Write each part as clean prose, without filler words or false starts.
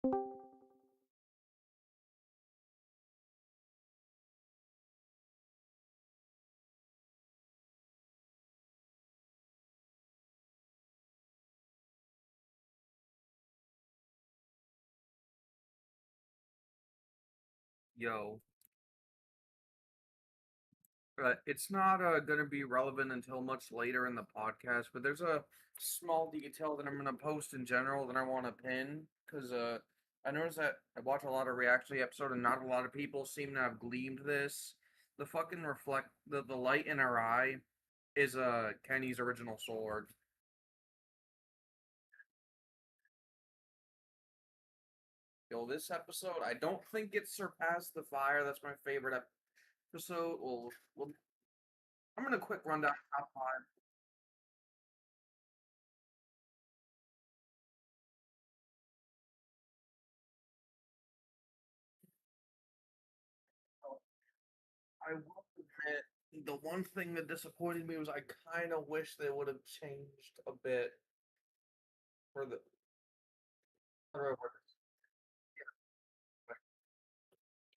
Yo, it's not going to be relevant until much later in the podcast, but there's a small detail that I'm going to post in general that I want to pin because I noticed that I watch a lot of reaction to the episode and not a lot of people seem to have gleaned this. The fucking the light in her eye is Kenny's original sword. Yo, this episode, I don't think it surpassed the fire. That's my favorite episode. Well, I'm gonna quick run down top five. I will admit, the one thing that disappointed me was I kind of wish they would have changed a bit for the.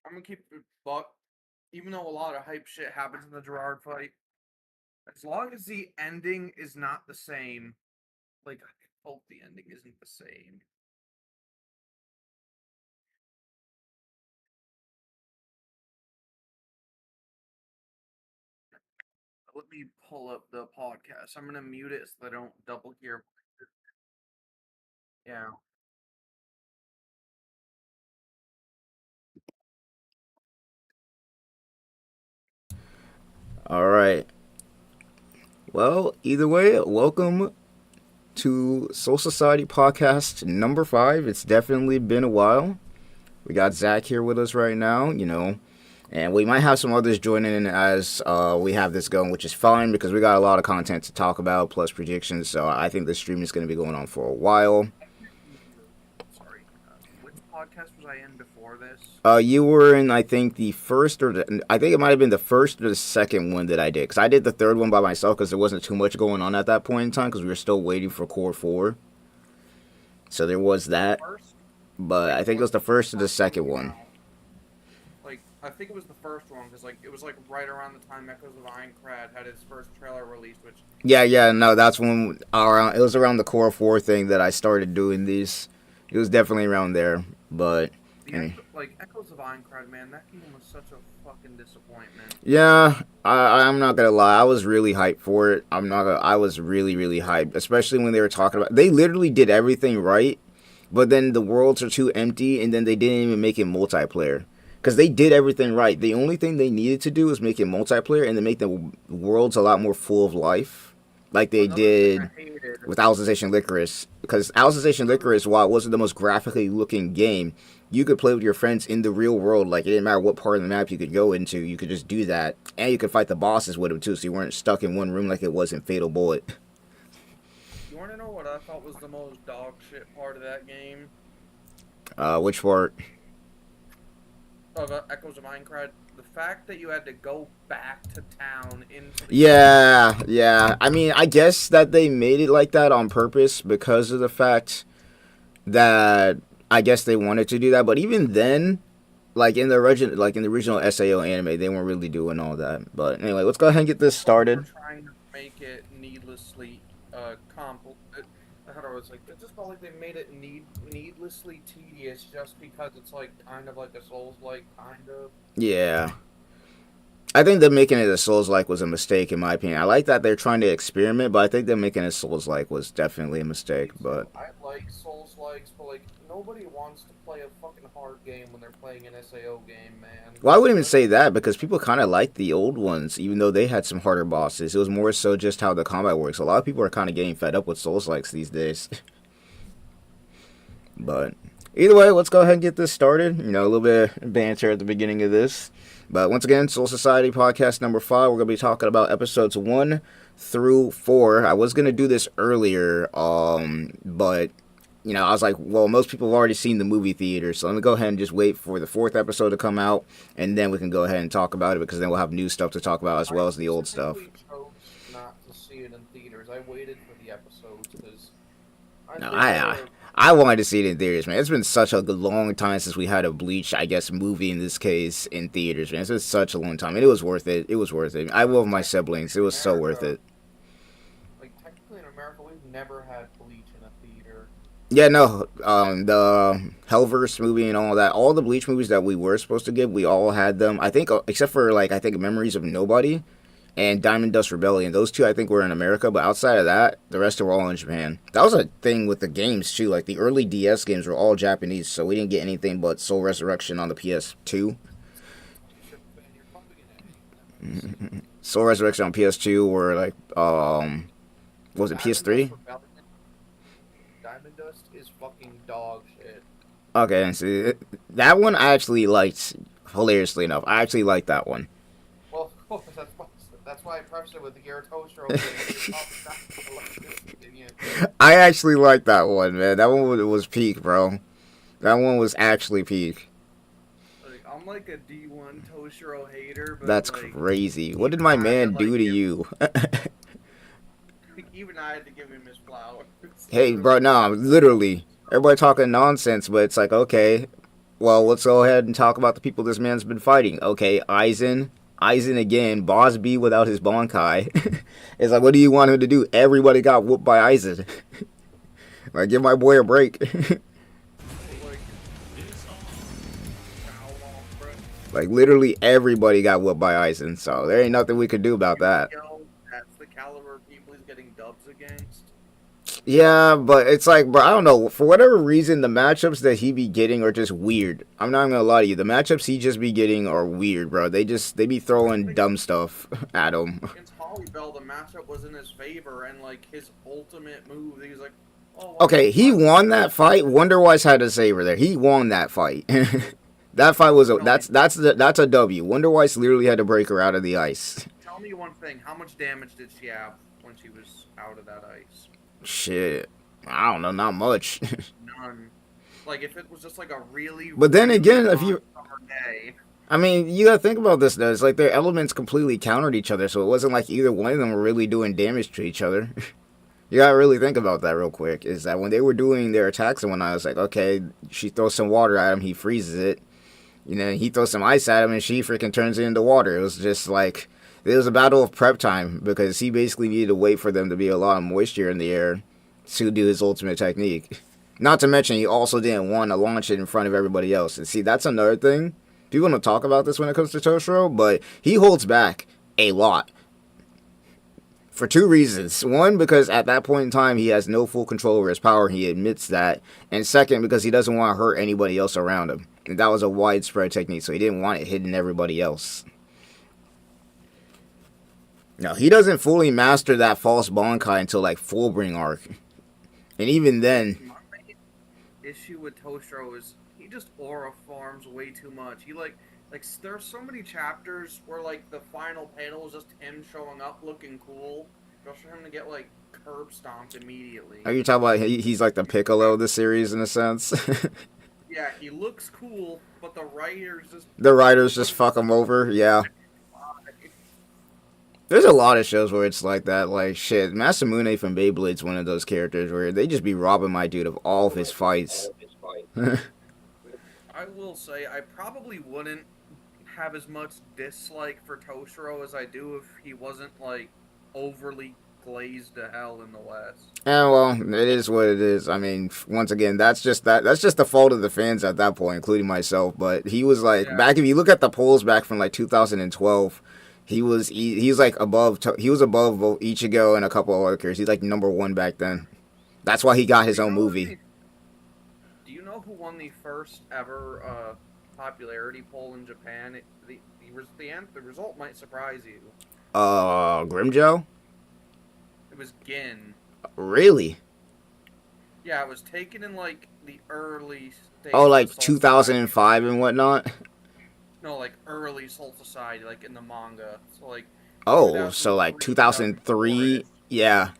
I'm gonna keep it buck, even though a lot of hype shit happens in the Gerard fight. As long as the ending is not the same, like I hope the ending isn't the same. Let me pull up the podcast. I'm gonna mute it so I don't double hear. Yeah. All right. Well, either way, welcome to Soul Society podcast number 5. It's definitely been a while. We got Zach here with us right now, and we might have some others joining in as we have this going, which is fine because we got a lot of content to talk about plus predictions. So I think this stream is going to be going on for a while. Sorry. Which podcast was I in before this? You were in, I think, I think it might have been the first or the second one that I did. Because I did the third one by myself because there wasn't too much going on at that point in time because we were still waiting for Core 4. So there was that. But I think it was the first or the second one. Like, I think it was the first one because, like, it was, like, right around the time Echoes of Aincrad had its first trailer released, which... Yeah, no, that's when it was around the Core 4 thing that I started doing these. It was definitely around there, but... Like, Echoes of Aincrad, man, that game was such a fucking disappointment. Yeah, I'm not gonna lie, I was really hyped for it. I was really, really hyped, especially when they were talking about... They literally did everything right, but then the worlds are too empty, and then they didn't even make it multiplayer. Because they did everything right. The only thing they needed to do was make it multiplayer and then make the worlds a lot more full of life. Like they did with Alicization Licorice. Because Alicization Licorice, while it wasn't the most graphically looking game, you could play with your friends in the real world. Like, it didn't matter what part of the map you could go into. You could just do that. And you could fight the bosses with them, too. So you weren't stuck in one room like it was in Fatal Bullet. You want to know what I thought was the most dog shit part of that game? Which part? Of Echoes of Aincrad, the fact that you had to go back to town into the Yeah. I mean, I guess that they made it like that on purpose because of the fact that I guess they wanted to do that. But even then, like in the original SAO anime, they weren't really doing all that. But anyway, let's go ahead and get this started. Trying to make it needlessly how do I was like, it just felt like they made it needlessly tedious just because it's like kind of like a Souls-like kind of. Yeah. I think them making it a Souls-like was a mistake in my opinion. I like that they're trying to experiment, but I think them making it Souls-like was definitely a mistake. But I like Souls-likes, but like nobody wants to play a fucking hard game when they're playing an SAO game, man. Well, I wouldn't even say that because people kind of liked the old ones, even though they had some harder bosses. It was more so just how the combat works. A lot of people are kind of getting fed up with Souls-likes these days. But either way, let's go ahead and get this started. A little bit of banter at the beginning of this. But once again, Soul Society podcast number 5. We're going to be talking about episodes 1 through 4. I was going to do this earlier, but I was like, well, most people have already seen the movie theater, so let me go ahead and just wait for the 4th episode to come out, and then we can go ahead and talk about it, because then we'll have new stuff to talk about as well as the old stuff. I chose not to see it in theaters. I waited for the episodes, because... I wanted to see it in theaters, man. It's been such a long time since we had a Bleach, I guess, movie in this case in theaters, man. It's been such a long time, and it was worth it. It was worth it. I love my siblings. It was so worth America, it. like technically in America, we've never had Bleach in a theater. Yeah, no, the Hellverse movie and all that, all the Bleach movies that we were supposed to get, we all had them. I think, except for like, I think Memories of Nobody and Diamond Dust Rebellion. Those two I think were in America, but outside of that, the rest were all in Japan. That was a thing with the games too. Like the early DS games were all Japanese, so we didn't get anything but Soul Resurrection on the PS2. You're probably gonna hate them. Soul Resurrection on PS2 were like, what was it, Diamond Dust PS3? Rebellion, Diamond Dust is fucking dog shit. Okay, and see, that one I actually liked, hilariously enough. I actually liked that one. Well, of course, that's why I prefaced it with the Toshiro. I actually liked that one, man. That one was peak, bro. That one was actually peak. Like, I'm like a D1 Toshiro hater, but That's like, crazy. What did my man do to you? even I had to give him his flowers. Hey, bro, nah, literally. Everybody talking nonsense, but it's like, okay, well, let's go ahead and talk about the people this man's been fighting. Okay, Aizen. Aizen again, Boss B without his Bonkai. It's like, what do you want him to do? Everybody got whooped by Aizen. Like, give my boy a break. Like, literally everybody got whooped by Aizen, so there ain't nothing we could do about that. That's the caliber of people he's getting dubs against. Yeah, but it's like, bro, I don't know. For whatever reason, the matchups that he be getting are just weird. I'm not gonna lie to you. The matchups he just be getting are weird, bro. They be throwing dumb stuff at him. Against Hollybell, the matchup was in his favor, and like his ultimate move, he was like, "Oh." Okay, he won that fight. Wonder Why's had a saver there. He won that fight. That fight was that's a W. Wonder Why's literally had to break her out of the ice. Tell me one thing: how much damage did she have when she was out of that ice? Shit, I don't know, not much. None. Like if it was just like a really. But then really again, if you, summer day. I mean, you gotta think about this though. It's like their elements completely countered each other, so it wasn't like either one of them were really doing damage to each other. You gotta really think about that real quick. Is that when they were doing their attacks and whatnot, I was like, okay, she throws some water at him, he freezes it. You know, he throws some ice at him, and she freaking turns it into water. It was just like it was a battle of prep time because he basically needed to wait for them to be a lot of moisture in the air to do his ultimate technique. Not to mention, he also didn't want to launch it in front of everybody else. And see, that's another thing. People don't talk about this when it comes to Toshiro, but he holds back a lot. For two reasons. One, because at that point in time, he has no full control over his power. He admits that. And second, because he doesn't want to hurt anybody else around him. And that was a widespread technique, so he didn't want it hitting everybody else. No, he doesn't fully master that false Bonkai until like Fullbring arc. And even then... My main issue with Toshiro is he just aura farms way too much. He like there's so many chapters where like the final panel is just him showing up looking cool, just for him to get like curb stomped immediately. Are you talking about he's like the Piccolo of the series in a sense? Yeah, he looks cool, but the writers just fuck him over, yeah. There's a lot of shows where it's like that, like shit. Masamune from Beyblade's one of those characters where they just be robbing my dude of all of his fights. I will say I probably wouldn't have as much dislike for Toshiro as I do if he wasn't like overly glazed to hell in the West. Yeah, well, it is what it is. I mean, once again, that's just the fault of the fans at that point, including myself. But he was like back. If you look at the polls back from like 2012, he was like above. He was above both Ichigo and a couple of other characters. He's like #1 back then. That's why he got his own movie. Do you know who won the first ever popularity poll in Japan? The result might surprise you. Grimjo? It was Gin. Really? Yeah, it was taken in like the early stages. Oh, like 2005 and whatnot? No, like early Soul Society, like in the manga. So like. Oh, so like 2003? Yeah.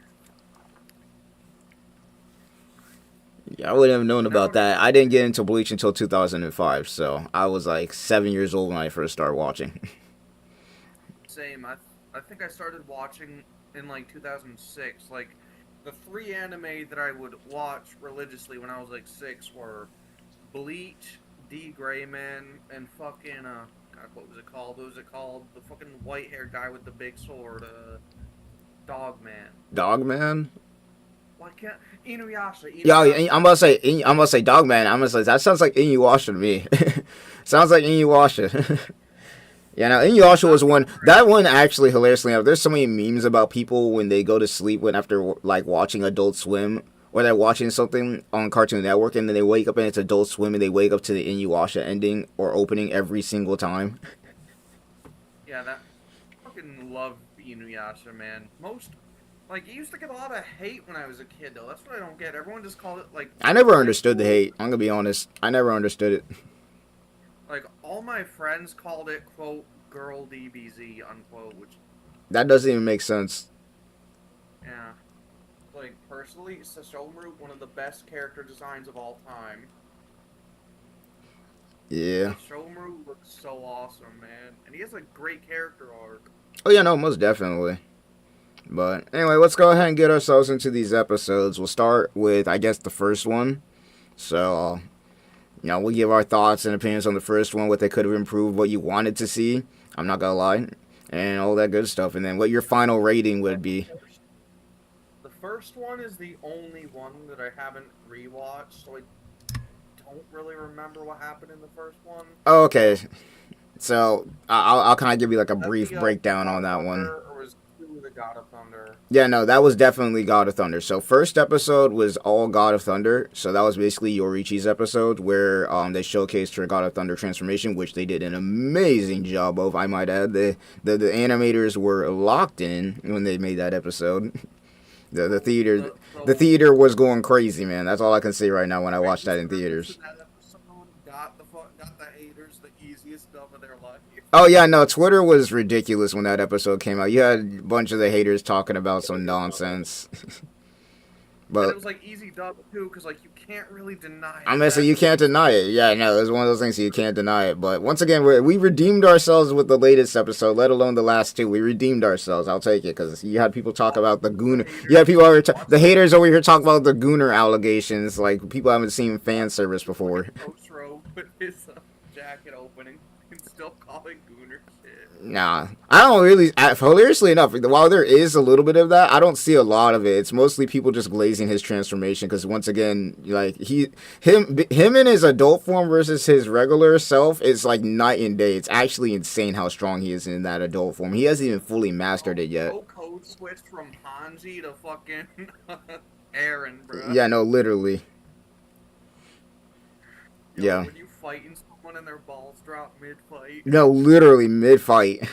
Yeah, I wouldn't have known about that. I didn't get into Bleach until 2005, so I was like 7 years old when I first started watching. Same. I think I started watching in like 2006. Like the three anime that I would watch religiously when I was like 6 were Bleach, D. Grayman, and fucking God, what was it called? What was it called? The fucking white haired guy with the big sword, Dogman. Dogman. Why can't Inuyasha? Yeah, Inuyasha. I'm gonna say Dogman. I'm gonna say that sounds like Inuyasha to me. Sounds like Inuyasha. Yeah, now Inuyasha was one. That one actually hilariously enough. There's so many memes about people when they go to sleep when after like watching Adult Swim or they're watching something on Cartoon Network and then they wake up and it's Adult Swim and they wake up to the Inuyasha ending or opening every single time. Yeah, that fucking love Inuyasha, man. Most like it used to get a lot of hate when I was a kid though. That's what I don't get. Everyone just called it like I never understood the hate. I'm gonna be honest. I never understood it. like all my friends called it quote girl DBZ unquote, which That doesn't even make sense. yeah. Like personally, Sesshomaru, one of the best character designs of all time. Yeah. Sesshomaru looks so awesome, man, and he has a great character arc. Oh yeah, no, most definitely. But anyway, let's go ahead and get ourselves into these episodes. We'll start with, I guess, the first one. So, we'll give our thoughts and opinions on the first one, what they could have improved, what you wanted to see. I'm not gonna lie, and all that good stuff. And then what your final rating would be. The first one is the only one that I haven't rewatched, so I don't really remember what happened in the first one. Oh, okay. So I'll kind of give you like a brief breakdown on that one. Or was it the God of Thunder? Yeah, no, that was definitely God of Thunder. So first episode was all God of Thunder. So that was basically Yoruichi's episode where they showcased her God of Thunder transformation, which they did an amazing job of, I might add. The animators were locked in when they made that episode. The theater was going crazy, man. That's all I can say right now when I watched that in theaters. Got the haters the easiest stuff of their life. Oh yeah, no, Twitter was ridiculous when that episode came out. You had a bunch of the haters talking about some nonsense. But and it was like easy dub too, because like you can't really deny it. I'm gonna say you can't deny it. Yeah, no, it's one of those things you can't deny it. But once again, we redeemed ourselves with the latest episode, let alone the last two. We redeemed ourselves. I'll take it because you had people talk about the Gooner. You had people the haters over here talk about the Gooner allegations. Like people haven't seen fan service before. Toshiro with his jacket opening and still call it Gooner shit. Nah, I don't really. Hilariously enough, while there is a little bit of that, I don't see a lot of it. It's mostly people just glazing his transformation because once again, like him in his adult form versus his regular self is like night and day. It's actually insane how strong he is in that adult form. He hasn't even fully mastered it yet. Code switched from Hanji to fucking Aaron, bro. Yeah, no, literally. Yeah. When you fighting someone and their balls drop mid-fight. No, literally mid-fight.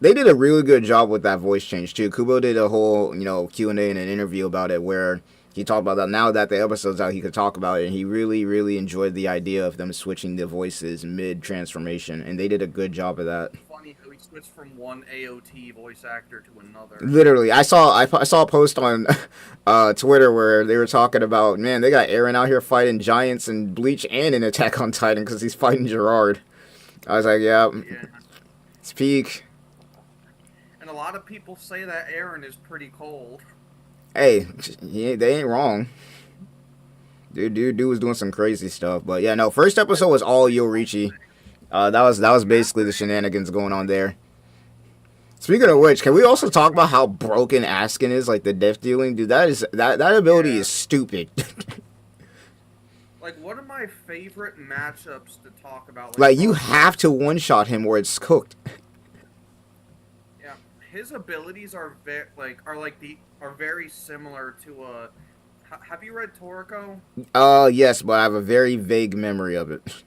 They did a really good job with that voice change too. Kubo did a whole, Q&A and an interview about it where he talked about that. Now that the episode's out, he could talk about it, and he really, really enjoyed the idea of them switching the voices mid-transformation, and they did a good job of that. Funny how he switched from one AOT voice actor to another. Literally, I saw a post on Twitter where they were talking about, man, they got Aaron out here fighting giants in Bleach and in Attack on Titan because he's fighting Gerard. I was like, yeah. It's peak. And a lot of people say that Aaron is pretty cold. Hey, they ain't wrong. Dude was doing some crazy stuff. But yeah, no, first episode was all Yoruichi. That was basically the shenanigans going on there. Speaking of which, can we also talk about how broken Askin is, like the death dealing? Dude, that ability is stupid. Like, one of my favorite matchups to talk about. Like you have to one-shot him or it's cooked. Yeah, his abilities are very similar to have you read Toriko? Yes, but I have a very vague memory of it.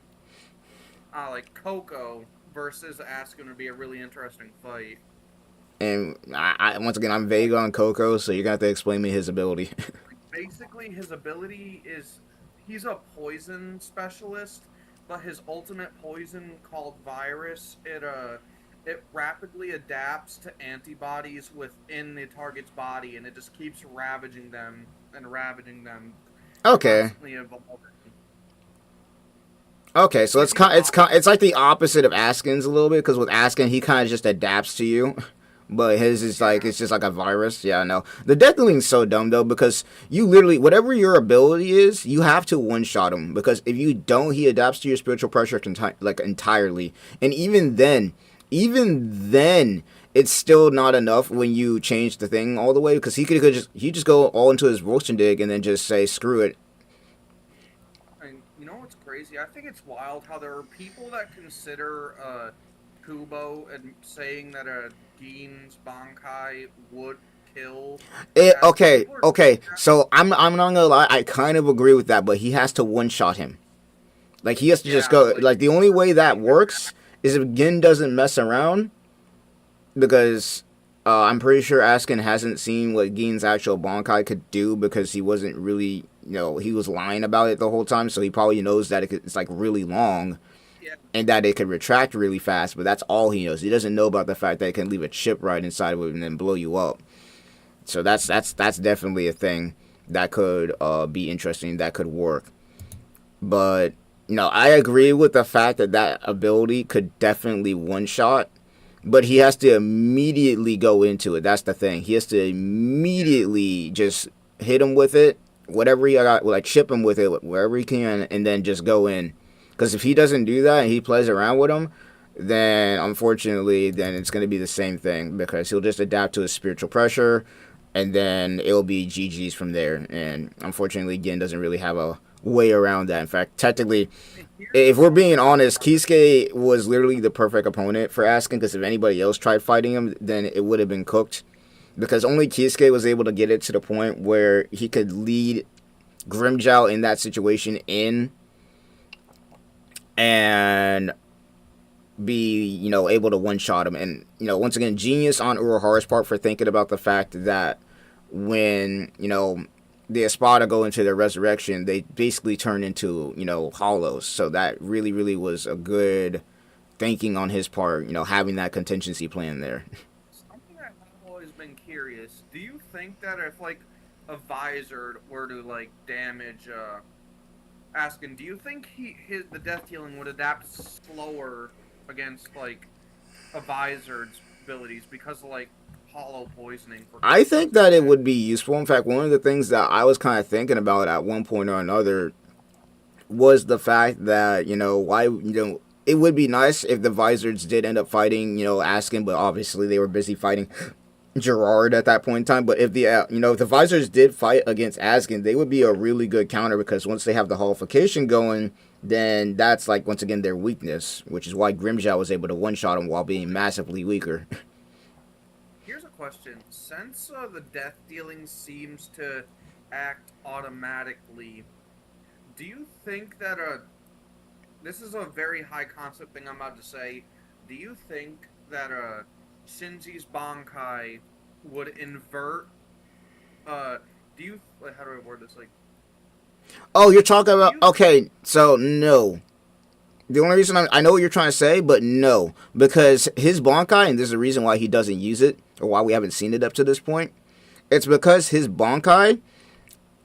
Like Coco versus Askin would be a really interesting fight. And once again, I'm vague on Coco, so you're gonna have to explain me his ability. Basically, his ability is he's a poison specialist, but his ultimate poison called Virus, it rapidly adapts to antibodies within the target's body, and it just keeps ravaging them. Okay. Okay, so it's like the opposite of Askin's a little bit, because with Askin, he kind of just adapts to you. But his is like Yeah. it's just like a virus. Yeah, I know. The death dealing's so dumb though because you literally whatever your ability is, you have to one shot him because if you don't, he adapts to your spiritual pressure like entirely. And even then, it's still not enough when you change the thing all the way because he just go all into his roasting dig and then just say screw it. And you know what's crazy? I think it's wild how there are people that consider Kubo and saying that a Gein's Bankai would kill Askin. Okay, People are okay. saying that. So I'm not gonna lie, I kind of agree with that, but he has to one shot him. Like he has to just Yeah, go. like Like the only way that saying that. works is if Gin doesn't mess around because I'm pretty sure Askin hasn't seen what Gin's actual Bankai could do because he wasn't really, he was lying about it the whole time. So he probably knows that it's like really long Yeah, and that it could retract really fast. But that's all he knows. He doesn't know about the fact that it can leave a chip right inside of it and then blow you up. So that's definitely a thing that could be interesting. That could work. But I agree with the fact that that ability could definitely one shot. But he has to immediately go into it. That's the thing. He has to immediately just hit him with it, whatever he got, like chip him with it wherever he can, and then just go in. Because if he doesn't do that and he plays around with him, then unfortunately, then it's going to be the same thing because he'll just adapt to his spiritual pressure, and then it'll be GG's from there. And unfortunately, Gin doesn't really have a way around that. In fact, technically, and here's if we're being also honest, another. Kisuke was literally the perfect opponent for Askin because if anybody else tried fighting him, then it would have been cooked. Because only Kisuke was able to get it to the point where he could lead Grimjow in that situation in and be, able to one shot him. And, once again, genius on Urahara's part for thinking about the fact that when, the Espada go into their resurrection, they basically turn into, hollows. So that really, really was a good thinking on his part, having that contingency plan there. Something I've always been curious. Do you think that if like a visor were to like damage Askin, do you think the death dealing would adapt slower against like a visor's abilities because of like hollow poisoning for I think instance? that it would be useful. In fact, one of the things that I was kind of thinking about at one point or another was the fact that, why, it would be nice if the Visors did end up fighting, Askin, but obviously they were busy fighting Gerard at that point in time. But if if the Visors did fight against Askin, they would be a really good counter because once they have the holification going, then that's like once again their weakness, which is why Grimjow was able to one shot him while being massively weaker. Here's a question: since the death dealing seems to act automatically, do you think that this is a very high concept thing I'm about to say? Do you think that Shinji's Bankai would invert? Uh, do you how do I word this? Like, Oh, you're talking do about you okay? So no, the only reason I know what you're trying to say, but no, because his Bankai, and there's a reason why he doesn't use it or why we haven't seen it up to this point. It's because his Bankai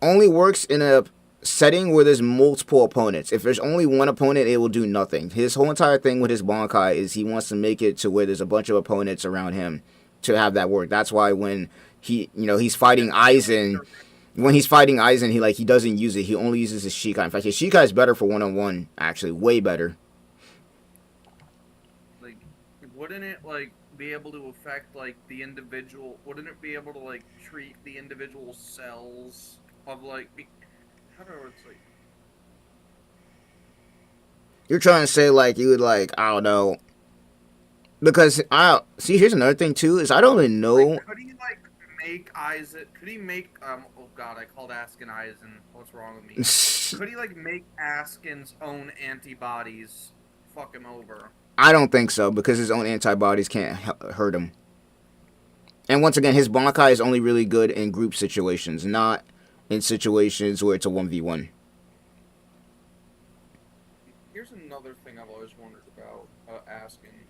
only works in a setting where there's multiple opponents. If there's only one opponent, it will do nothing. His whole entire thing with his Bankai is he wants to make it to where there's a bunch of opponents around him to have that work. That's why when he's yeah, fighting to kill Aizen, either when he's fighting Aizen, he doesn't use it. He only uses his Shikai. In fact, his Shikai is better for one on one. Actually, way better. like wouldn't it like be able to affect like the individual? Wouldn't it be able to like treat the individual cells of like how do I word this? Like You're trying to say like you would like I don't know because I see. Here's another thing too is I don't even Like, know. could he like make Aizen? Could he make Oh God, I called Askin Aizen. What's wrong with me? Could he like make Askin's own antibodies fuck him over? I don't think so because his own antibodies can't hurt him. And once again, his Bankai is only really good in group situations, not in situations where it's a 1v1. Here's another thing I've always wondered about Askin.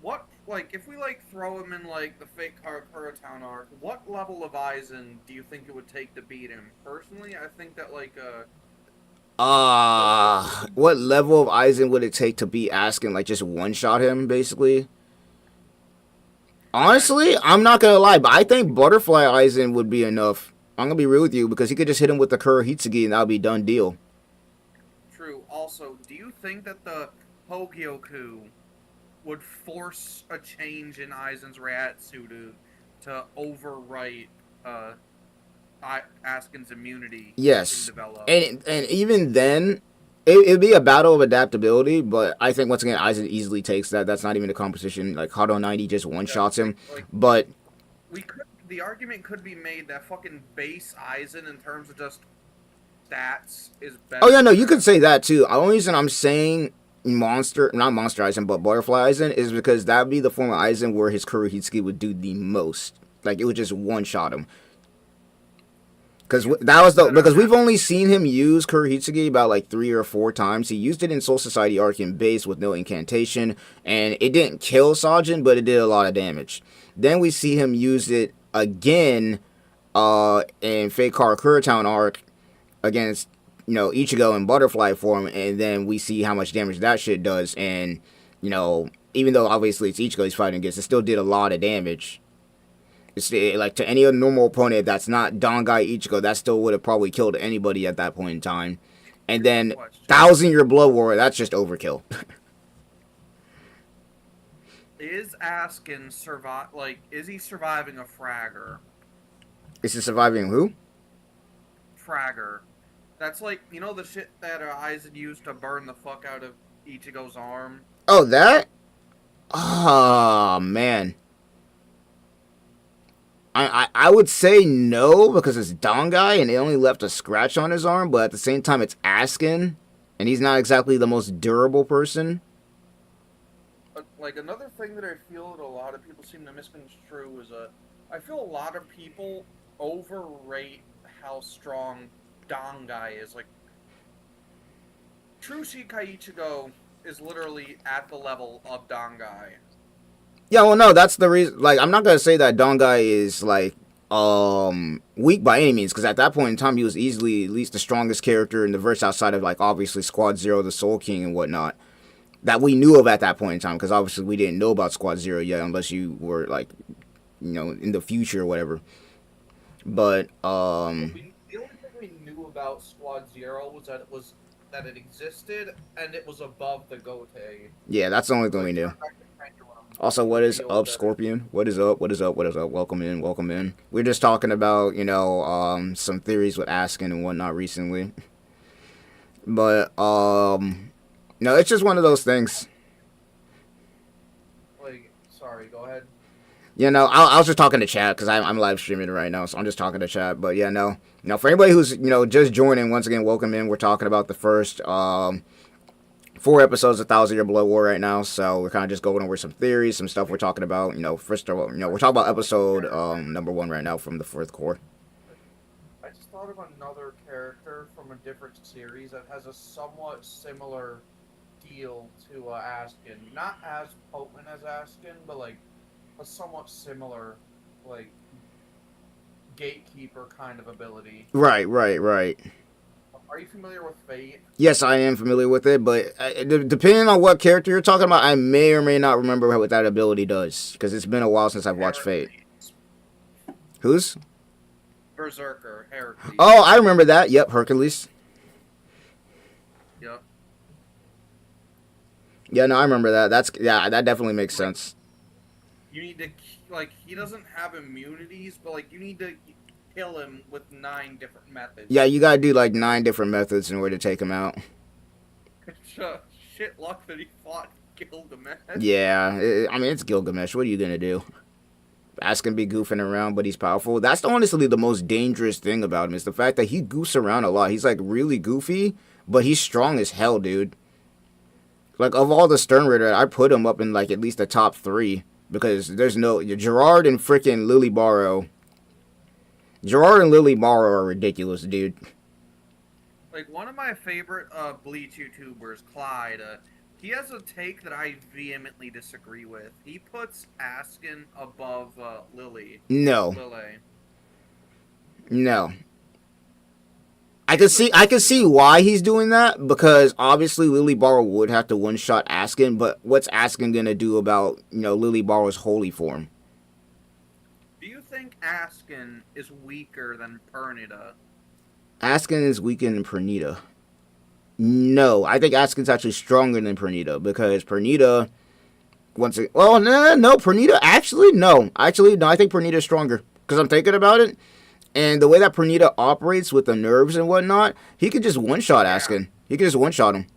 What like if we like throw him in like the fake Town arc? What level of Aizen do you think it would take to beat him? Personally, I think that like the What level of Aizen would it take to be asking, like just one shot him, basically? Honestly, I'm not gonna lie, but I think Butterfly Aizen would be enough. I'm gonna be real with you because he could just hit him with the Kuro Hitsugi and that'll be done deal. True. Also, do you think that the Hogyoku would force a change in Aizen's Reiatsu to overwrite uh, Askin's immunity that can Yes, develop? and even then, it'd be a battle of adaptability. But I think once again, Aizen easily takes that. That's not even a competition. Like Hado 90 just one Yeah, shots him. like But the argument could be made that fucking base Aizen in terms of just stats is oh better yeah, no, you could than say that too. The only reason I'm saying not monster Aizen, but butterfly Aizen is because that'd be the form of Aizen where his Kuro Hitsugi would do the most. Like it would just one shot him. Because that was the because we've only seen him use Kurohitsugi about like 3 or 4 times. He used it in Soul Society Arc in base with no incantation, and it didn't kill Sajin, but it did a lot of damage. Then we see him use it again in Fake Car Kuratown Arc against Ichigo in Butterfly form, and then we see how much damage that shit does. And even though obviously it's Ichigo he's fighting against, it still did a lot of damage. Like to any other normal opponent that's not Dangai Ichigo, that still would have probably killed anybody at that point in time. And then 1,000-year Blood War, that's just overkill. Is Askin survive? Like, is he surviving a Fragger? Is he surviving who? Fragger. That's like the shit that Aizen used to burn the fuck out of Ichigo's arm. Oh, that? Oh man. I would say no because it's Dangai and it only left a scratch on his arm, but at the same time it's Askin, and he's not exactly the most durable person. Like another thing that I feel that a lot of people seem to misconstrue is I feel a lot of people overrate how strong Dangai is. Like true Shikai Ichigo is literally at the level of Dangai. Yeah, well, no, that's the reason. Like, I'm not gonna say that Dangai is like weak by any means, because at that point in time he was easily at least the strongest character in the verse outside of like obviously Squad Zero, the Soul King, and whatnot that we knew of at that point in time. Because obviously we didn't know about Squad Zero yet, unless you were like in the future or whatever. But the only thing we knew about Squad Zero was that it existed and it was above the Gote. Yeah, that's the only thing we knew. Also, what is up, Scorpion? What is up? What is up? What is up? Welcome in. Welcome in. We're just talking about, some theories with Askin and whatnot recently. But, no, it's just one of those things. Like, sorry, go ahead. I was just talking to chat because I'm live streaming right now, so I'm just talking to chat. But, yeah, no. For anybody who's, just joining, once again, welcome in. We're talking about the first, 4 episodes of 1,000-Year Blood War right now, so we're kind of just going over some theories, some stuff we're talking about. First of all, we're talking about episode number 1 right now from the 4th core. I just thought of another character from a different series that has a somewhat similar deal to Askin. Not as potent as Askin, but like a somewhat similar, like gatekeeper kind of ability. Right. Are you familiar with Fate? Yes, I am familiar with it, but depending on what character you're talking about, I may or may not remember what that ability does, because it's been a while since I've watched Fate. Who's? Berserker, Heracles. Oh, I remember that. Yep, Hercules. Yep. Yeah, no, I remember that. That definitely makes sense. You need to, he doesn't have immunities, but, you need to kill him with 9 different methods. Yeah, you gotta do, 9 different methods in order to take him out. Shit luck that he fought Gilgamesh. Yeah, it's Gilgamesh. What are you gonna do? Askin be goofing around, but he's powerful. That's honestly the most dangerous thing about him, is the fact that he goofs around a lot. He's, really goofy, but he's strong as hell, dude. Of all the Stern Ritter, I put him up in, at least the top 3. Because there's no... Gerard and freaking Lily Barrow... Gerard and Lily Barrow are ridiculous, dude. One of my favorite Bleach YouTubers, Clyde, he has a take that I vehemently disagree with. He puts Askin above Lily. No. Lily. No. I can see why he's doing that, because obviously Lily Barrow would have to one-shot Askin, but what's Askin gonna do about, Lily Barrow's holy form? think Askin is weaker than Pernita? Askin is weaker than Pernita. No, I think Askin's actually stronger than Pernita because Pernita no, Pernita actually no. Actually, no, I think Pernita's stronger because I'm thinking about it. And the way that Pernita operates with the nerves and whatnot, he could just one-shot Askin. He could just one-shot him.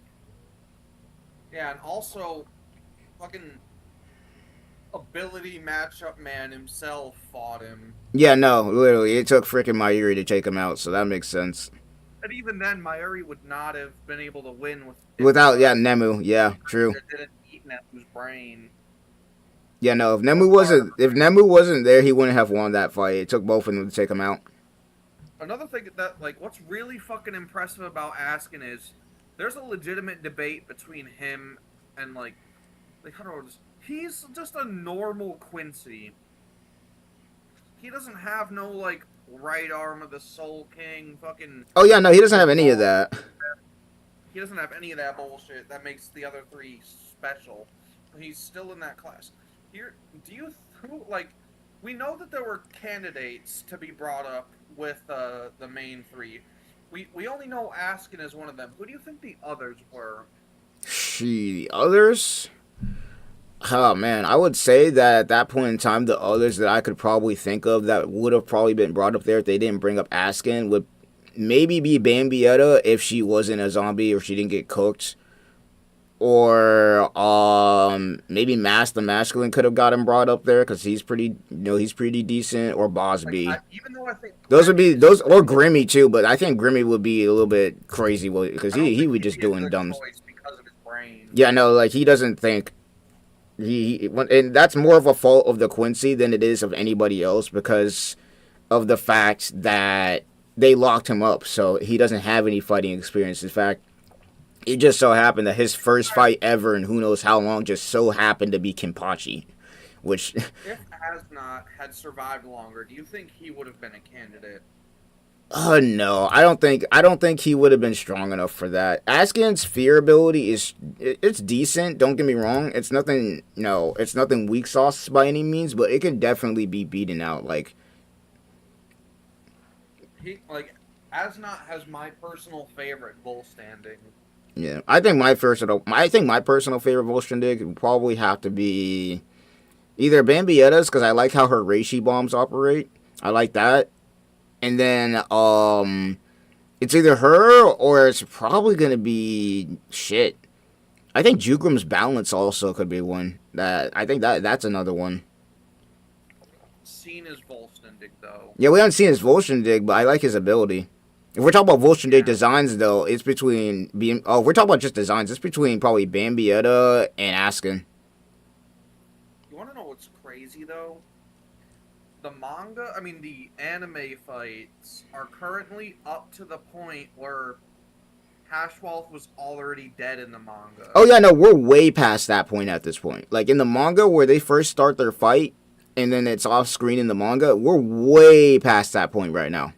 Yeah, and also, fucking ability matchup man himself fought him. Yeah, no, literally, it took freaking Mayuri to take him out, so that makes sense. And even then, Mayuri would not have been able to win without Nemu. Yeah, true. It didn't eat Nemu's brain. Yeah, no, if Nemu wasn't there, he wouldn't have won that fight. It took both of them to take him out. Another thing that, like, what's really fucking impressive about Askin is there's a legitimate debate between him and, like how do I just... He's just a normal Quincy. He doesn't have no, like, right arm of the Soul King, fucking... Oh, yeah, no, he doesn't have any of that. He doesn't have any of that bullshit that makes the other three special. He's still in that class. Here, do you... Like, we know that there were candidates to be brought up with the main three. We only know Askin as one of them. Who do you think the others were? The others? Oh, man, I would say that at that point in time, the others that I could probably think of that would have probably been brought up there if they didn't bring up Askin would maybe be Bambietta if she wasn't a zombie or she didn't get cooked. Or maybe Mask the Masculine could have got him brought up there because he's pretty decent. Or Bosby. Like, even though I think those would be those, or Grimmy too. But I think Grimmy would be a little bit crazy because he would just doing dumb. Because of his brain. Yeah, no, like he doesn't think. And that's more of a fault of the Quincy than it is of anybody else because of the fact that they locked him up, so he doesn't have any fighting experience. In fact, it just so happened that his first fight ever in who knows how long just so happened to be Kenpachi, which... If Asnot had survived longer, do you think he would have been a candidate? No, I don't think he would have been strong enough for that. Askin's fear ability it's decent, don't get me wrong. It's nothing weak sauce by any means, but it can definitely be beaten out. Asnot has my personal favorite bull standing. Yeah, I think my personal favorite Volstrandig would probably have to be either Bambietta's because I like how her Reishi bombs operate. I like that. And then it's either her or it's probably gonna be shit. I think Jugram's balance also could be one. That's another one. Seen his Volstrandig though. Yeah, we haven't seen his Volstrandig, but I like his ability. If we're talking about Volstrandig designs, though, it's between if we're talking about just designs, it's between probably Bambietta and Askin. You want to know what's crazy, though? The anime fights are currently up to the point where Hashwolf was already dead in the manga. Oh, yeah, no, we're way past that point at this point. Like, in the manga, where they first start their fight, and then it's off screen in the manga, we're way past that point right now.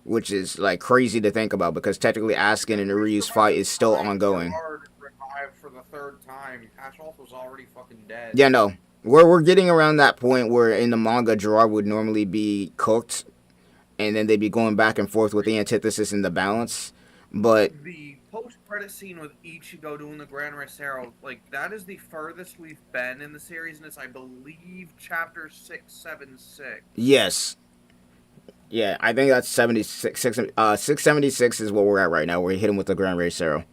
Which is, like, crazy to think about, because technically Askin and Uryu's fight is still ongoing. Revived for the third time. Hashwolf was already fucking dead. Yeah, no. We're getting around that point where in the manga, Gerard would normally be cooked, and then they'd be going back and forth with the antithesis and the balance. But the post-credit scene with Ichigo doing the Grand Reisero, like, that is the furthest we've been in the series, and it's, I believe, chapter 676. Yes. Yeah, I think that's 676 is what we're at right now, where you hit him with the Grand Reisero.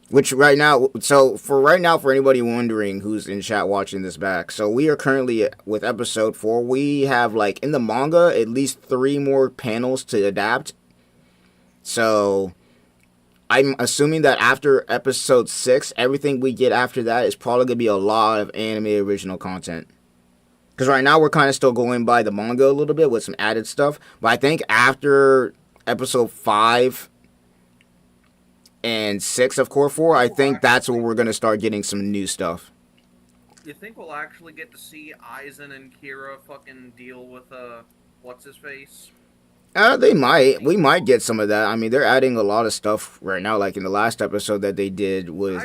Which for anybody wondering who's in chat watching this back, so we are currently with episode 4. We have, like, in the manga, at least 3 more panels to adapt. So, I'm assuming that after episode 6, everything we get after that is probably going to be a lot of anime original content. Because right now we're kind of still going by the manga a little bit with some added stuff. But I think after episode 5 and 6 of Core 4, I think that's where we're going to start getting some new stuff. You think we'll actually get to see Aizen and Kira fucking deal with, what's-his-face? They might. We might get some of that. I mean, they're adding a lot of stuff right now. Like in the last episode that they did with,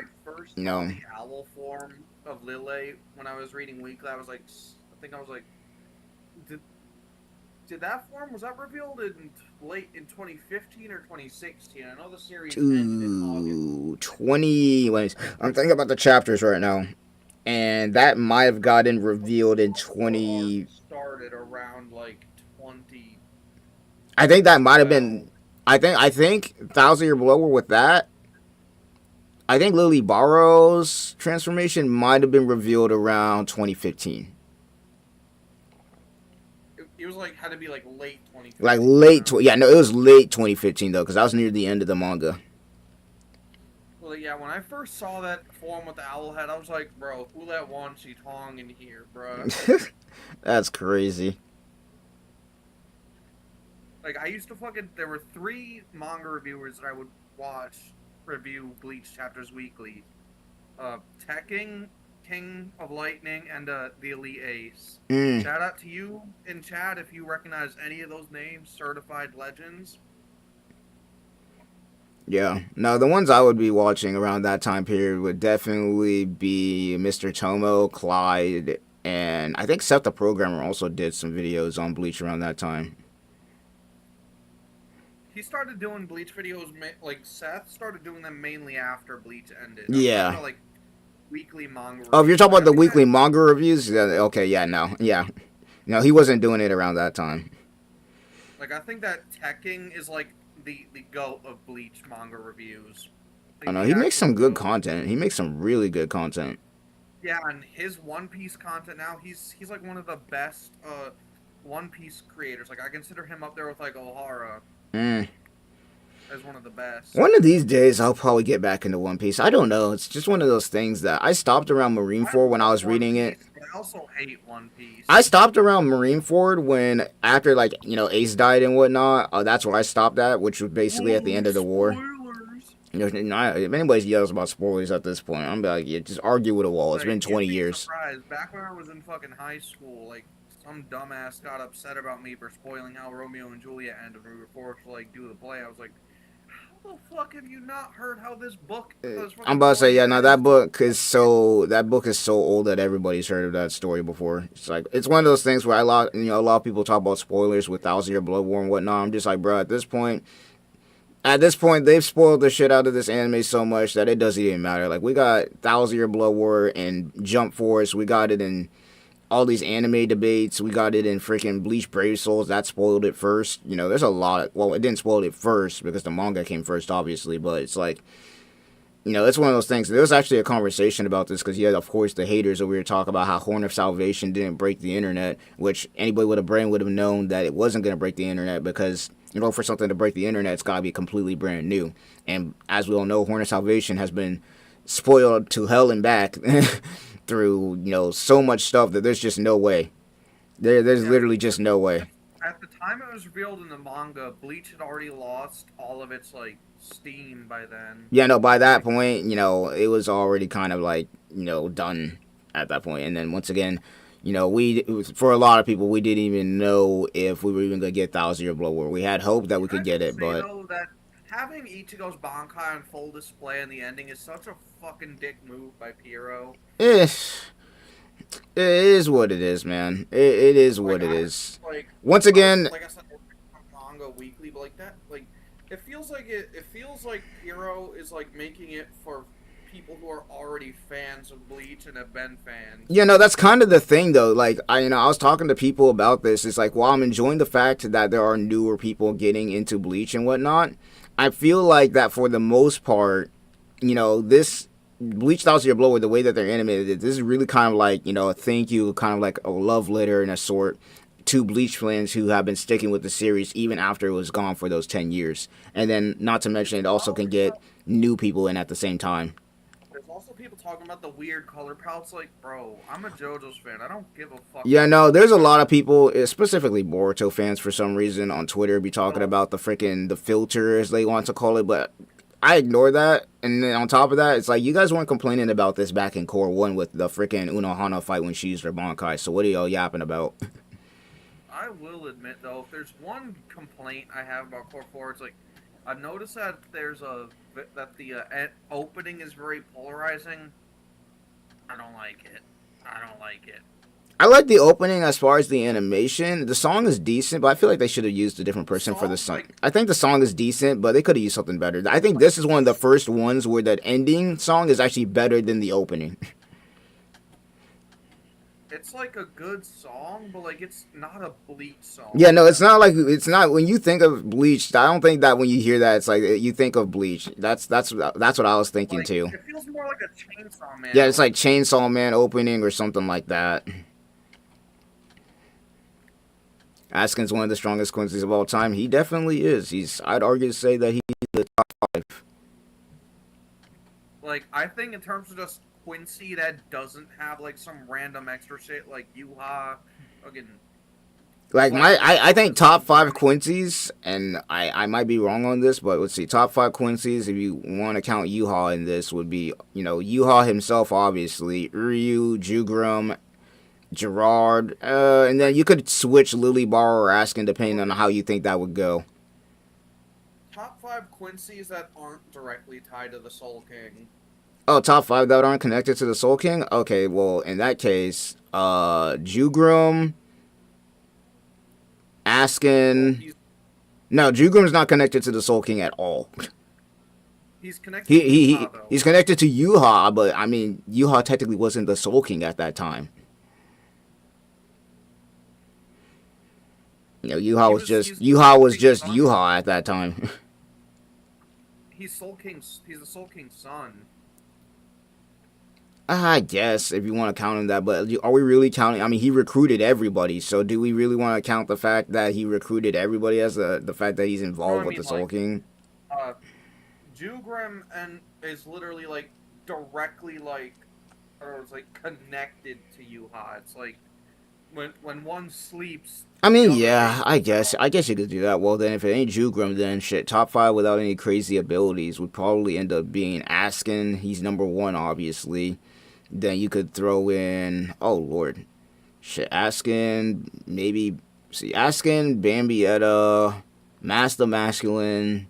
the owl form of Lille when I was reading weekly. I was like, I think I was like, did did that form was that revealed in late in 2015 or 2016? I know the series ended in August. 20. I'm thinking about the chapters right now, and that might have gotten revealed in The arc 20. started around like 2012. I think that might have been. I think Thousand Year Blower with that. I think Lily Barrow's transformation might have been revealed around 2015. It was like had to be like late Like 2015 late, around. yeah, no, it was late 2015 though, because I was near the end of the manga. Well, yeah, when I first saw that form with the owl head, I was like, bro, who let Wan Shi Tong in here, bro? That's crazy. Like, I used to fucking. There were three manga reviewers that I would watch review Bleach chapters weekly. Tekking, King of Lightning, and the Elite Ace. Mm, Shout out to you in chat if you recognize any of those names, certified legends. yeah. No, the ones I would be watching around that time period would definitely be Mr. Tomo, Clyde, and I think Seth the Programmer also did some videos on Bleach around that time. He started doing Bleach videos, like Seth started doing them mainly after Bleach ended. I'm talking Yeah. about like weekly manga Oh, if you're reviews. talking Like about I the think that weekly manga reviews, yeah, okay, yeah, no, yeah. No, he wasn't doing it around that time. like I think that Tekking is like the goat of Bleach manga reviews. I Like know the he makes actual some good goat. content. He makes some really good content. Yeah, and his One Piece content now, he's like one of the best One Piece creators. Like I consider him up there with like Ohara Mm. as one of the best. One of these days, I'll probably get back into One Piece. I don't know. It's just one of those things that I stopped around I Marineford when I love was One reading it. Piece, but I also hate One I Piece. stopped around Marineford when, after, like, Ace died and whatnot. That's where I stopped at, which was basically at the Whoa, end of the war. spoilers! If anybody yells about spoilers at this point, I'm like, yeah, just argue with a wall. It's Like, been you'd 20 be years. surprised. Back when I was in fucking high school, like, some dumbass got upset about me for spoiling how Romeo and Juliet ended when we were forced to, like, do the play. I was like, how the fuck have you not heard how this I'm fucking about to say, story yeah, no, ends? that book is so old that everybody's heard of that story before. It's like it's one of those things where a lot of people talk about spoilers with Thousand Year Blood War and whatnot. I'm just like, bro, at this point, they've spoiled the shit out of this anime so much that it doesn't even matter. Like we got Thousand Year Blood War and Jump Force, we got it in all these anime debates. We got it in freaking Bleach Brave Souls. That spoiled it first. There's a lot. Well, it didn't spoil it first because the manga came first, obviously. But it's like, it's one of those things. There was actually a conversation about this because you had, of course, the haters over here talk about how Horn of Salvation didn't break the internet, which anybody with a brain would have known that it wasn't going to break the internet because, for something to break the internet, it's got to be completely brand new. And as we all know, Horn of Salvation has been spoiled to hell and back through, so much stuff that there's just no way. There's Yeah, literally just no way. at the time it was revealed in the manga, Bleach had already lost all of its, like, steam by then. Yeah, no, by that Like, point, it was already kind of like, done at that point. And then once again, for a lot of people, we didn't even know if we were even going to get Thousand Year Blood War. We had hope that we can could I get just it, say, but though, that having Ichigo's Bankai on full display in the ending is such a fucking dick move by Piero. eh, it is what it is, man. It is Like what it I is. like Once I was again, like I said manga weekly, but like that it feels like it feels like Piero is like making it for people who are already fans of Bleach and have been fans. that's kind of the thing, though. Like, I was talking to people about this. It's like, while I'm enjoying the fact that there are newer people getting into Bleach and whatnot, I feel like that for the most part, this Bleach Thousand Year Blower, the way that they're animated, this is really kind of like, a thank you, kind of like a love letter in a sort to Bleach fans who have been sticking with the series even after it was gone for those 10 years. And then, not to mention, it also can get new people in at the same time. There's also people talking about the weird color palettes. Like, bro, I'm a JoJo's fan. I don't give a fuck Yeah, about no, color there's a lot palettes. of people, specifically Boruto fans for some reason on Twitter, be talking Bro, about the filter as they want to call it, but I ignore that. And then on top of that, it's like you guys weren't complaining about this back in Core 1 with the freaking Unohana fight when she used her Bankai, so what are y'all yapping about? I will admit though, if there's one complaint I have about Core 4, it's like I've noticed that there's a that the opening is very polarizing. I don't like it. I don't like it. I like the opening as far as the animation. The song is decent, but I feel like they should have used a different The person for the song, song. like, I think the song is decent, but they could have used something better. I think this is one of the first ones where that ending song is actually better than the opening. it's like a good song, but like it's not a Bleach song. Yeah, no, it's not like it's not when you think of Bleach. I don't think that when you hear that, it's like you think of Bleach. That's what I was thinking Like too. it feels more like a Chainsaw Man Yeah, it's like opening. Chainsaw Man opening or something like that. Askin's one of the strongest Quincy's of all time. He definitely is. I'd argue to say that he's the top five. Like I think in terms of just Quincy that doesn't have like some random extra shit like Yuha, fucking Like whatever the I fuck think his name top is. five Quincy's, and I might be wrong on this, but let's see, top five Quincy's. If you want to count Yuha in this, would be Yuha himself, obviously, Ryu, Jugrum, Gerard, and then Like you could switch Lily Bar or Askin depending on how you think that would go. top five Quincy's that aren't directly tied to the Soul King. Oh, top five that aren't connected to the Soul King. Okay, well in that case, Jugrum, Well, Askin. No, Jugrum's not connected to the Soul King at all. he's connected He, to he, Yuha he though. he's connected to Yuha, but I mean, Yuha technically wasn't the Soul King at that time. Yuha was Soul King's just son. Yuha at that time. He's the Soul King's son. I guess if you want to count him that, but are we really counting? I mean, he recruited everybody, so do we really want to count the fact that he recruited everybody as the fact that he's No, I involved with mean the Soul like King? uh Jugrim and is literally like directly like or it's like connected to Yuha. It's like when one sleeps, I the mean, other yeah, wakes up. I guess you could do that. Well, then if it ain't Jugrum, then shit, top five without any crazy abilities would probably end up being Askin. He's number one, obviously. Then you could throw in, oh lord, shit, Askin, maybe, see, Askin, Bambietta, Master Masculine,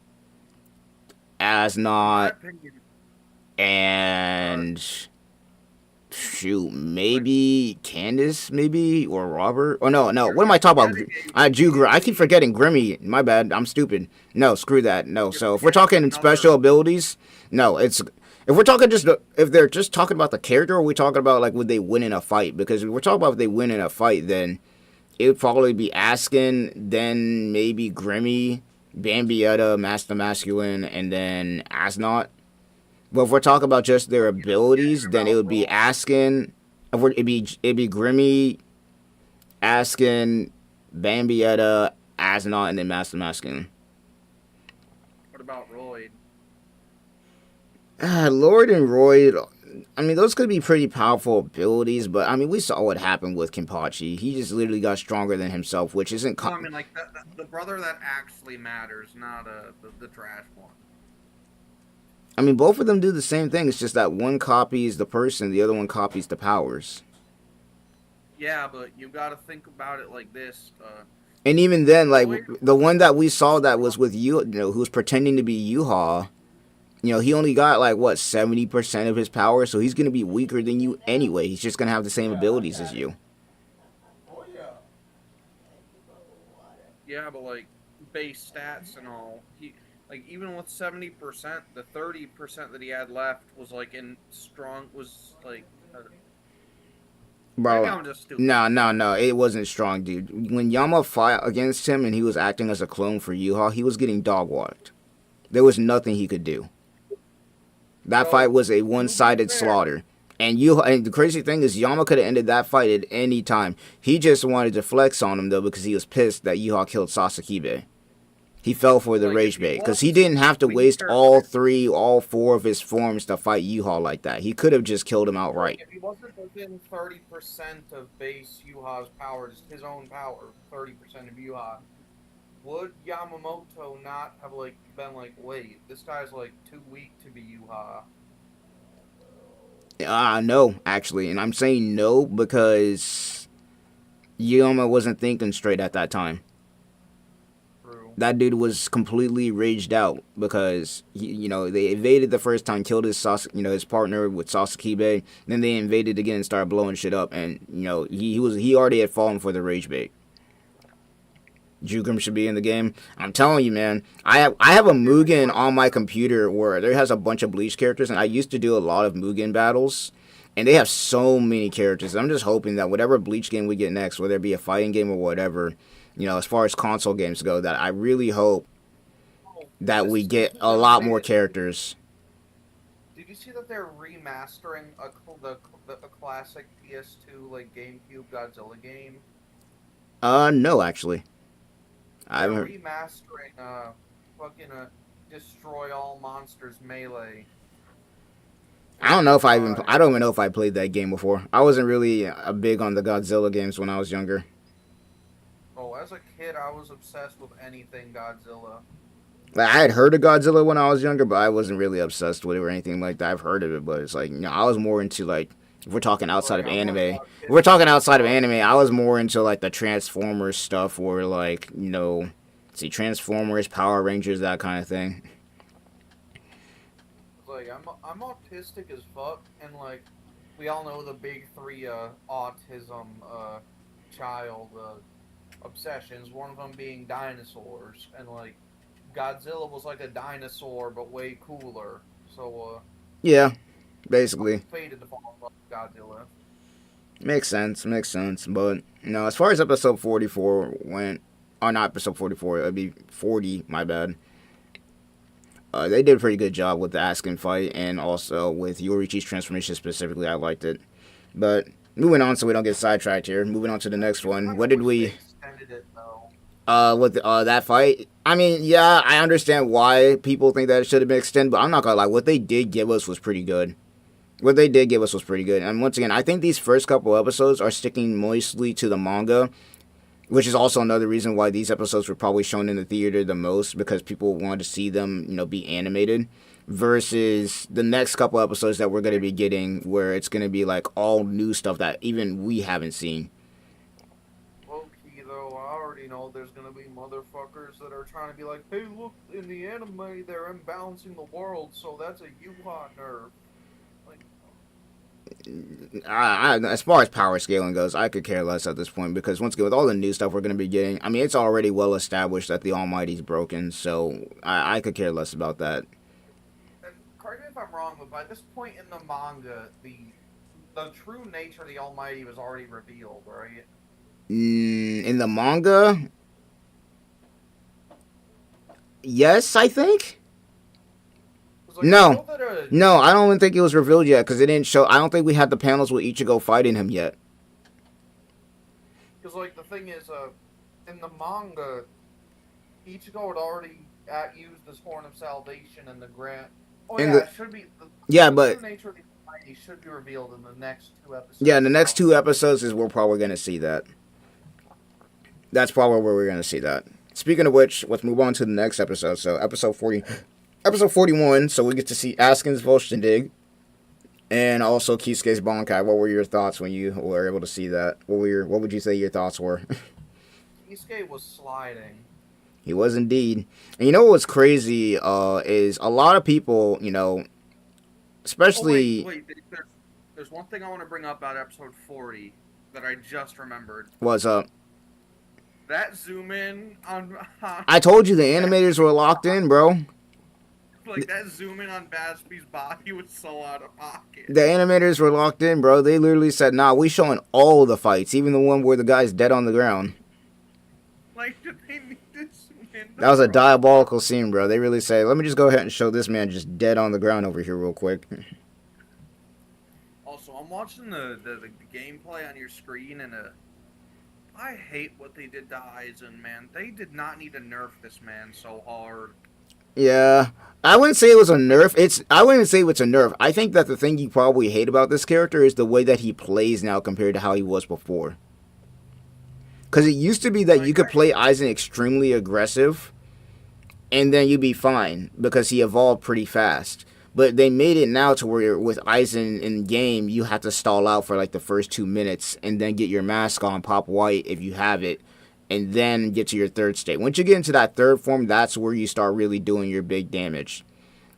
In my Asnot, opinion, uh, and shoot, like maybe Candace, maybe, or Robert. Oh no, no, what am you're I talking about? forgetting Jugrum. I keep a forgetting Grimmy. My bad. I'm stupid. No, screw that. No. you're So if we're forgetting talking another. special abilities, no, it's if we're talking just if they're just talking about the character, or are we talking about like would they win in a fight? Because if we're talking about if they win in a fight, then it would probably be Askin, then maybe Grimmy, Bambietta, Master Masculine, and then Asnot. But if we're talking about just their But you're forgetting abilities, then it about would be Roy. Askin. It'd be Grimmy, Askin, Bambietta, Asnot, and then Master Masculine. What about Roy? Lord and Royd. I mean, those could be pretty powerful abilities, but I mean, we saw what happened with Kenpachi. He just literally got stronger than himself, which isn't. No, I mean like the brother that actually matters, not the trash one. I mean, both of them do the same thing. It's just that one copies the person, the other one copies the powers. Yeah, but you got to think about it like this. And even then, like Roy the one that we is saw that strong. was with who was pretending to be Yuha, he only got like what 70% of his power, so he's gonna be weaker than you anyway. He's just gonna have the same abilities as you. Yeah, but like base stats and all, he like even with 70%, the 30% that he had left was like in strong was like maybe Bro, I'm just stupid. no, no, no, it wasn't strong, dude. When Yama fought against him and he was acting as a clone for Yuha, he was getting dog walked. There was nothing he could do. That fight So was a to be one-sided fair, slaughter. And the crazy thing is, Yama could have ended that fight at any time. He just wanted to flex on him though because he was pissed that Yuha killed Sasakibe. He fell for the like if rage he bait because was he didn't have to to be waste fair, all four of his forms to fight Yuha like that. He could have just killed him like outright. if he wasn't within 30% of base Yuha's power, just his own power, 30% of Yuha, would Yamamoto not have like been like, wait, this guy's like too weak to be Yuha? No, actually, and I'm saying no because Yama wasn't thinking straight at that time. True. true. That dude was completely raged out because they invaded the first time, killed his partner with Sasuke. Then they invaded again and started blowing shit up, and he already had fallen for the rage bait. Jugrim should be in the game. I'm telling you, man. I have a Mugen on my computer where there has a bunch of Bleach characters, and I used to do a lot of Mugen battles, and they have so many characters. I'm just hoping that whatever Bleach game we get next, whether it be a fighting game or whatever, as far as console games go, that I really hope that we get a lot more characters. Did you see that they're remastering a classic PS2 like GameCube Godzilla game? No, actually. They're remastering fucking Destroy All Monsters Melee. I don't even know if I played that game before. I wasn't really big on the Godzilla games when I was younger. Oh, as a kid, I was obsessed with anything Godzilla. Like, I had heard of Godzilla when I was younger, but I wasn't really obsessed with it or anything like that. I've heard of it, but it's like, I was more into, like, if we're talking outside of anime. I was more into, like, the Transformers stuff or, like, Transformers, Power Rangers, that kind of thing. Like, I'm autistic as fuck, and, like, we all know the big three autism child obsessions, one of them being dinosaurs, and, like, Godzilla was like a dinosaur, but way cooler, so, yeah, basically. I'm fated to fall in love with Godzilla. Makes sense, but, as far as episode 44 went, or not episode 44, it'd be 40, my bad. They did a pretty good job with the Askin fight, and also with Yoruichi's transformation specifically. I liked it. But moving on, so we don't get sidetracked here. Moving on to the next one. What did we? With that fight? I mean, yeah, I understand why people think that it should have been extended, but I'm not gonna lie. What they did give us was pretty good. And once again, I think these first couple episodes are sticking mostly to the manga, which is also another reason why these episodes were probably shown in the theater the most, because people wanted to see them, be animated, versus the next couple episodes that we're going to be getting, where it's going to be, like, all new stuff that even we haven't seen. Low-key, though, I already know there's going to be motherfuckers that are trying to be like, hey, look, in the anime, they're imbalancing the world, so that's a Yuha nerve. As far as power scaling goes, I could care less at this point, because once again, with all the new stuff we're going to be getting, I mean, it's already well established that the Almighty's broken, so I could care less about that. And correct me if I'm wrong, but by this point in the manga, the true nature of the Almighty was already revealed, right? In the manga? Yes, I think? Like, no, I don't even think it was revealed yet, because it didn't show. I don't think we had the panels with Ichigo fighting him yet. Because, like, the thing is, in the manga, Ichigo had already used this Horn of Salvation in the Grant. Oh, yeah, it should be. The nature of the Almighty should be revealed in the next 2 episodes. Yeah, in the next 2 episodes is where we're probably going to see that. That's probably where we're going to see that. Speaking of which, let's move on to the next episode. So, episode 41, so we get to see Askin's Volstendig, and also Kisuke's Bankai. What were your thoughts when you were able to see that? What would you say your thoughts were? Kisuke was sliding. He was indeed. And you know what's crazy is a lot of people, especially... Oh, wait, there's one thing I want to bring up about episode 40 that I just remembered. What's up? That zoom in on... I told you the animators were locked in, bro. Like, that zoom in on Baspi's body was so out of pocket. The animators were locked in, bro. They literally said, nah, we showing all the fights, even the one where the guy's dead on the ground. Like, did they need to zoom in? That was a diabolical scene, bro. They really say, let me just go ahead and show this man just dead on the ground over here real quick. Also, I'm watching the gameplay on your screen, and I hate what they did to Aizen, man. They did not need to nerf this man so hard. Yeah, I wouldn't say it was a nerf. I wouldn't say it's a nerf. I think that the thing you probably hate about this character is the way that he plays now compared to how he was before. Because it used to be that you could play Aizen extremely aggressive, and then you'd be fine, because he evolved pretty fast. But they made it now to where with Aizen in game, you have to stall out for like the first 2 minutes, and then get your mask on, pop white if you have it, and then get to your third state. Once you get into that third form, that's where you start really doing your big damage.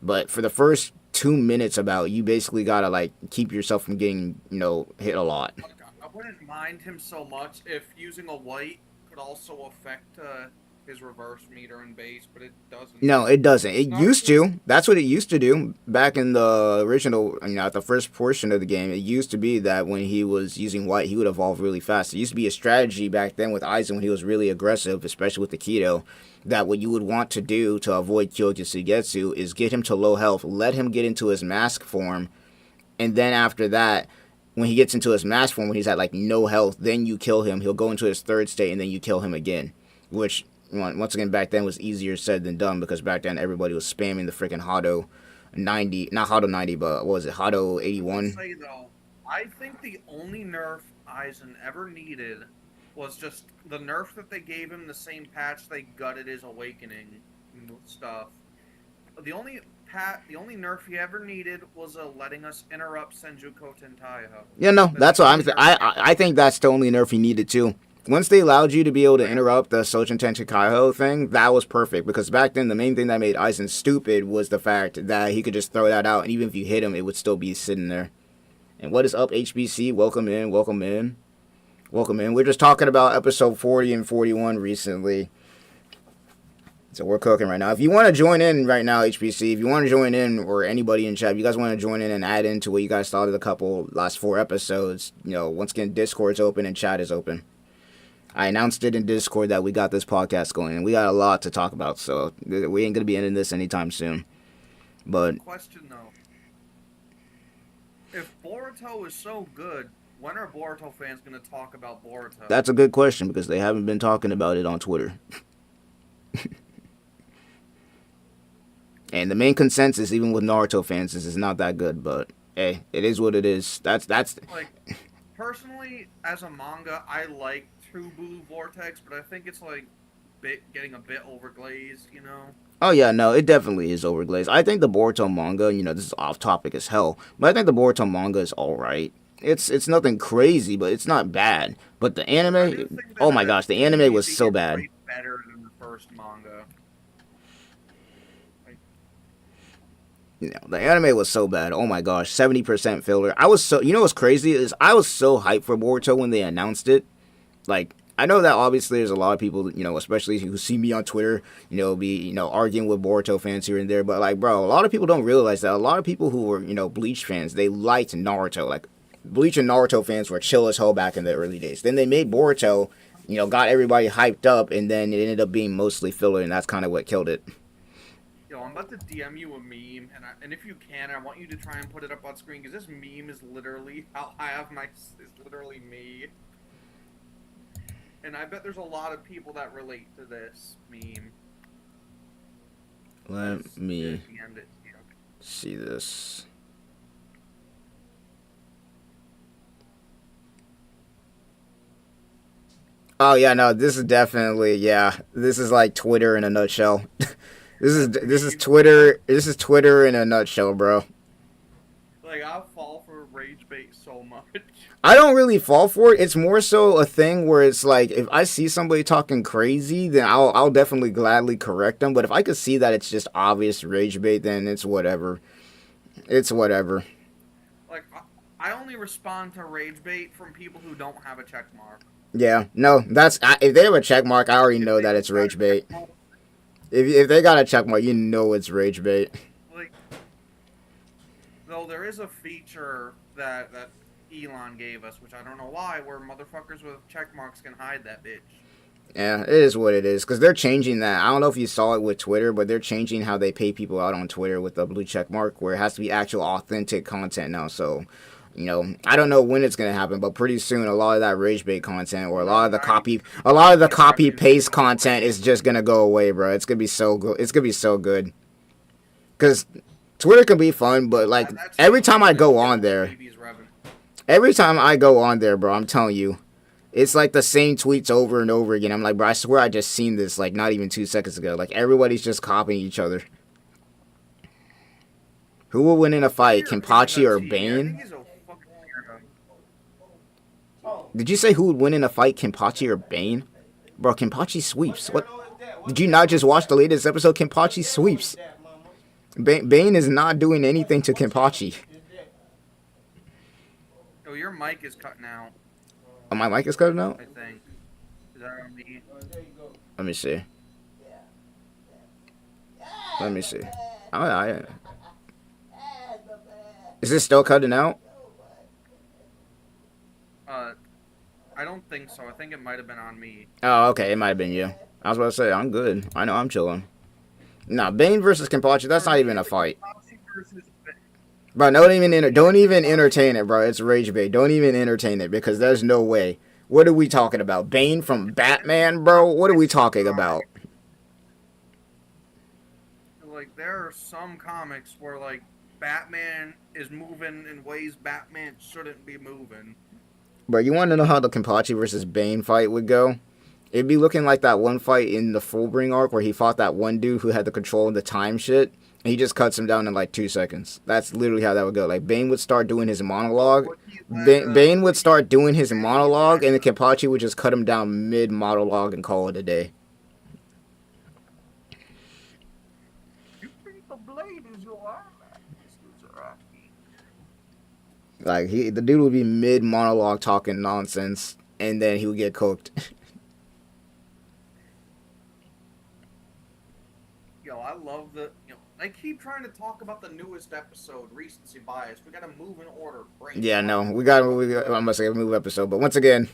But for the first 2 minutes, about you basically gotta like keep yourself from getting hit a lot. Like, I wouldn't mind him so much if using a white could also affect his reverse meter and base, but it doesn't. No, it doesn't. It Not used really. to. That's what it used to do back in the original, at the first portion of the game. It used to be that when he was using white, he would evolve really fast. It used to be a strategy back then with Aizen when he was really aggressive, especially with the Keto, that what you would want to do to avoid Kyoji Suigetsu is get him to low health, let him get into his mask form, and then after that, when he gets into his mask form, when he's at like no health, then you kill him. He'll go into his third state, and then you kill him again, which once again, back then was easier said than done because back then everybody was spamming the freaking Hado 90, not Hado 90, but what was it, Hado 81? Say though, I think the only nerf Aizen ever needed was just the nerf that they gave him the same patch they gutted his awakening stuff. The only nerf he ever needed was letting us interrupt Senjuko Tentaiho. Yeah, no, that's what I think that's the only nerf he needed too. Once they allowed you to be able to interrupt the Sojin Tenkaiho thing, that was perfect. Because back then, the main thing that made Aizen stupid was the fact that he could just throw that out, and even if you hit him, it would still be sitting there. And what is up, HBC? Welcome in, welcome in, welcome in. We're just talking about episode 40 and 41 recently. So we're cooking right now. If you want to join in right now, HBC, if you want to join in, or anybody in chat, if you guys want to join in and add into what you guys thought of the last 4 episodes, once again, Discord's open and chat is open. I announced it in Discord that we got this podcast going, and we got a lot to talk about, so we ain't going to be ending this anytime soon. But question, though. If Boruto is so good, when are Boruto fans going to talk about Boruto? That's a good question, because they haven't been talking about it on Twitter. And the main consensus, even with Naruto fans, is it's not that good, but hey, it is what it is. That's like, personally, as a manga, I like True Blue Vortex, but I think it's like getting a bit overglazed, Oh yeah, no, it definitely is overglazed. I think the Boruto manga, this is off topic as hell, but I think the Boruto manga is alright. It's nothing crazy, but it's not bad. But the anime, oh my gosh, the anime was so bad. Better than the first manga. The anime was so bad. Oh my gosh, 70% filler. I was so, what's crazy is I was so hyped for Boruto when they announced it. Like, I know that obviously there's a lot of people, especially who see me on Twitter, be, arguing with Boruto fans here and there. But, like, bro, a lot of people don't realize that a lot of people who were, Bleach fans, they liked Naruto. Like, Bleach and Naruto fans were chill as hell back in the early days. Then they made Boruto, got everybody hyped up, and then it ended up being mostly filler, and that's kind of what killed it. Yo, I'm about to DM you a meme, and if you can, I want you to try and put it up on screen, because this meme is literally how I have is literally me. And I bet there's a lot of people that relate to this meme. Let me see this. Oh yeah, no, this is definitely, this is like Twitter in a nutshell. This is Twitter in a nutshell, bro. Like, I'll fall for rage bait so much. I don't really fall for it. It's more so a thing where it's like, if I see somebody talking crazy, then I'll definitely gladly correct them. But if I could see that it's just obvious rage bait, then it's whatever. It's whatever. Like, I only respond to rage bait from people who don't have a check mark. Yeah, no, if they have a check mark, I already know that it's rage bait. If they got a check mark, you know it's rage bait. Like, though there is a feature that Elon gave us, which I don't know why, where motherfuckers with check marks can hide that bitch. Yeah, it is what it is, because they're changing that. I don't know if you saw it with Twitter, but they're changing how they pay people out on Twitter with the blue check mark, where it has to be actual authentic content now. So, I don't know when it's gonna happen, but pretty soon a lot of that rage bait content or a lot of the copy paste content is just gonna go away, bro. It's gonna be so good. It's gonna be so good. Cause Twitter can be fun, but like every time I go on there, bro, I'm telling you, it's like the same tweets over and over again. I'm like, bro, I swear I just seen this like not even 2 seconds ago. Like everybody's just copying each other. Who will win in a fight, Kenpachi or Bane? Did you say who would win in a fight, Kenpachi or Bane? Bro, Kenpachi sweeps. What? Did you not just watch the latest episode? Kenpachi sweeps. Bane is not doing anything to Kenpachi. Oh, your mic is cutting out. Oh, my mic is cutting out? I think. Is that on me? Let me see. Let me see. Is this still cutting out? I don't think so. I think it might have been on me. Oh, okay. It might have been you. I was about to say, I'm good. I know I'm chilling. Nah, Bane versus Kenpachi, that's not even a fight. Bro, don't even entertain it, bro. It's rage bait. Don't even entertain it because there's no way. What are we talking about? Bane from Batman, bro? What are we talking about? Like, there are some comics where, like, Batman is moving in ways Batman shouldn't be moving. Bro, you want to know how the Kenpachi versus Bane fight would go? It'd be looking like that one fight in the Fullbring arc where he fought that one dude who had the control of the time shit. And he just cuts him down in like 2 seconds. That's literally how that would go. Like, Bane would start doing his monologue. Bane would start doing his monologue, and the Kenpachi would just cut him down mid-monologue and call it a day. You think the blade is your arm? Like, the dude would be mid-monologue talking nonsense, and then he would get cooked. Yo, I love the... I keep trying to talk about the newest episode, recency bias. We gotta move in order. Yeah, no, we got I'm gonna say move episode, but once again,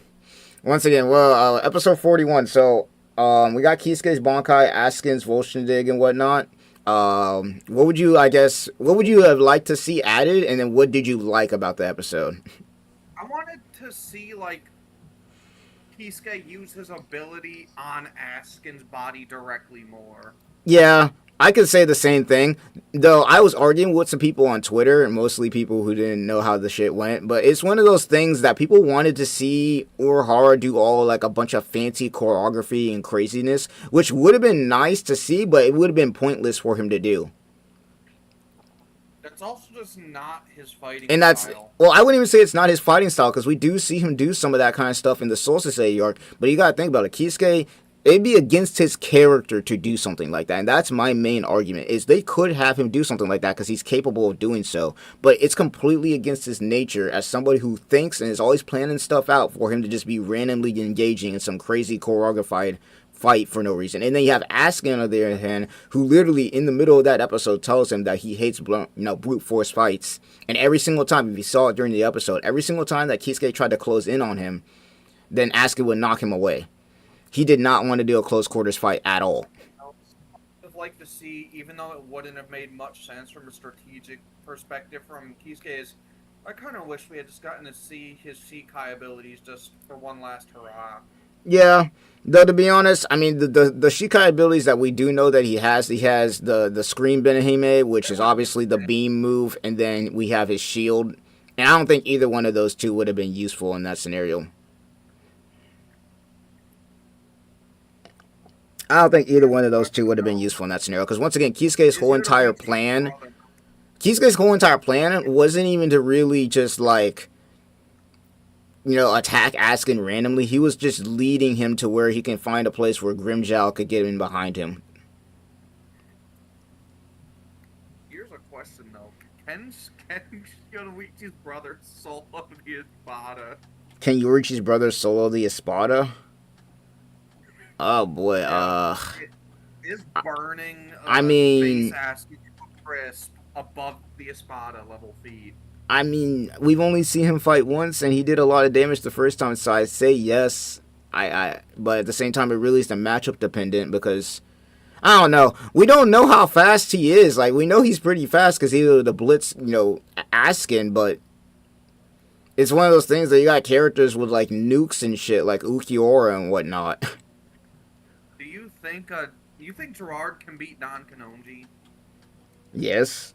well, episode 41. So, we got Kisuke's Bankai, Askin's Volshindig and whatnot. What would you have liked to see added, and then what did you like about the episode? I wanted to see, like, Kisuke use his ability on Askin's body directly more. Yeah, I could say the same thing. Though I was arguing with some people on Twitter, and mostly people who didn't know how the shit went. But it's one of those things that people wanted to see Urahara do all like a bunch of fancy choreography and craziness, which would have been nice to see, but it would have been pointless for him to do. That's also just not his fighting and that's style. Well, I wouldn't even say it's not his fighting style, because we do see him do some of that kind of stuff in the Soul Society arc. But you gotta think about it, Kisuke. It'd be against his character to do something like that. And that's my main argument, is they could have him do something like that because he's capable of doing so. But it's completely against his nature as somebody who thinks and is always planning stuff out for him to just be randomly engaging in some crazy choreographed fight for no reason. And then you have Askin on the other hand, who literally in the middle of that episode tells him that he hates brute force fights. And every single time, if you saw it during the episode, every single time that Kisuke tried to close in on him, then Askin would knock him away. He did not want to do a close quarters fight at all. I would like to see, even though it wouldn't have made much sense from a strategic perspective from Kisuke, I kind of wish we had just gotten to see his Shikai abilities just for one last hurrah. Yeah, though to be honest, I mean the Shikai abilities that we do know that he has the Scream Benihime, which is obviously the beam move, and then we have his shield. And I don't think either one of those two would have been useful in that scenario. I don't think either one of those two would have been useful in that scenario. Because once again, Kisuke's whole entire plan wasn't even to really just like, attack Askin randomly. He was just leading him to where he can find a place where Grimmjow could get in behind him. Here's a question though: Can Yoruichi's brother solo the Espada? Can Yoruichi's brother solo the Espada? Oh boy, Is burning face Askin crisp above the Espada level feed? I mean, we've only seen him fight once, and he did a lot of damage the first time, so I'd say yes. But at the same time, it really is the matchup dependent, because I don't know. We don't know how fast he is. Like, we know he's pretty fast because he's the Blitz, Askin, but it's one of those things that you got characters with like nukes and shit, like Ukiura and whatnot. You think Gerard can beat Don Kanonji? Yes.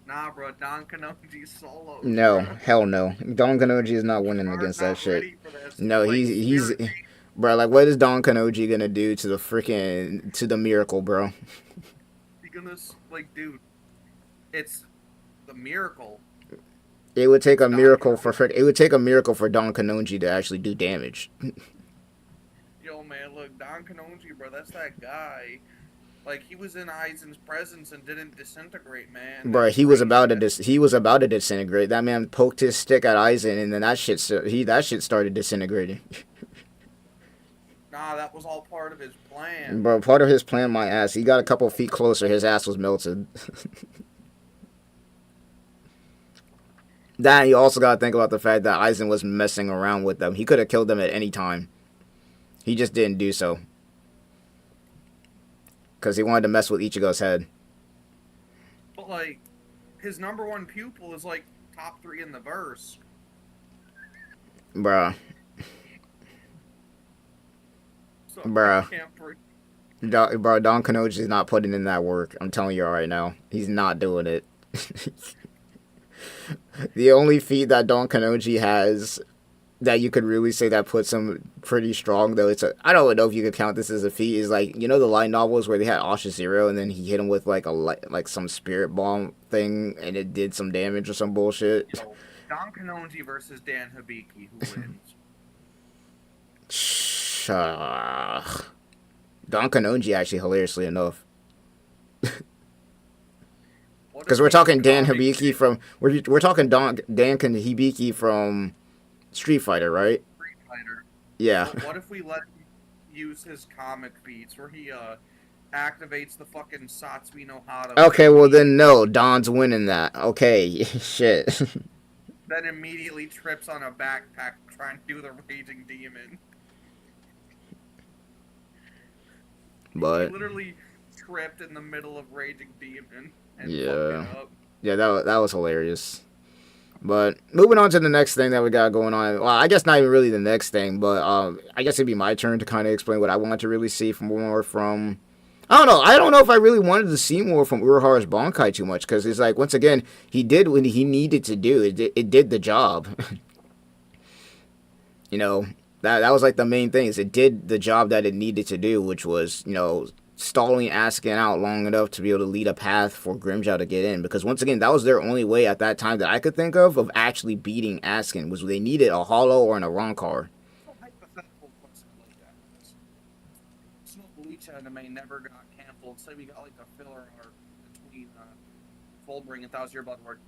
Nah, bro, Don Kanonji's solo. No, hell no. Don Kanonji is not winning against that shit. No, like, he's bro, like, what is Don Kanonji gonna do to the Miracle, bro? He's gonna, like, dude, it's the Miracle. It would take a miracle for Don Kanonji to actually do damage. Yo, man. Look, Don Kanonji, bro, that's that guy. Like, he was in Aizen's presence and didn't disintegrate, man. Bro, That's he was crazy. about to he was about to disintegrate. That man poked his stick at Aizen, and then that shit started disintegrating. Nah, that was all part of his plan. Bro, part of his plan, my ass. He got a couple feet closer, his ass was melted. Then you also gotta think about the fact that Aizen was messing around with them. He could have killed them at any time. He just didn't do so. Because he wanted to mess with Ichigo's head. But, like, his number one pupil is, like, top 3 in the verse. Bruh. So Bruh. I can't break. Bro, Don Kanoji's not putting in that work. I'm telling you right now. He's not doing it. The only feat that Don Kanoji has that you could really say that puts him pretty strong, though, I don't know if you could count this as a feat, is like, you know the light novels where they had Asha Zero and then he hit him with like some spirit bomb thing and it did some damage or some bullshit. Yo, Don Kanonji versus Dan Hibiki, who wins? Don Kanonji, actually, hilariously enough. Because we're talking Dan Hibiki from we're talking Dan Hibiki from Street Fighter, right? Street Fighter. Yeah. But what if we let him use his comic feats where he activates the fucking Satsui no Hada? Okay, well then no, Don's winning that. Okay, shit. Then immediately trips on a backpack trying to do the Raging Demon. But he literally tripped in the middle of Raging Demon and yeah, fucked it up. Yeah, that was hilarious. But moving on to the next thing that we got going on. Well, I guess not even really the next thing, but I guess it'd be my turn to kind of explain what I want to really see more from. I don't know. I don't know if I really wanted to see more from Urahara's Bankai too much, because it's like, once again, he did what he needed to do. It did the job. You know, that was like the main thing, is it did the job that it needed to do, which was, you know, stalling Askin out long enough to be able to lead a path for Grimmjow to get in. Because once again, that was their only way at that time that I could think of actually beating Askin, was they needed a Hollow or an Arankar. Hypothetical question like that. This Bleach anime never got canceled. Say we got like a filler arc between Fullbring and Thousand Year Blood War.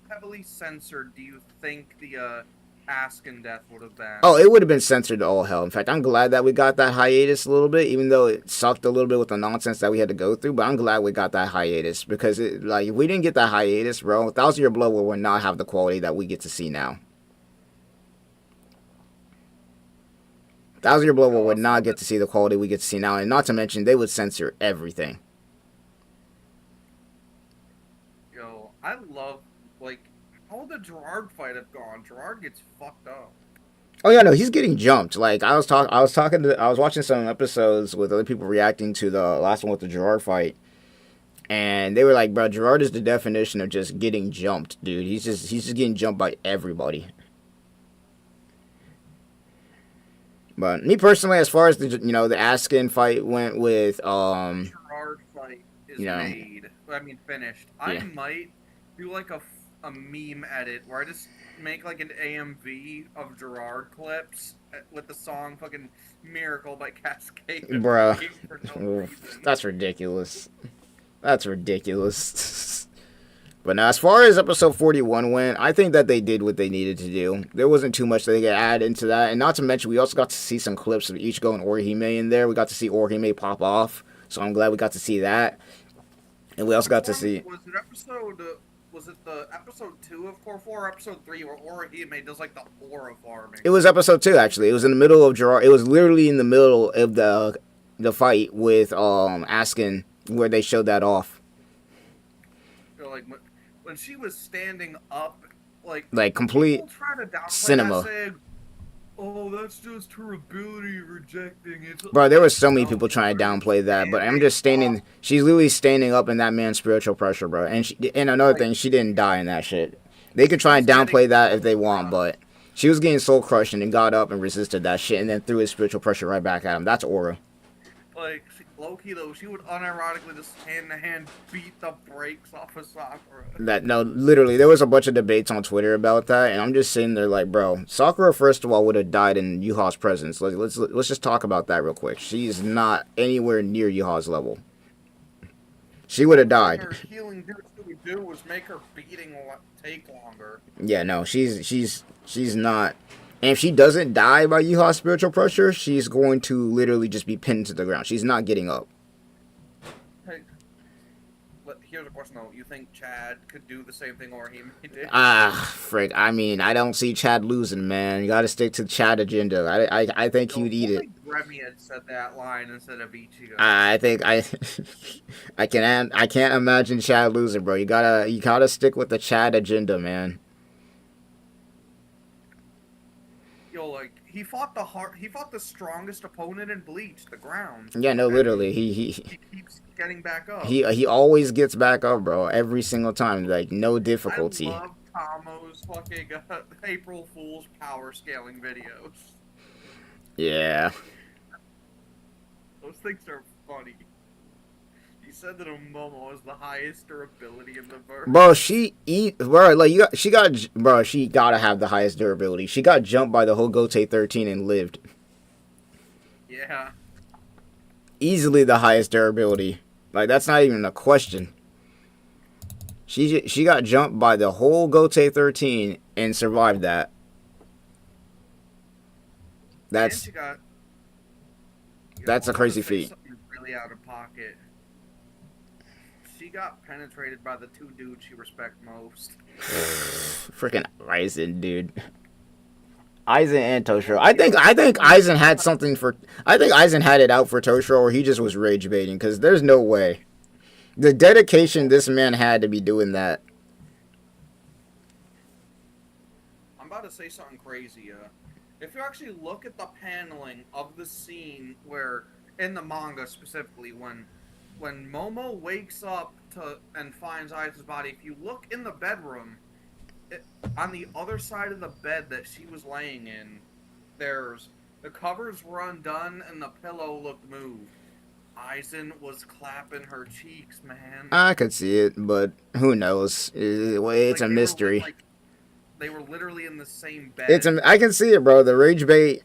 Heavily censored, do you think the Askin death would have been? Oh, it would have been censored to all hell. In fact, I'm glad that we got that hiatus a little bit, even though it sucked a little bit with the nonsense that we had to go through. But I'm glad we got that hiatus, because if we didn't get that hiatus, bro, Thousand Year Blood War would not have the quality that we get to see now. Thousand Year Blood War would not get to see the quality we get to see now, and not to mention they would censor everything. Yo, I love, like, how would the Gerard fight have gone? Gerard gets fucked up. Oh yeah, no, he's getting jumped. Like I was watching some episodes with other people reacting to the last one with the Gerard fight, and they were like, "Bro, Gerard is the definition of just getting jumped, dude. He's just getting jumped by everybody." But me personally, as far as the Askin fight went with Gerard fight is finished. Yeah. I might do like a meme edit where I just make like an AMV of Gerard clips with the song fucking Miracle by Cascade. Bruh. For no reason. That's ridiculous. That's ridiculous. But now, as far as episode 41 went, I think that they did what they needed to do. There wasn't too much that they could add into that. And not to mention, we also got to see some clips of Ichigo and Orihime in there. We got to see Orihime pop off. So I'm glad we got to see that. And we also got to see... Was it the episode 2 of Core 4 or episode 3 where Orihime does like the aura farming? It was episode 2, actually. It was in the middle of Gerard. It was literally in the middle of the fight with Askin, where they showed that off. So, like, when she was standing up, like complete cinema. Saying, oh, that's just her ability rejecting it. Bro, there was so many people trying to downplay that, but I'm just standing. She's literally standing up in that man's spiritual pressure, bro. And another thing, she didn't die in that shit. They could try and downplay that if they want, but she was getting soul crushed and then got up and resisted that shit and then threw his spiritual pressure right back at him. That's aura. Like, Loki, though, she would unironically just hand-to-hand beat the brakes off of Sakura. That no, literally, there was a bunch of debates on Twitter about that, and I'm just sitting there like, bro, Sakura first of all would have died in Yuha's presence. Let's just talk about that real quick. She's not anywhere near Yuha's level. She would have died. Her healing would do was make her beating take longer. Yeah, no, she's not. And if she doesn't die by Yuha's spiritual pressure, she's going to literally just be pinned to the ground. She's not getting up. Hey, here's a question though: you think Chad could do the same thing Orihime did? Frick. I mean, I don't see Chad losing, man. You got to stick to Chad agenda. I think he'd eat it. Remy had said that line instead of Ichigo. I think I can't imagine Chad losing, bro. You gotta stick with the Chad agenda, man. Yo, like he fought the strongest opponent in Bleach, the ground. Yeah, no, literally, he keeps getting back up. He always gets back up, bro. Every single time, like no difficulty. I love Tomo's fucking April Fool's power scaling videos. Yeah. Those things are funny. He said that a Momo is the highest durability in the verse. Bro, she gotta have the highest durability. She got jumped by the whole Gote 13 and lived. Yeah. Easily the highest durability. Like, that's not even a question. She got jumped by the whole Gote 13 and survived that. That's a crazy feat. Really out of pocket. She got penetrated by the two dudes she respects most. Freaking Aizen, dude. Aizen and Toshiro. I think Aizen had something for. I think Aizen had it out for Toshiro, or he just was rage baiting. Because there's no way. The dedication this man had to be doing that. I'm about to say something crazy. If you actually look at the paneling of the scene where, in the manga specifically, when Momo wakes up and finds Aizen's body, if you look in the bedroom, on the other side of the bed that she was laying in, the covers were undone and the pillow looked moved. Aizen was clapping her cheeks, man. I could see it, but who knows? It's a mystery. They were literally in the same bed. I can see it, bro. The rage bait.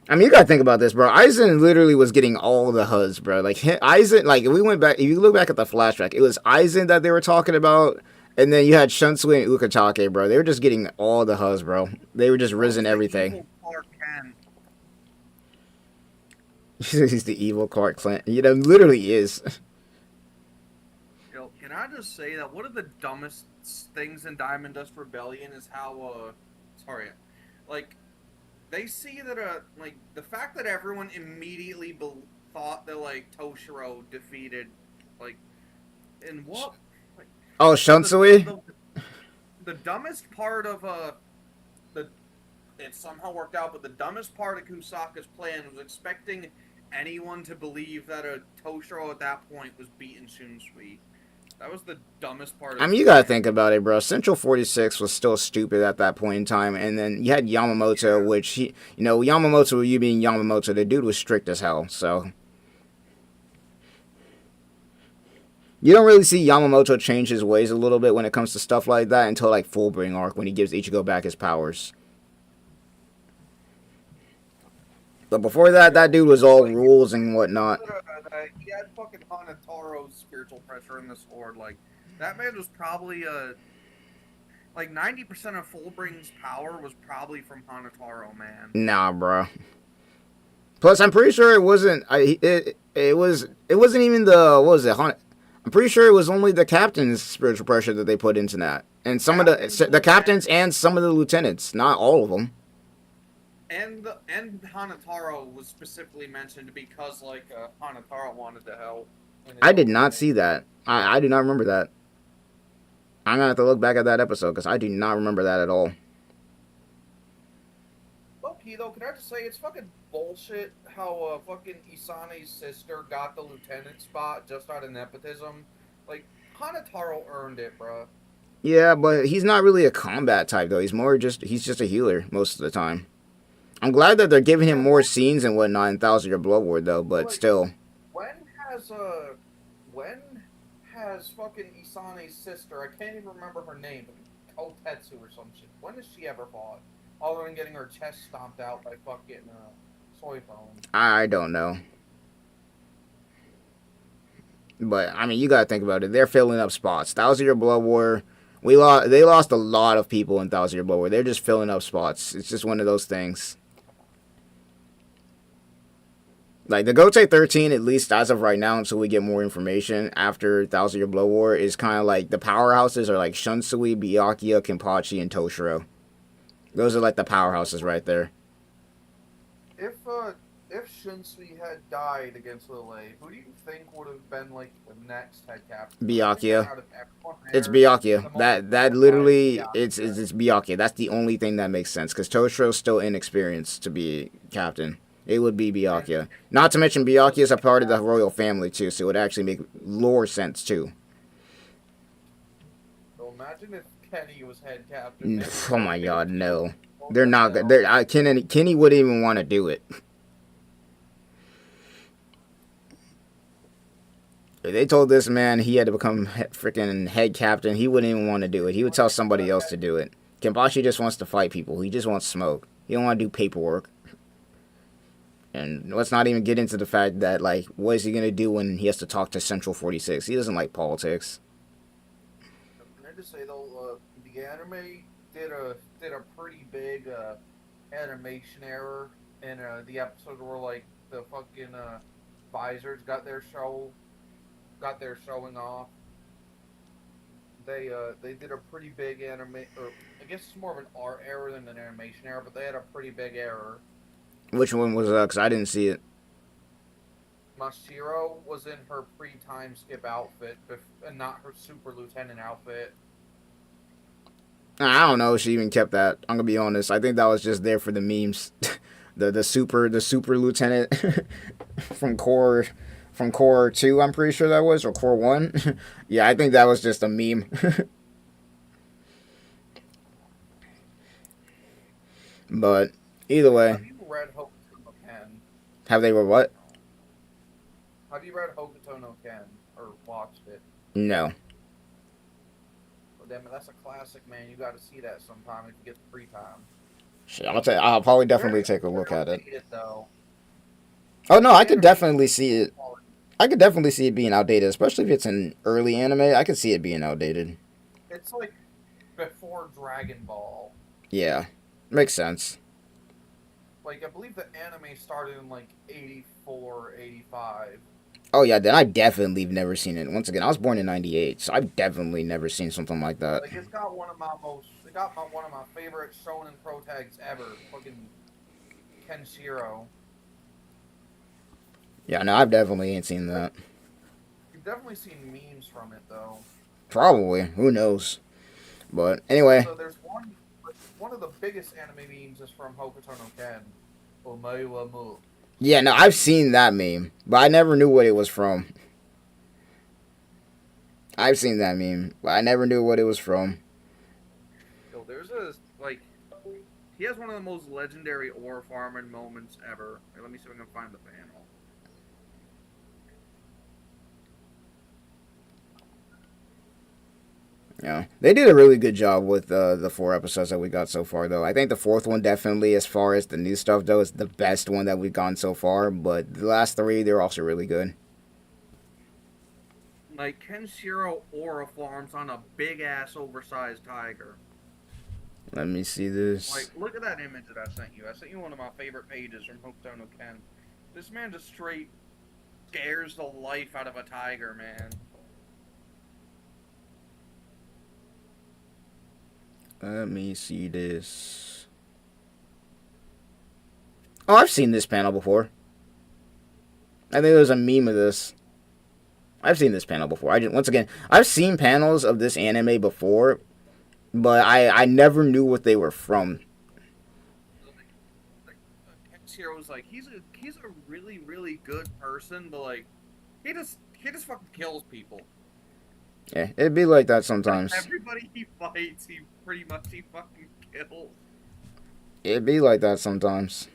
I mean, you gotta think about this, bro. Aizen literally was getting all the HUDs, bro. Like, Aizen, like, if you look back at the flashback, it was Aizen that they were talking about, and then you had Shunsui and Ukitake, bro. They were just getting all the HUDs, bro. They were just risen everything. He's the evil Clark Kent. You know, literally is. Yo, can I just say that one of the dumbest things in Diamond Dust Rebellion is how, they see that, the fact that everyone immediately thought that, Toshiro defeated, in what? Oh, Shunsui? The dumbest part of, it somehow worked out, but the dumbest part of Kusaka's plan was expecting anyone to believe that Toshiro at that point was beating Shunsui. That was the dumbest part. I mean, you gotta think about it, bro. Central 46 was still stupid at that point in time, and then you had Yamamoto, which Yamamoto, you being Yamamoto, the dude was strict as hell. So you don't really see Yamamoto change his ways a little bit when it comes to stuff like that until Fullbring arc when he gives Ichigo back his powers. But before that, that dude was all rules and whatnot. He had fucking Hanataro's spiritual pressure in the sword. That man was probably 90% of Fullbring's power was probably from Hanataro, man. Nah, bro. Plus, I'm pretty sure it wasn't. It wasn't even the, what was it? I'm pretty sure it was only the captain's spiritual pressure that they put into that, and some of the captains and some of the lieutenants, not all of them. And Hanataro was specifically mentioned because Hanataro wanted to help. I did not see that. I do not remember that. I'm gonna have to look back at that episode because I do not remember that at all. Low-key though, can I just say it's fucking bullshit how fucking Isane's sister got the lieutenant spot just out of nepotism. Hanataro earned it, bro. Yeah, but he's not really a combat type though. He's just a healer most of the time. I'm glad that they're giving him more scenes and whatnot in Thousand Year Blood War, though. But Like, still, when has when has fucking Isane's sister? I can't even remember her name. Kotetsu or some shit. When has she ever fought? Other than getting her chest stomped out by fucking soy phone. I don't know. But I mean, you gotta think about it. They're filling up spots. Thousand Year Blood War, we lost. They lost a lot of people in Thousand Year Blood War. They're just filling up spots. It's just one of those things. Like the Gote 13, at least as of right now, until we get more information after Thousand Year Blood War, is kind of like the powerhouses are like Shunsui, Byakuya, Kenpachi, and Toshiro. Those are like the powerhouses right there. If Shinsui had died against Lille, who do you think would have been like the next head captain? Byakuya. Out of everyone It's there, Byakuya. the That most literally Byakuya. it's Byakuya. That's the only thing that makes sense because Toshiro's still inexperienced to be captain. It would be Byakuya. Not to mention Byakuya is a part of the royal family too, so it would actually make lore sense too. So imagine if Kenny was head captain. Oh my god, no. They're not good. Kenny wouldn't even want to do it. If they told this man he had to become freaking head captain, he wouldn't even want to do it. He would tell somebody else to do it. Kenpachi just wants to fight people. He just wants smoke. He don't want to do paperwork. And let's not even get into the fact that, like, what is he going to do when he has to talk to Central 46? He doesn't like politics. Can I just say, though, the anime did a pretty big animation error in the episode where, like, the fucking visors got their showing off. They did a pretty big or I guess it's more of an art error than an animation error, but they had a pretty big error. Which one was that? Because I didn't see it. Mashiro was in her pre-time skip outfit, and not her super lieutenant outfit. I don't know if she even kept that. I'm gonna be honest. I think that was just there for the memes. the super lieutenant from Core 2, I'm pretty sure that was, or Core 1. Yeah, I think that was just a meme. But either way. Have you read Hokuto no Ken? Have they read what? Have you read Hokuto no Ken or watched it? No. Well, damn it, that's a classic, man. You got to see that sometime if you get the free time. Shit, I'll probably definitely take a look at it. Though. Oh no, I could definitely see it. I could definitely see it being outdated, especially if it's an early anime. I could see it being outdated. It's like before Dragon Ball. Yeah, makes sense. Like, I believe the anime started in like 84, 85. Oh yeah, then I've definitely never seen it. Once again, I was born in '98, so I've definitely never seen something like that. Like, it got one of my favorite shonen pro tags ever. Fucking Kenshiro. Yeah, no, I've definitely ain't seen that. You've definitely seen memes from it, though. Probably. Who knows? But anyway. So there's one of the biggest anime memes is from Hokuto no Ken. Omae wa mu. Yeah, no, I've seen that meme, but I never knew what it was from. I've seen that meme, but I never knew what it was from. So there's he has one of the most legendary ore farming moments ever. Hey, let me see if I can find the panel. Yeah, they did a really good job with the 4 episodes that we got so far, though. I think the 4th one definitely, as far as the new stuff, though, is the best one that we've gotten so far. But the last 3, they're also really good. Like, Kenshiro aura farms on a big-ass oversized tiger. Let me see this. Like, look at that image that I sent you. I sent you one of my favorite pages from Hokuto no Ken. This man just straight scares the life out of a tiger, man. Let me see this. Oh, I've seen this panel before. I think there was a meme of this. I've seen this panel before. Once again, I've seen panels of this anime before, but I never knew what they were from. Kenshiro like he's a really, really good person, but like he just fucking kills people. Yeah, it'd be like that sometimes. Everybody he fights, he fucking kills. It be like that sometimes.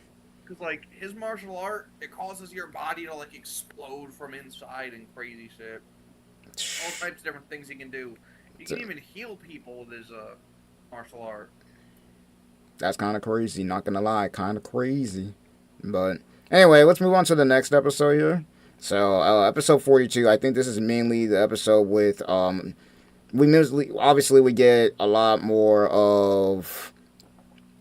Because, like, his martial art, it causes your body to, like, explode from inside and crazy shit. All types of different things he can do. He can even heal people with his martial art. That's kind of crazy. Not gonna lie, kind of crazy. But anyway, let's move on to the next episode here. So, episode 42. I think this is mainly the episode with we mostly obviously we get a lot more of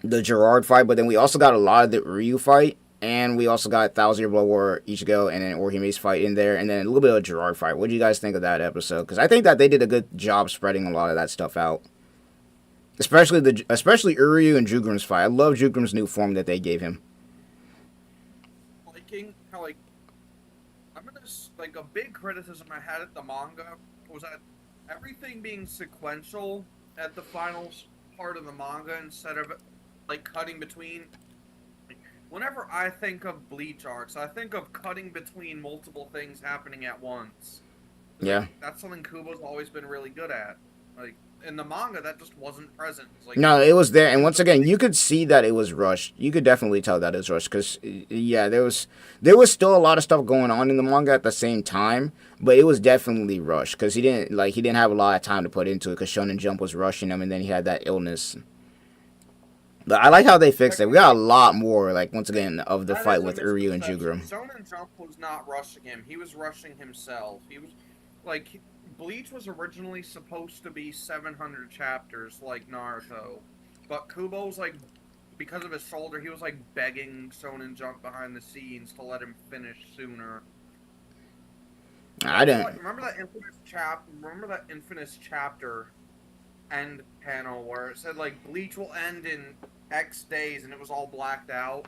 the Gerard fight, but then we also got a lot of the Ryu fight, and we also got Thousand Year Blood War Ichigo and then Orihime's fight in there, and then a little bit of Gerard fight. What do you guys think of that episode? Because I think that they did a good job spreading a lot of that stuff out. Especially Uryu and Jugrim's fight. I love Jugrim's new form that they gave him. Liking how, like, I'm gonna, like, a big criticism I had at the manga was that everything being sequential at the final part of the manga instead of, like, cutting between. Whenever I think of Bleach arcs, I think of cutting between multiple things happening at once. Yeah. That's something Kubo's always been really good at. Like, in the manga, that just wasn't present. Like, no, it was there, and once again, you could see that it was rushed. You could definitely tell that it was rushed because, yeah, there was still a lot of stuff going on in the manga at the same time, but it was definitely rushed because he didn't have a lot of time to put into it because Shonen Jump was rushing him, and then he had that illness. But I like how they fixed it. We got a lot more, like, once again, of the fight with Uryu and Jugrim. Shonen Jump was not rushing him. He was rushing himself. He was, like, Bleach was originally supposed to be 700 chapters, like Naruto. But Kubo's, like, because of his shoulder, he was, like, begging Shonen Jump behind the scenes to let him finish sooner. I didn't. Remember that infamous chapter end panel where it said, like, Bleach will end in X days, and it was all blacked out?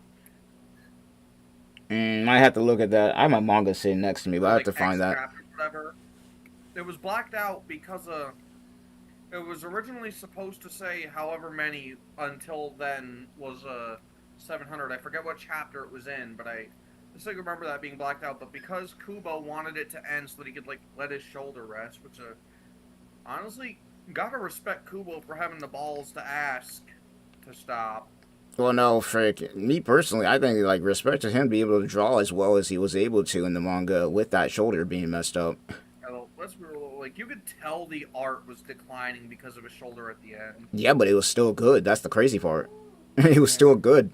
Might have to look at that. I have my manga sitting next to me, but I have to find that. Whatever. It was blacked out because it was originally supposed to say however many until then was 700. I forget what chapter it was in, but I just like remember that being blacked out. But because Kubo wanted it to end so that he could, like, let his shoulder rest, which honestly, gotta respect Kubo for having the balls to ask to stop. Well, no, frick. Me personally, I think, like, respect to him to be able to draw as well as he was able to in the manga with that shoulder being messed up. Let's be real, like, you could tell the art was declining because of his shoulder at the end. Yeah, but it was still good. That's the crazy part. It was still good.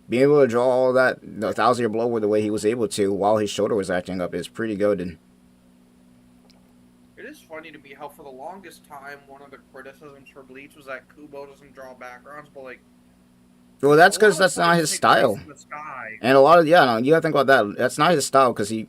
Being able to draw all that, the Thousand Year Blood War the way he was able to while his shoulder was acting up is pretty good. It is funny to me how for the longest time one of the criticisms for Bleach was that Kubo doesn't draw backgrounds, but, like, well, that's because that's not his style. And a lot of, yeah, no, you gotta think about that. That's not his style because he,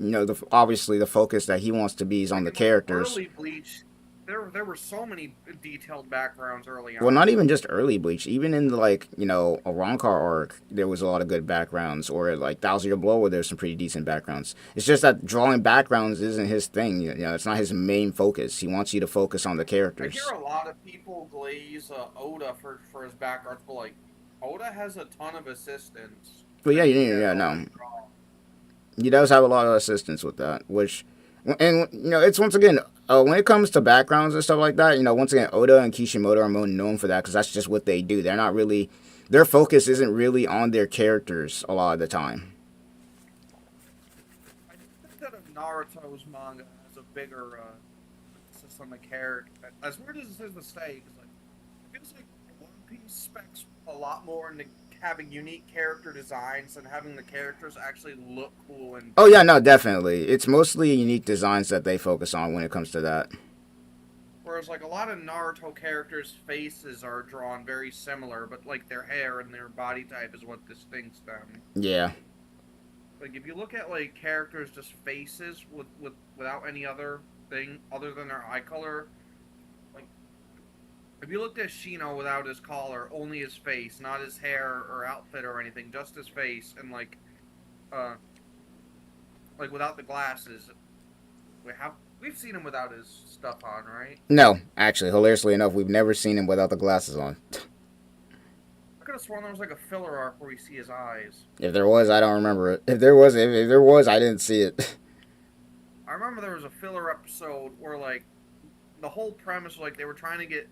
obviously the focus that he wants to be is on the characters. Early Bleach, there were so many detailed backgrounds early on. Well, not even just early Bleach. Even in the, like, a Rankar arc, there was a lot of good backgrounds. Or, like, Thousand Year Blood War, there's some pretty decent backgrounds. It's just that drawing backgrounds isn't his thing. It's not his main focus. He wants you to focus on the characters. I hear a lot of people glaze Oda for his backgrounds, but, like, Oda has a ton of assistants. Well, yeah, no. He does have a lot of assistants with that, which, and, it's once again, when it comes to backgrounds and stuff like that, once again, Oda and Kishimoto are more known for that because that's just what they do. They're not really, their focus isn't really on their characters a lot of the time. I think that Naruto's manga has a bigger emphasis on the character. As weird as this is to say, because, like, it feels like One Piece specs a lot more into having unique character designs and having the characters actually look cool. And oh yeah, no, definitely. It's mostly unique designs that they focus on when it comes to that. Whereas, like, a lot of Naruto characters' faces are drawn very similar, but, like, their hair and their body type is what distincts them. Yeah. Like, if you look at, like, characters' just faces without any other thing other than their eye color, like, if you looked at Shino without his collar, only his face, not his hair or outfit or anything, just his face, and, like, without the glasses, we've seen him without his stuff on, right? No, actually, hilariously enough, we've never seen him without the glasses on. I could have sworn there was, like, a filler arc where we see his eyes. If there was, I don't remember it. If there was, I didn't see it. I remember there was a filler episode where, like, the whole premise was, like, they were trying to get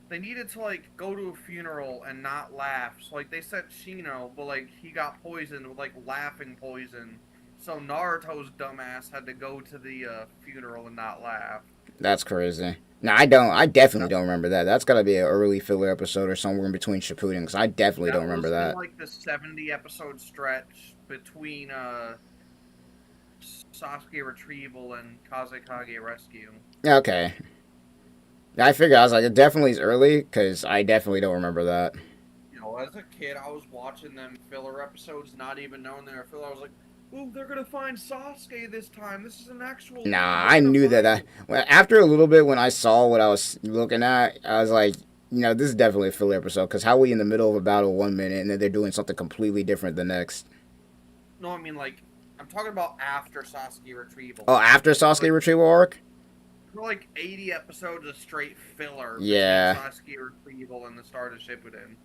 they needed to like go to a funeral and not laugh. So like they sent Shino, but like he got poisoned with like laughing poison. So Naruto's dumbass had to go to the funeral and not laugh. That's crazy. No, I don't. I definitely don't remember that. That's got to be an early filler episode or somewhere in between Shippuden, because I definitely don't That remember was in that. like the 70 episode stretch between Sasuke retrieval and Kazekage rescue. Okay. I figured, I was like, it definitely is early, because I definitely don't remember that. You know, as a kid, I was watching them filler episodes, not even knowing they were filler. I was like, "Ooh, they're gonna find Sasuke this time. This is an actual lead. Nah, They're I gonna knew that. find him." Well, after a little bit, when I saw what I was looking at, I was like, this is definitely a filler episode, because how we in the middle of a battle 1 minute, and then they're doing something completely different the next. No, I mean like I'm talking about after Sasuke retrieval. Oh, after Sasuke like, retrieval arc? for like 80 episodes of straight filler Yeah. between Sasuke retrieval and the start of Shippuden.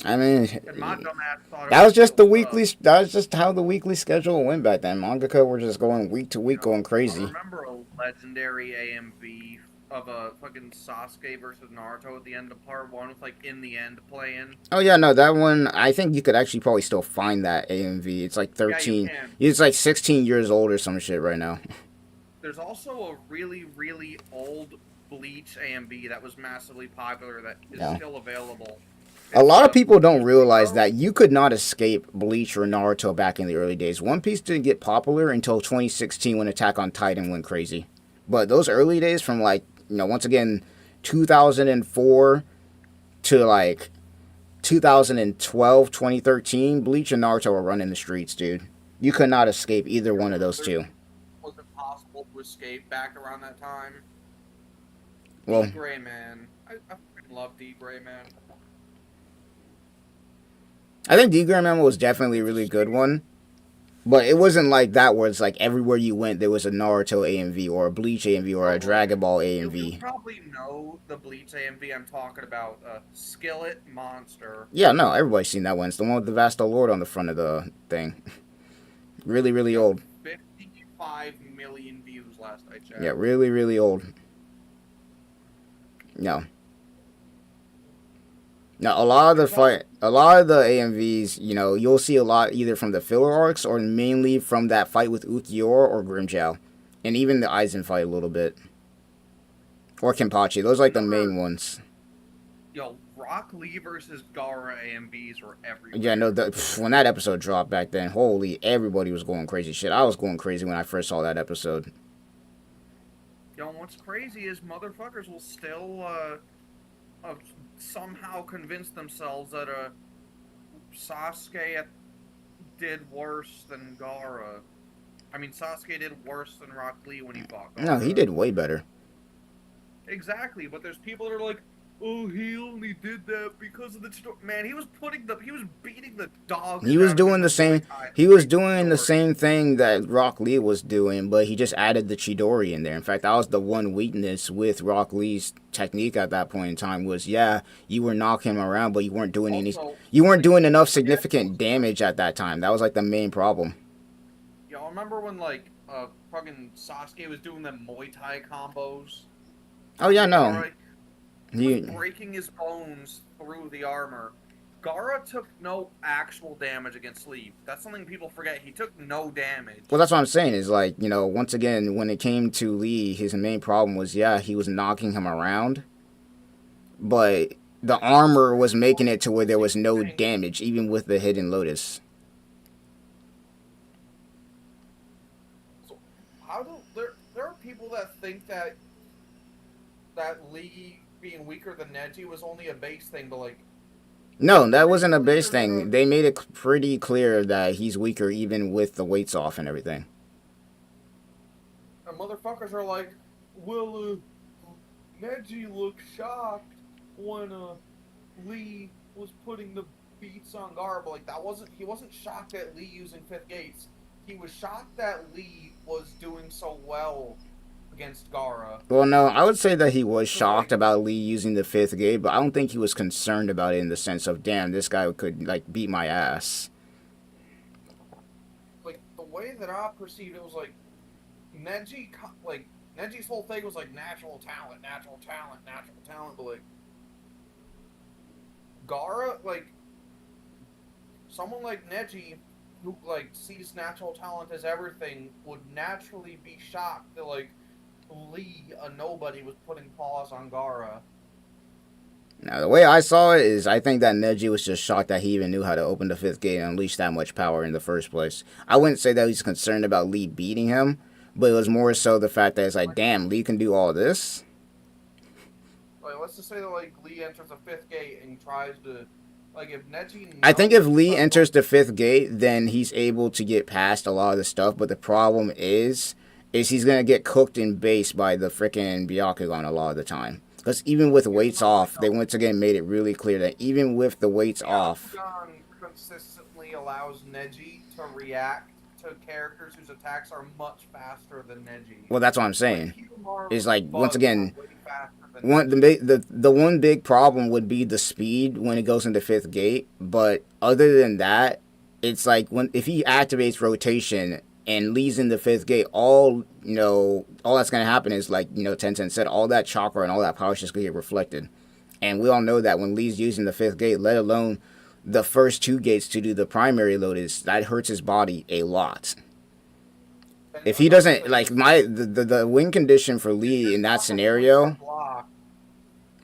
I mean, And my dumbass thought it that was just the still weekly. That was just how the weekly schedule went back then. Mangaka were just going week to week, going I crazy. remember a legendary AMV of a fucking Sasuke versus Naruto at the end of part 1 with like in the end playing. Oh yeah, no, that one. I think you could actually probably still find that AMV. It's like Yeah, you 13. can. It's like 16 years old or some shit right now. There's also a really, really old Bleach AMV that was massively popular that is Yeah. still available. A lot of people don't Bleach realize Naruto. that you could not escape Bleach or Naruto back in the early days. One Piece didn't get popular until 2016 when Attack on Titan went crazy. But those early days from like, once again, 2004 to like 2012, 2013, Bleach and Naruto were running the streets, dude. You could not escape either one of those two. Was it possible to escape back around that time? Well, D. Gray Man. I freaking love D. Gray Man. I think D-Gram was definitely a really good one. But it wasn't like that where it's like everywhere you went there was a Naruto AMV or a Bleach AMV or a Dragon Ball You AMV. probably know the Bleach AMV I'm talking about. Skillet Monster. Yeah, no, everybody's seen that one. It's the one with the Vasto Lord on the front of the thing. Really, really old. 55 million views last I checked. Yeah, really, really old. No. Now, a lot of the AMVs, you'll see a lot either from the filler arcs or mainly from that fight with Ukiyor or Grimmjow. And even the Aizen fight a little bit. Or Kenpachi. Those are like the main ones. Yo, Rock Lee versus Gaara AMVs were everywhere. Yeah, no, when that episode dropped back then, holy, everybody was going crazy. Shit, I was going crazy when I first saw that episode. Yo, what's crazy is motherfuckers will still somehow convince themselves that Sasuke did worse than Gaara. I mean, Sasuke did worse than Rock Lee when he fought Gaara. No, he did way better. Exactly, but there's people that are like, oh, he only did that because of the man. He was beating the dog. He was doing the same. He was doing the same thing that Rock Lee was doing, but he just added the Chidori in there. In fact, that was the one weakness with Rock Lee's technique at that point in time. Was you were knocking him around, but you weren't doing You weren't doing enough significant damage at that time. That was like the main problem. Y'all remember when like fucking Sasuke was doing them Muay Thai combos? Oh yeah, no. Right? He was breaking his bones through the armor. Gaara took no actual damage against Lee. That's something people forget. He took no damage. Well, that's what I'm saying is like, once again, when it came to Lee, his main problem was, he was knocking him around. But the armor was making it to where there was no damage, even with the Hidden Lotus. So, there are people that think that Lee being weaker than Neji was only a base thing, but like... No, that wasn't a base thing. They made it pretty clear that he's weaker even with the weights off and everything. And motherfuckers are like, well, Neji looked shocked when Lee was putting the beats on Gaara, but like he wasn't shocked at Lee using fifth gates. He was shocked that Lee was doing so well against Gaara. Well, no, I would say that he was shocked about Lee using the fifth gate, but I don't think he was concerned about it in the sense of, damn, this guy could like beat my ass. Like the way that I perceived it was like Neji Neji's whole thing was like natural talent, but like Gara, like someone like Neji, who like sees natural talent as everything, would naturally be shocked that like Lee, a nobody, was putting paws on Gara. Now, the way I saw it is I think that Neji was just shocked that he even knew how to open the fifth gate and unleash that much power in the first place. I wouldn't say that he's concerned about Lee beating him, but it was more so the fact that it's like, damn, Lee can do all this? Like, let's just say that like Lee enters the fifth gate and tries to, like, if Neji. I think if Lee enters the fifth gate, then he's able to get past a lot of the stuff, but the problem is he's going to get cooked in base by the freaking Byakugan a lot of the time. Because even with weights off, they once again made it really clear that even with the weights off, consistently allows Neji to react to characters whose attacks are much faster than Neji. Well, that's what I'm saying. Is like once again, the one big problem would be the speed when it goes into fifth gate. But other than that, it's like if he activates rotation and leads in the fifth gate, all that's gonna happen is like Tenten said, all that chakra and all that power is just gonna get reflected. And we all know that when Lee's using the fifth gate, let alone the first two gates to do the primary load, that hurts his body a lot. If he doesn't like the win condition for Lee in that scenario,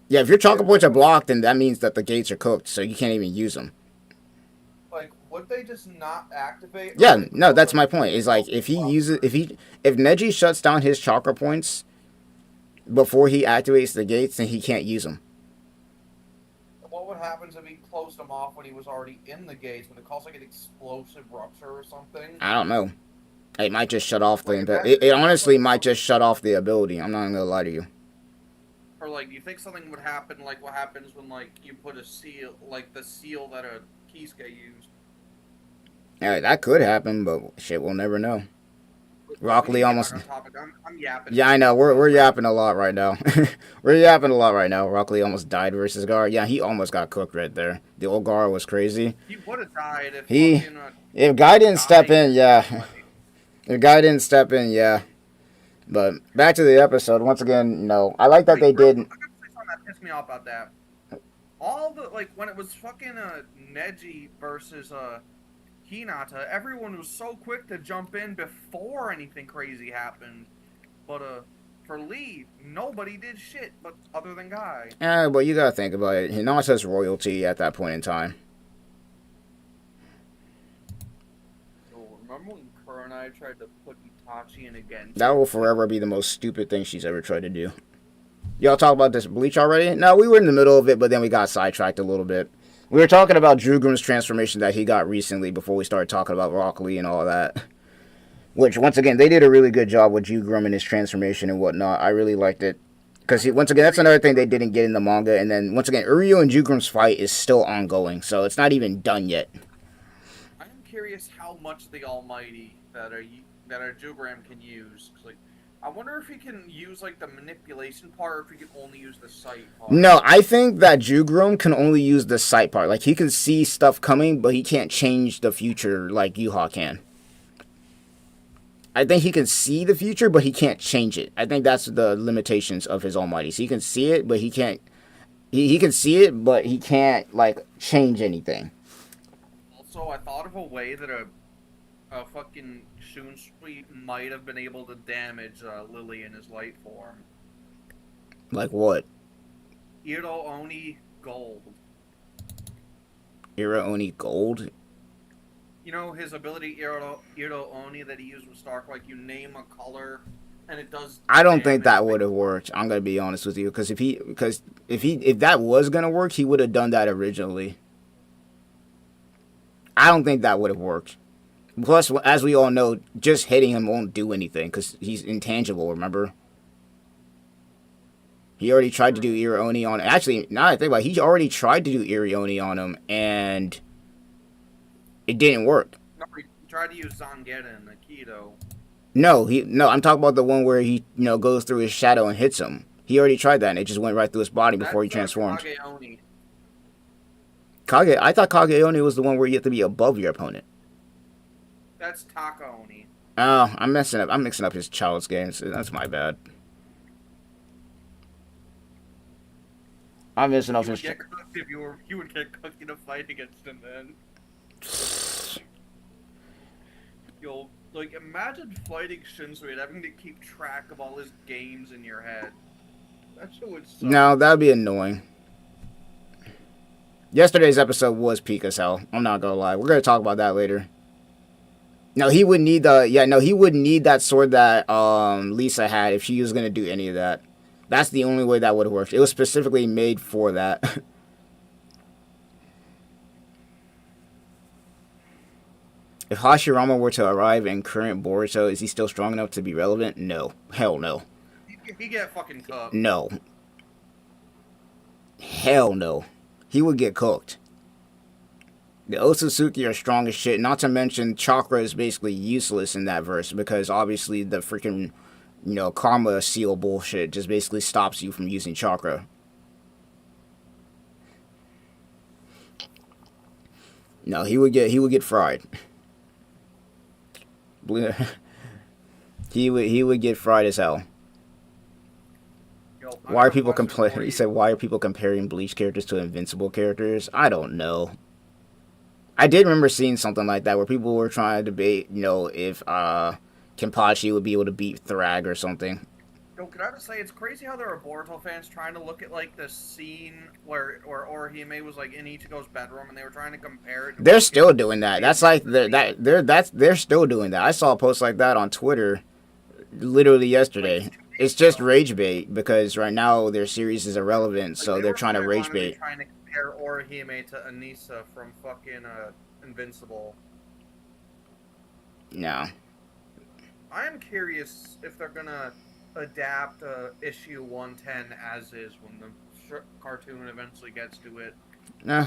yeah, if your chakra points are blocked, then that means that the gates are cooked, so you can't even use them. Like, would they just not activate? Yeah, no, that's my point. Is like if Neji shuts down his chakra points before he activates the gates, then he can't use them. What would happen if he closed them off when he was already in the gates? Would it cause like an explosive rupture or something? I don't know. It might just shut off it honestly might just shut off the ability. I'm not gonna lie to you. Or like, do you think something would happen like what happens when like you put a seal, like the seal that a Kisuke used? Yeah, that could happen, but shit, we'll never know. Rock Lee almost. I'm yapping. Yeah, I know. We're yapping a lot right now. We're yapping a lot right now. Rock Lee almost died versus Gar. Yeah, he almost got cooked right there. The old Gar was crazy. He would have died if Guy didn't step in. Yeah, if Guy didn't step in. Yeah. But back to the episode. Once again, I like that they did. I gotta say something that pissed me off about that. All the when it was fucking Neji versus Hinata, everyone was so quick to jump in before anything crazy happened. But for Lee, nobody did shit but other than Guy. Yeah, but you gotta think about it. Hinata's royalty at that point in time. Remember when Kurenai tried to put Itachi in again? That will forever be the most stupid thing she's ever tried to do. Y'all talk about this Bleach already? No, we were in the middle of it, but then we got sidetracked a little bit. We were talking about Drugrim's transformation that he got recently before we started talking about Rock Lee and all that. Which, once again, they did a really good job with Drugrim and his transformation and whatnot. I really liked it. Because, once again, that's another thing they didn't get in the manga. And then, once again, Uryu and Drugrim's fight is still ongoing, so it's not even done yet. I'm curious how much the Almighty that our Drugrim can use. I wonder if he can use the manipulation part, or if he can only use the sight part. No, I think that Drugrim can only use the sight part. Like, he can see stuff coming, but he can't change the future like Yuha can. I think he can see the future, but he can't change it. I think that's the limitations of his Almighty. So he can see it, but he can't. He can see it, but he can't change anything. Also, I thought of a way that a fucking Shunsui might have been able to damage Lily in his light form. Like what? Iro Oni Gold. Iro Oni Gold? You know his ability, Iro Oni, that he used with Stark. Like, you name a color, and it does. I don't think that would have worked. I'm gonna be honest with you, because if that was gonna work, he would have done that originally. I don't think that would have worked. Plus, as we all know, just hitting him won't do anything because he's intangible. Remember, he already tried to do Iro Oni on. Actually, now that I think about it, he already tried to do Iro Oni on him, and it didn't work. No, he tried to use Zangetsu and Aikido. No, I'm talking about the one where he, goes through his shadow and hits him. He already tried that, and it just went right through his body before he transformed. I thought Kage Oni was the one where you have to be above your opponent. That's Taka Oni. Oh, I'm mixing up his child's games. That's my bad. I'm missing off You would his. get cooked if you would get cooked in a fight against him then. You'll like imagine fighting Shinsuke and having to keep track of all his games in your head. That shit would suck. No, that'd be annoying. Yesterday's episode was peak as hell. I'm not gonna lie. We're gonna talk about that later. No, he would need he wouldn't need that sword that Lisa had if she was gonna do any of that. That's the only way that would have worked. It was specifically made for that. If Hashirama were to arrive in current Boruto, is he still strong enough to be relevant? No. Hell no. He get fucking cooked. No. Hell no. He would get cooked. The Otsutsuki are strong as shit. Not to mention, chakra is basically useless in that verse because obviously the freaking, karma seal bullshit just basically stops you from using chakra. No, he would get fried. He would get fried as hell. Why are people complaining? He said, "Why are people comparing Bleach characters to Invincible characters?" I don't know. I did remember seeing something like that where people were trying to debate, if Kenpachi would be able to beat Thrag or something. Yo, can I just say it's crazy how there are Boruto fans trying to look at like the scene where Orihime was like in Ichigo's bedroom and they were trying to compare it. They're still doing that. That's like they're still doing that. I saw a post like that on Twitter, literally yesterday. It's just rage bait because right now their series is irrelevant, so they're trying to rage bait. Trying to compare Orihime to Anissa from fucking Invincible. No. I am curious if they're gonna adapt issue 110 as is when the cartoon eventually gets to it.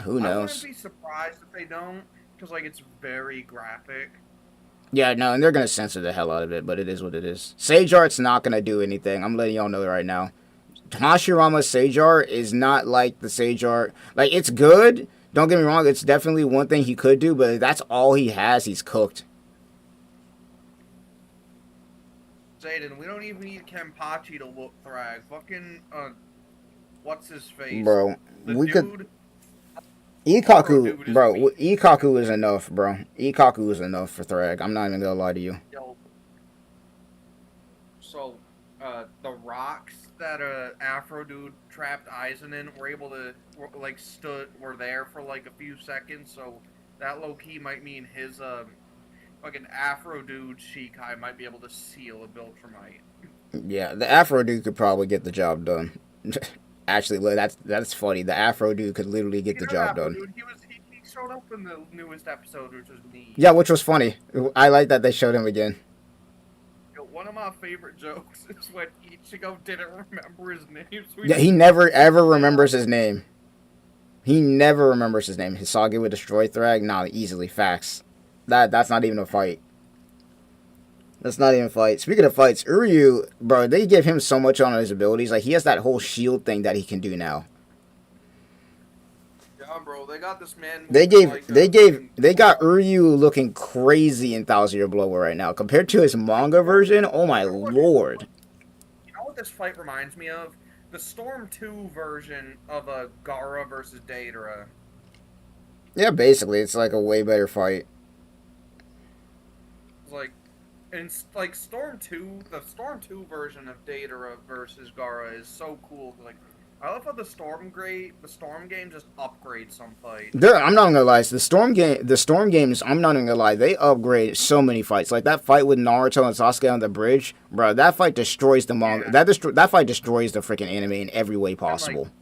Who knows? I wouldn't be surprised if they don't, because like it's very graphic. Yeah, no, and they're gonna censor the hell out of it, but it is what it is. Sage Art's not gonna do anything. I'm letting y'all know right now. Hashirama's Sage Art is not like the Sage Art. Like, it's good. Don't get me wrong. It's definitely one thing he could do, but that's all he has. He's cooked. Zayden, we don't even need Kenpachi to look Thrag. Fucking, what's his face? Bro, the we dude, could... Ikaku is enough, bro. Ikaku is enough for Thrag. I'm not even gonna lie to you. Yo. So, the rocks that Afro dude trapped Aizen in were there for like a few seconds, so that low key might mean his fucking Afro dude Shikai might be able to seal a Viltrumite. Yeah, the Afro dude could probably get the job done. Actually, that's funny. The Afro dude could literally get the job done. Dude, he showed up in the newest episode, which was neat. Yeah, which was funny. I like that they showed him again. One of my favorite jokes is when Ichigo didn't remember his name. So yeah, he never ever remembers his name. He never remembers his name. Hisage would destroy Thrag? Nah, easily. Facts. That's not even a fight. That's not even a fight. Speaking of fights, Uryu, bro, they give him so much on his abilities. Like, he has that whole shield thing that he can do now. Yeah, bro, they got this man. They got Uryu looking crazy in Thousand Year Blower right now. Compared to his manga version, oh my lord. You know what this fight reminds me of? The Storm 2 version of a Gaara versus Deidara. Yeah, basically, it's like a way better fight. It's like, Storm 2, the Storm 2 version of Deidara versus Gaara is so cool. Like, I love how the Storm game just upgrades some fights. I'm not gonna lie, the Storm games, I'm not even gonna lie, they upgrade so many fights. Like that fight with Naruto and Sasuke on the bridge, bro, that fight destroys the manga. Yeah. That fight destroys the freaking anime in every way possible. Like,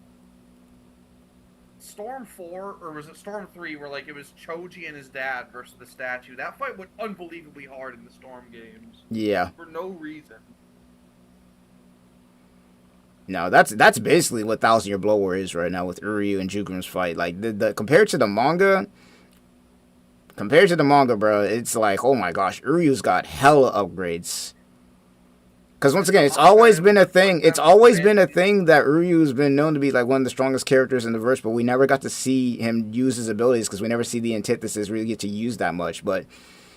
Storm 4, or was it Storm 3, where like it was Choji and his dad versus the statue. That fight went unbelievably hard in the Storm games. Yeah. For no reason. No, that's basically what Thousand Year Blower is right now with Uryu and Jugurum's fight. Like the compared to the manga, bro, it's like, oh my gosh, Uryu's got hella upgrades. Because once again, it's always been a thing. It's always been a thing that Uryu's been known to be like one of the strongest characters in the verse, but we never got to see him use his abilities because we never see the antithesis really get to use that much. But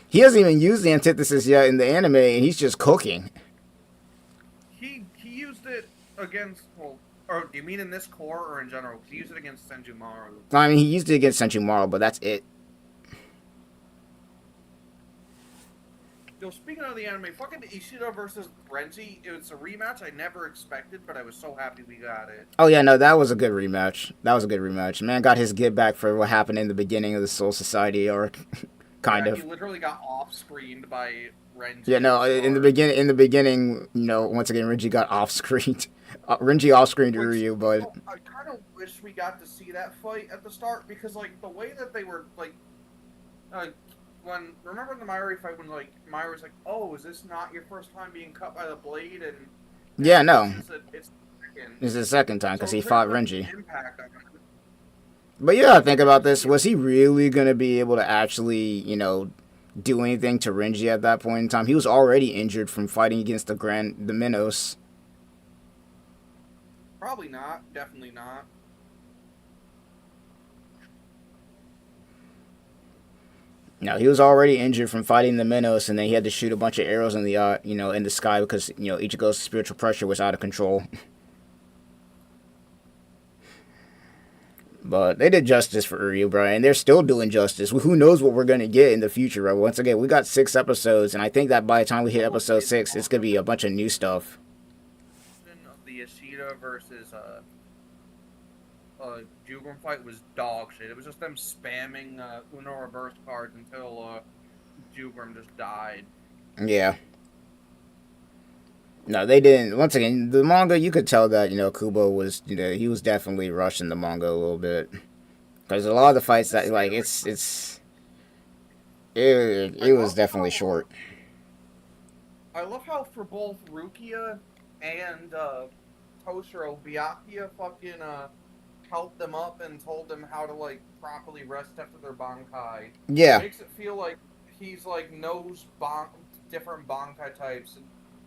he hasn't even used the antithesis yet in the anime, and he's just cooking. He used it against Or do you mean in this core or in general? Because he used it against Senjumaru. I mean, he used it against Senjumaru, but that's it. Yo, speaking of the anime, fucking Ishida versus Renji, it was a rematch I never expected, but I was so happy we got it. Oh yeah, no, that was a good rematch. That was a good rematch. Man got his get back for what happened in the beginning of the Soul Society arc, kind Yeah, of. he literally got off-screened by Renji. Yeah, no, in the beginning, you know, once again, Renji got off-screened. Renji off-screened Ryu, but I kind of wish we got to see that fight at the start because, like, the way that they were, like, remember the Mayuri fight when, like, Mayuri was like, "Oh, is this not your first time being cut by the blade?" And yeah, no, it's second. this is the second time because he fought Renji. Impact on him. But you gotta think about this. Was he really gonna be able to actually, you know, do anything to Renji at that point in time? He was already injured from fighting against the Minos. Probably not. Definitely not. No, he was already injured from fighting the Minos, and then he had to shoot a bunch of arrows in the, you know, in the sky because you know Ichigo's spiritual pressure was out of control. But they did justice for Ryu, bro, and they're still doing justice. Who knows what we're gonna get in the future, bro? Once again, we got 6 episodes, and I think that by the time we hit episode 6, it's gonna be a bunch of new stuff. Of the Ishida versus Jugum fight was dog shit. It was just them spamming Uno reverse cards until Jugum just died. Yeah. No, they didn't. Once again, the manga, you could tell that, you know, Kubo was, you know, he was definitely rushing the manga a little bit. Because a lot of the fights that, like, it was definitely short. I love how for both Rukia and Toshiro, Byakuya fucking helped them up and told them how to, like, properly rest after their Bankai. Yeah. It makes it feel like he's, like, knows different Bankai types. And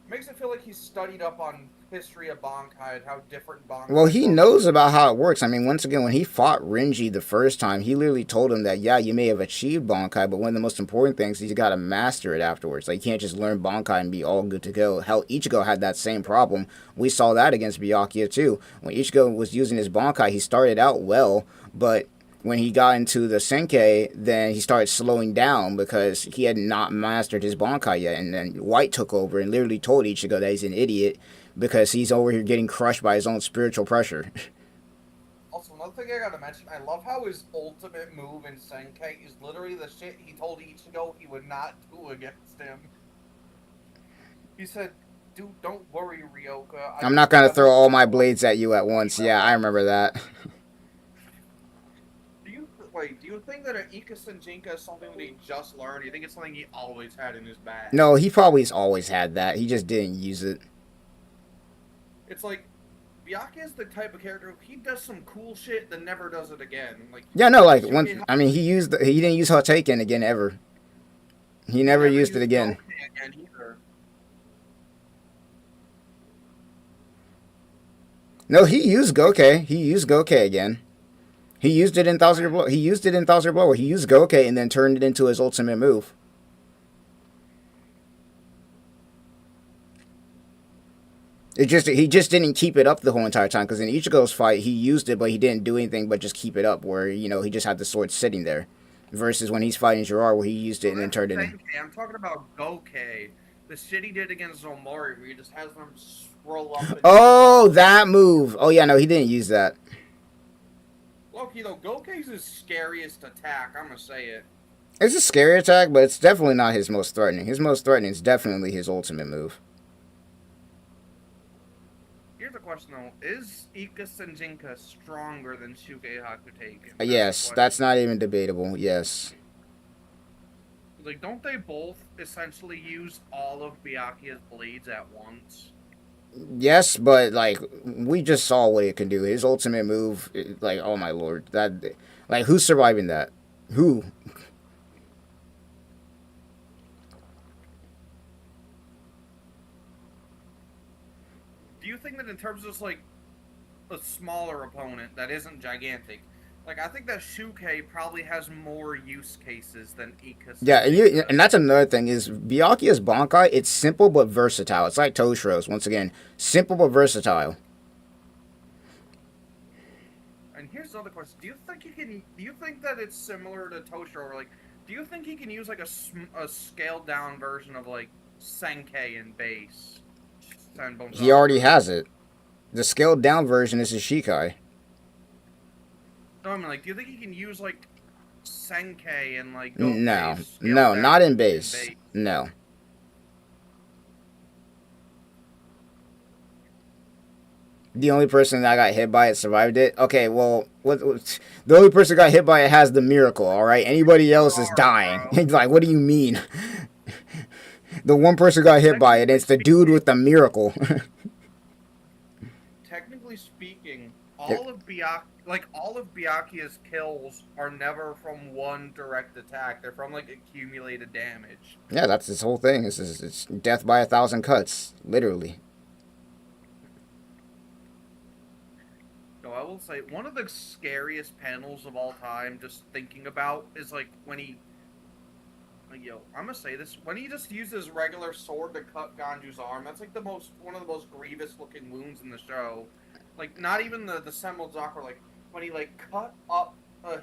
makes it feel like he's studied up on history of Bankai and how different Bankai. Well, he knows about how it works. I mean, once again, when he fought Renji the first time, he literally told him that, yeah, you may have achieved Bankai, but one of the most important things is you got to master it afterwards. Like, you can't just learn Bankai and be all good to go. Hell, Ichigo had that same problem. We saw that against Byakuya, too. When Ichigo was using his Bankai, he started out well, but when he got into the Senkei, then he started slowing down because he had not mastered his Bankai yet. And then White took over and literally told Ichigo that he's an idiot because he's over here getting crushed by his own spiritual pressure. Also, another thing I gotta mention, I love how his ultimate move in Senkei is literally the shit he told Ichigo he would not do against him. He said, "Dude, don't worry, Ryoka. I'm not gonna throw all my blades at you at once." Yeah, I remember that. Do you think that an Ika-Senjinka is something that he just learned? Do you think it's something he always had in his bag? No, he probably's always had that. He just didn't use it. It's like, Byakuya is the type of character, he does some cool shit, then never does it again. Like, yeah, no, like, I mean, he didn't use Hotaken again, ever. He never used it again. No, he used Gokei. He used Gokei again. He used it in Thousand Year Blow. He used where he used Gokei and then turned it into his ultimate move. He just didn't keep it up the whole entire time because in Ichigo's fight he used it but he didn't do anything but just keep it up where, you know, he just had the sword sitting there. Versus when he's fighting Jiraiya where he used it and then turned it in. I'm talking about Gokei. The shit he did against Zomori where he just has them scroll up. Oh, that move. Oh yeah, no, he didn't use that. Loki, though, Gokei's his scariest attack, I'm gonna say it. It's a scary attack, but it's definitely not his most threatening. His most threatening is definitely his ultimate move. Here's the question, though. Is Ika-Senjinka stronger than Shukei Hakuteiken? Yes, that's not even debatable, yes. Like, don't they both essentially use all of Byakuya's blades at once? Yes, but, like, we just saw what it can do. His ultimate move, like, oh my lord. Like, who's surviving that? Who? Do you think that in terms of just, like, a smaller opponent that isn't gigantic, like, I think that Shukei probably has more use cases than Ika. Yeah, and that's another thing, is Byakuya's Bankai, it's simple but versatile. It's like Toshiro's, once again. Simple but versatile. here's another question. Do you think do you think that it's similar to Toshiro? Or, like, do you think he can use like a scaled down version of like Senkei and base? He already has it. The scaled down version is his Shikai. No, I mean, like, do you think he can use like Senkei and like go No, base, no, down not in base. No. The only person that got hit by it survived it. Okay, well, the only person that got hit by it has the miracle. All right, anybody else is dying. Like, what do you mean? The one person got hit by it. It's the dude with the miracle. Technically speaking, all of Byakuya's kills are never from one direct attack. They're from like accumulated damage. Yeah, that's his whole thing. It's death by 1,000 cuts, literally. So I will say one of the scariest panels of all time, just thinking about, is like when he, I'm gonna say this, when he just uses regular sword to cut Ganju's arm. That's like one of the most grievous looking wounds in the show. Like, not even the Semmelzakura, like when he like cut up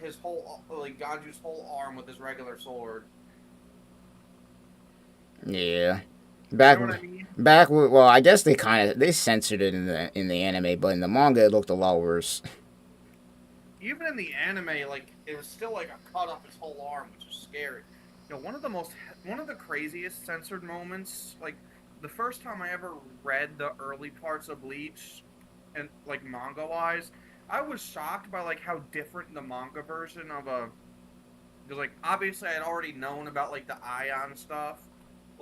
his whole Ganju's whole arm with his regular sword. Yeah. You know what I mean? Well, I guess they censored it in the anime, but in the manga it looked a lot worse. Even in the anime, like, it was still like a cut up his whole arm, which is scary. One of the craziest censored moments, like the first time I ever read the early parts of Bleach, and like manga wise, I was shocked by like how different the manga version of because like obviously I had already known about like the ion stuff.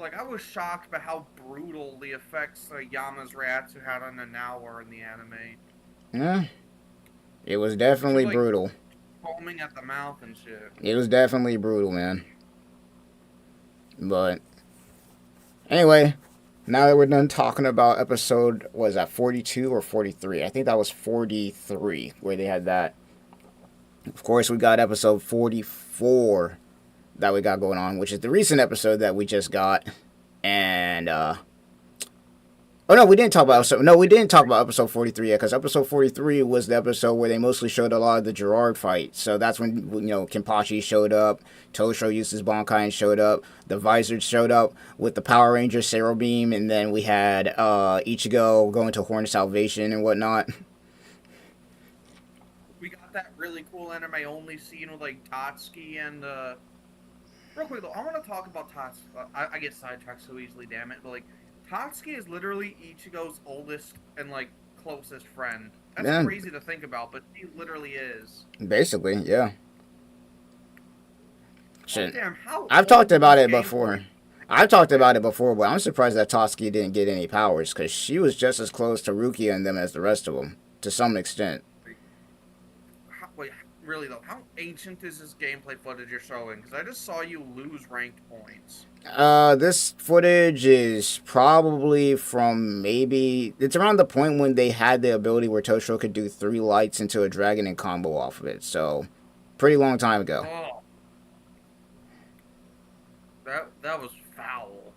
Like, I was shocked by how brutal the effects Yama's Reatsu had on Nanao were in the anime. Yeah. It was definitely brutal. Foaming at the mouth and shit. It was definitely brutal, man. But anyway, now that we're done talking about episode, was that 42 or 43? I think that was 43 where they had that. Of course, we got episode 44 that we got going on, which is the recent episode that we just got. And we didn't talk about episode 43 yet, because episode 43 was the episode where they mostly showed a lot of the Gerard fight. So that's when, Kenpachi showed up, Toshiro used his Bankai and showed up, the Visor showed up with the Power Ranger Zero Beam, and then we had Ichigo going to Horn of Salvation and whatnot. We got that really cool anime only scene with like Tatsuki and real quick though, I want to talk about Tatsuki. I get sidetracked so easily, damn it. But like, Tatsuki is literally Ichigo's oldest and like closest friend. That's crazy to think about, but he literally is. Basically, yeah. Oh, damn, I've talked about it before. But I'm surprised that Tatsuki didn't get any powers, because she was just as close to Rukia and them as the rest of them, to some extent. Wait, really though, how ancient is this gameplay footage you're showing? Because I just saw you lose ranked points. This footage is probably from it's around the point when they had the ability where Toshiro could do 3 lights into a dragon and combo off of it. So, pretty long time ago. Oh. That was foul.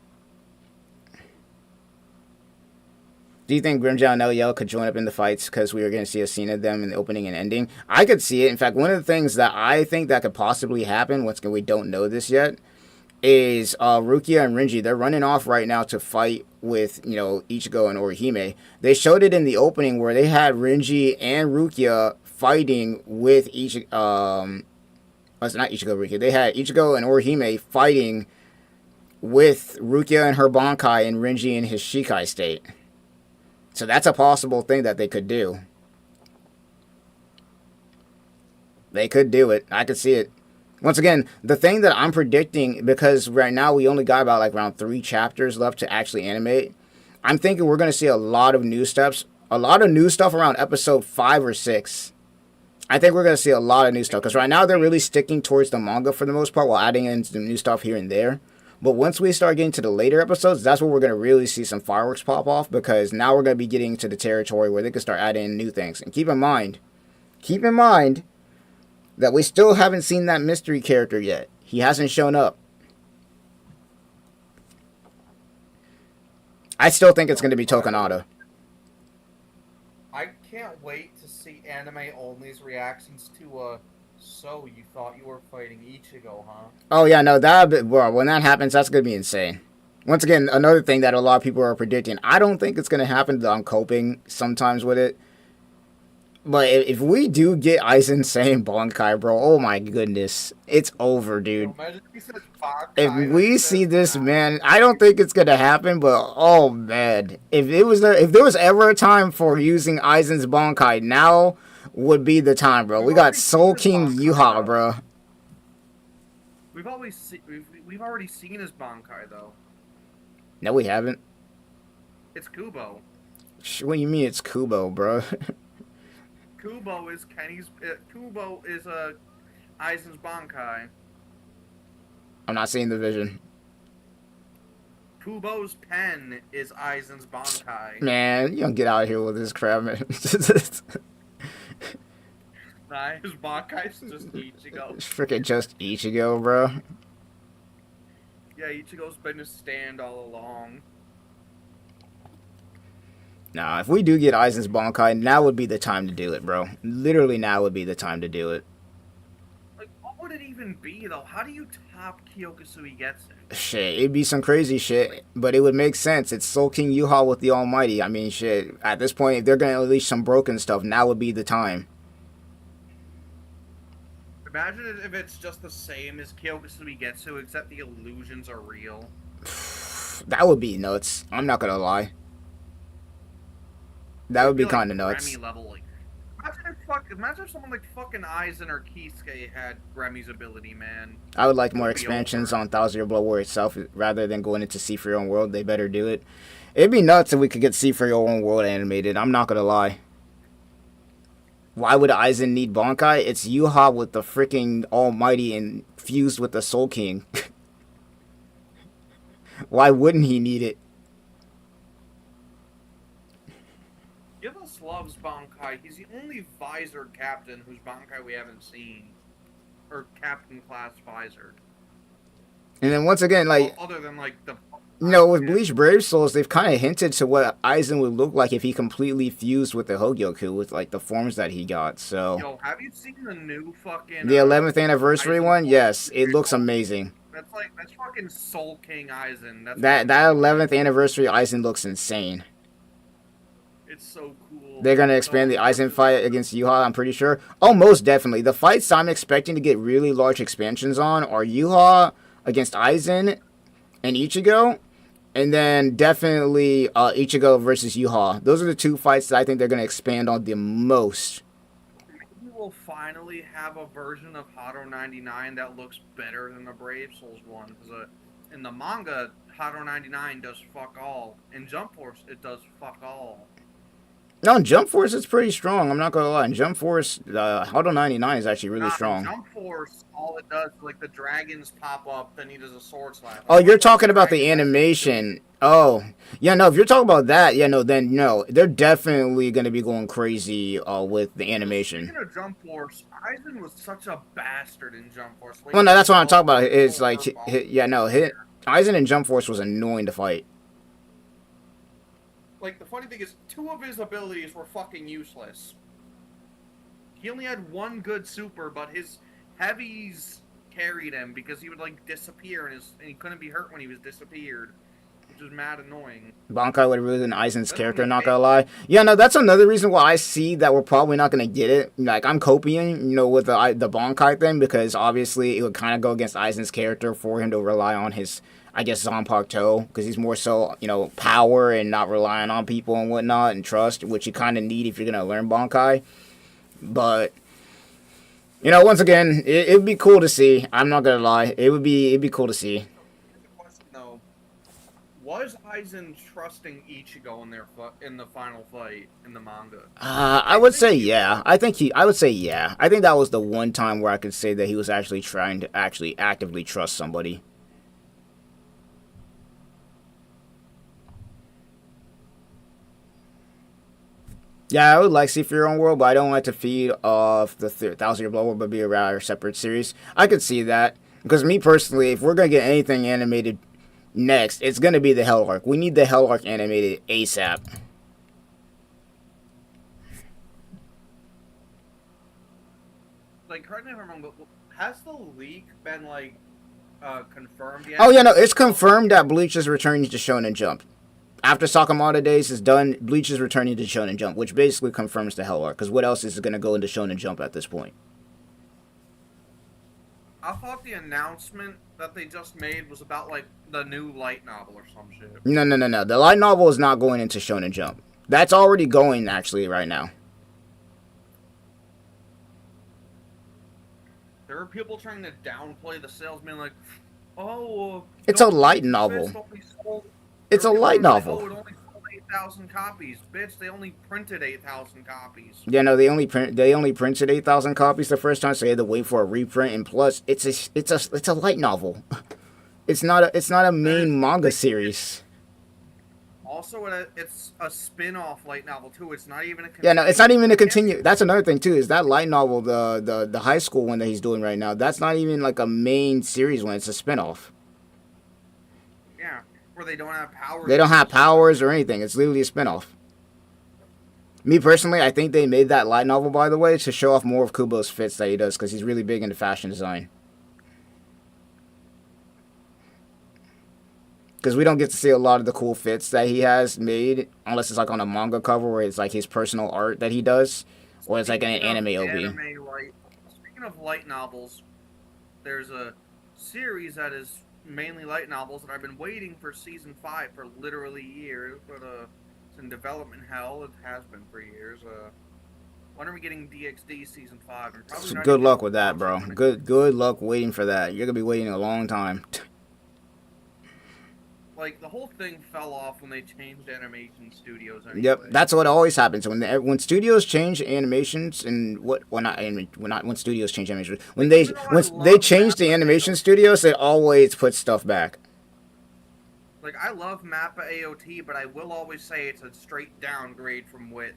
Do you think Grimmjow and Ello could join up in the fights, because we were going to see a scene of them in the opening and ending? I could see it. In fact, one of the things that I think that could possibly happen, we don't know this yet, is Rukia and Renji. They're running off right now to fight with, Ichigo and Orihime. They showed it in the opening where they had Renji and Rukia fighting with Ichigo. It's not Ichigo, Rukia. They had Ichigo and Orihime fighting with Rukia and her Bankai and Renji in his Shikai state. So that's a possible thing that they could do. They could do it. I could see it. Once again, the thing that I'm predicting, because right now we only got about around 3 chapters left to actually animate, I'm thinking we're going to see a lot of new stuff around episode 5 or 6. I think we're going to see a lot of new stuff, because right now they're really sticking towards the manga for the most part, while adding in some new stuff here and there. But once we start getting to the later episodes, that's where we're going to really see some fireworks pop off, because now we're going to be getting to the territory where they can start adding in new things. And keep in mind that we still haven't seen that mystery character yet. He hasn't shown up. I still think it's going to be Tokonada. I I can't wait to see anime only's reactions to So you thought you were fighting Ichigo, huh? Oh yeah, no, well, when that happens, that's gonna be insane. Once again, another thing that a lot of people are predicting. I don't think it's gonna happen. Though I'm coping sometimes with it. But if we do get Aizen saying Bonkai, bro, oh my goodness, it's over, dude. Yo, imagine if he says If Bankai, then he we see says this, nah. man, I don't think it's gonna happen. But oh man, if there was ever a time for using Aizen's Bonkai, now would be the time, bro. We've We got already seen Soul his King Bankai, Yuha, though. bro. We've already seen his Bankai though. No, we haven't. It's Kubo. What do you mean it's Kubo, bro? Kubo is Aizen's Bankai. I'm not seeing the vision. Kubo's pen is Aizen's Bankai. Man, you don't get out of here with this crap, man. Nah, his Bankai's just Ichigo. It's freaking just Ichigo, bro. Yeah, Ichigo's been a stand all along. Nah, if we do get Aizen's Bankai, now would be the time to do it, bro. Literally, now would be the time to do it. Like, what would it even be, though? How do you top Kyokusui gets it? Shit, it'd be some crazy shit, but it would make sense. It's Soul King Yuha with the Almighty. I mean, shit, at this point, if they're gonna unleash some broken stuff, now would be the time. Imagine if it's just the same as Kyokusui Getsu, except the illusions are real. That would be nuts. I'm not gonna lie. That would be like kind of nuts. Remy level, like, imagine if someone like fucking Aizen or Kisuke had Remy's ability, man. I would like more expansions on Thousand Year Blood War itself rather than going into See For Your Own World. They better do it. It'd be nuts if we could get See For Your Own World animated. I'm not gonna lie. Why would Aizen need Bankai? It's Yuha with the freaking Almighty and fused with the Soul King. Why wouldn't he need it? Givus loves Bankai. He's the only Visor captain whose Bankai we haven't seen. Or captain class Visor. And then once again, like, well, other than like the... You know, with Bleach Brave Souls, they've kind of hinted to what Aizen would look like if he completely fused with the Hogyoku, with, like, the forms that he got, so... Yo, have you seen the new fucking... The 11th anniversary Aizen one? Yes, it looks amazing. That's fucking Soul King Aizen. That 11th anniversary Aizen looks insane. It's so cool. They're gonna expand the Aizen fight against Yuha, I'm pretty sure. Oh, most definitely. The fights I'm expecting to get really large expansions on are Yuha against Aizen and Ichigo. And then definitely Ichigo versus Yuha. Those are the two fights that I think they're going to expand on the most. Maybe we'll finally have a version of Hado 99 that looks better than the Brave Souls one. Because in the manga, Hado 99 does fuck all. In Jump Force, it does fuck all. No, in Jump Force, it's pretty strong. I'm not going to lie. In Jump Force, Hado 99 is actually really strong. In Jump Force, all it does is, like, the dragons pop up, then he does a sword slap. Oh, you're talking about the animation. Oh. Yeah, no, if you're talking about that, yeah, no, then no. They're definitely going to be going crazy with the animation. Speaking of Jump Force, Aizen was such a bastard in Jump Force. Well, no, that's what I'm talking about. It's like, Aizen in Jump Force was annoying to fight. Like, the funny thing is, 2 of his abilities were fucking useless. He only had 1 good super, but his heavies carried him because he would, like, disappear, and he couldn't be hurt when he was disappeared, which was mad annoying. Bankai would have ruined Aizen's character, not gonna lie. Yeah, no, that's another reason why I see that we're probably not gonna get it. Like, I'm copying, with the Bankai thing, because obviously it would kind of go against Aizen's character for him to rely on his... I guess Zanpakuto, because he's more so, power and not relying on people and whatnot and trust, which you kind of need if you're going to learn Bankai. But, once again, it'd be cool to see. I'm not going to lie. It'd be cool to see. The question, though, was Aizen trusting Ichigo in the final fight in the manga? I would say yeah. I would say yeah. I think that was the one time where I could say that he was actually trying to actively trust somebody. Yeah, I would like See For Your Own World, but I don't want to feed off the 1,000 Year Blood War, but be a rather separate series. I could see that. Because me personally, if we're going to get anything animated next, it's going to be the Hell Arc. We need the Hell Arc animated ASAP. like, correct me if I'm wrong, but has the leak been like confirmed yet? Oh yeah, no, it's confirmed that Bleach is returning to Shonen Jump. After Sakamoto Days is done, Bleach is returning to Shonen Jump, which basically confirms the Hell Arc. Because what else is going to go into Shonen Jump at this point? I thought the announcement that they just made was about like the new light novel or some shit. No. The light novel is not going into Shonen Jump. That's already going actually right now. There are people trying to downplay the salesman, like, oh, it's a light novel. It's a light novel. Like, oh, it only sold 8,000 copies, bitch. They only printed 8,000 copies. Yeah, no, they only printed 8,000 copies the first time, so they had to wait for a reprint. And plus, it's a light novel. It's not a main manga series. Also, it's a spin-off light novel too. It's not even a yeah, no, it's not even a continue. That's another thing too. Is that light novel the high school one that he's doing right now? That's not even like a main series one. It's a spin-off. Yeah, where they don't have powers. They don't have powers or anything. It's literally a spin-off. Me personally, I think they made that light novel, by the way, to show off more of Kubo's fits that he does, because he's really big into fashion design. Because we don't get to see a lot of the cool fits that he has made, unless it's like on a manga cover where it's like his personal art that he does, or it's like an anime OB. Speaking of light novels, there's a series that is mainly light novels, and I've been waiting for season 5 for literally years, but it's in development hell. It has been for years. When are we getting DxD season 5? So good luck with that, bro. Good luck waiting for that. You're gonna be waiting a long time. Like, the whole thing fell off when they changed animation studios. Anyway. Yep, that's what always happens when studios change animations and when studios change animations. When they change the animation studios, it always puts stuff back. Like, I love Mappa AOT, but I will always say it's a straight downgrade from Wit.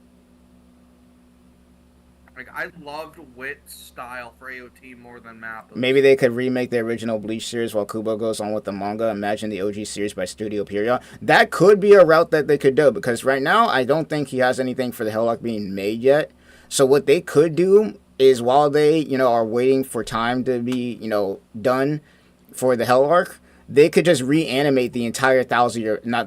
Like, I loved Wit's style for AOT more than Mappa. Maybe they could remake the original Bleach series while Kubo goes on with the manga. Imagine the OG series by Studio Period. That could be a route that they could do, because right now, I don't think he has anything for the Hell Arc being made yet. So what they could do is, while they, are waiting for time to be, done for the Hell Arc, they could just reanimate the entire not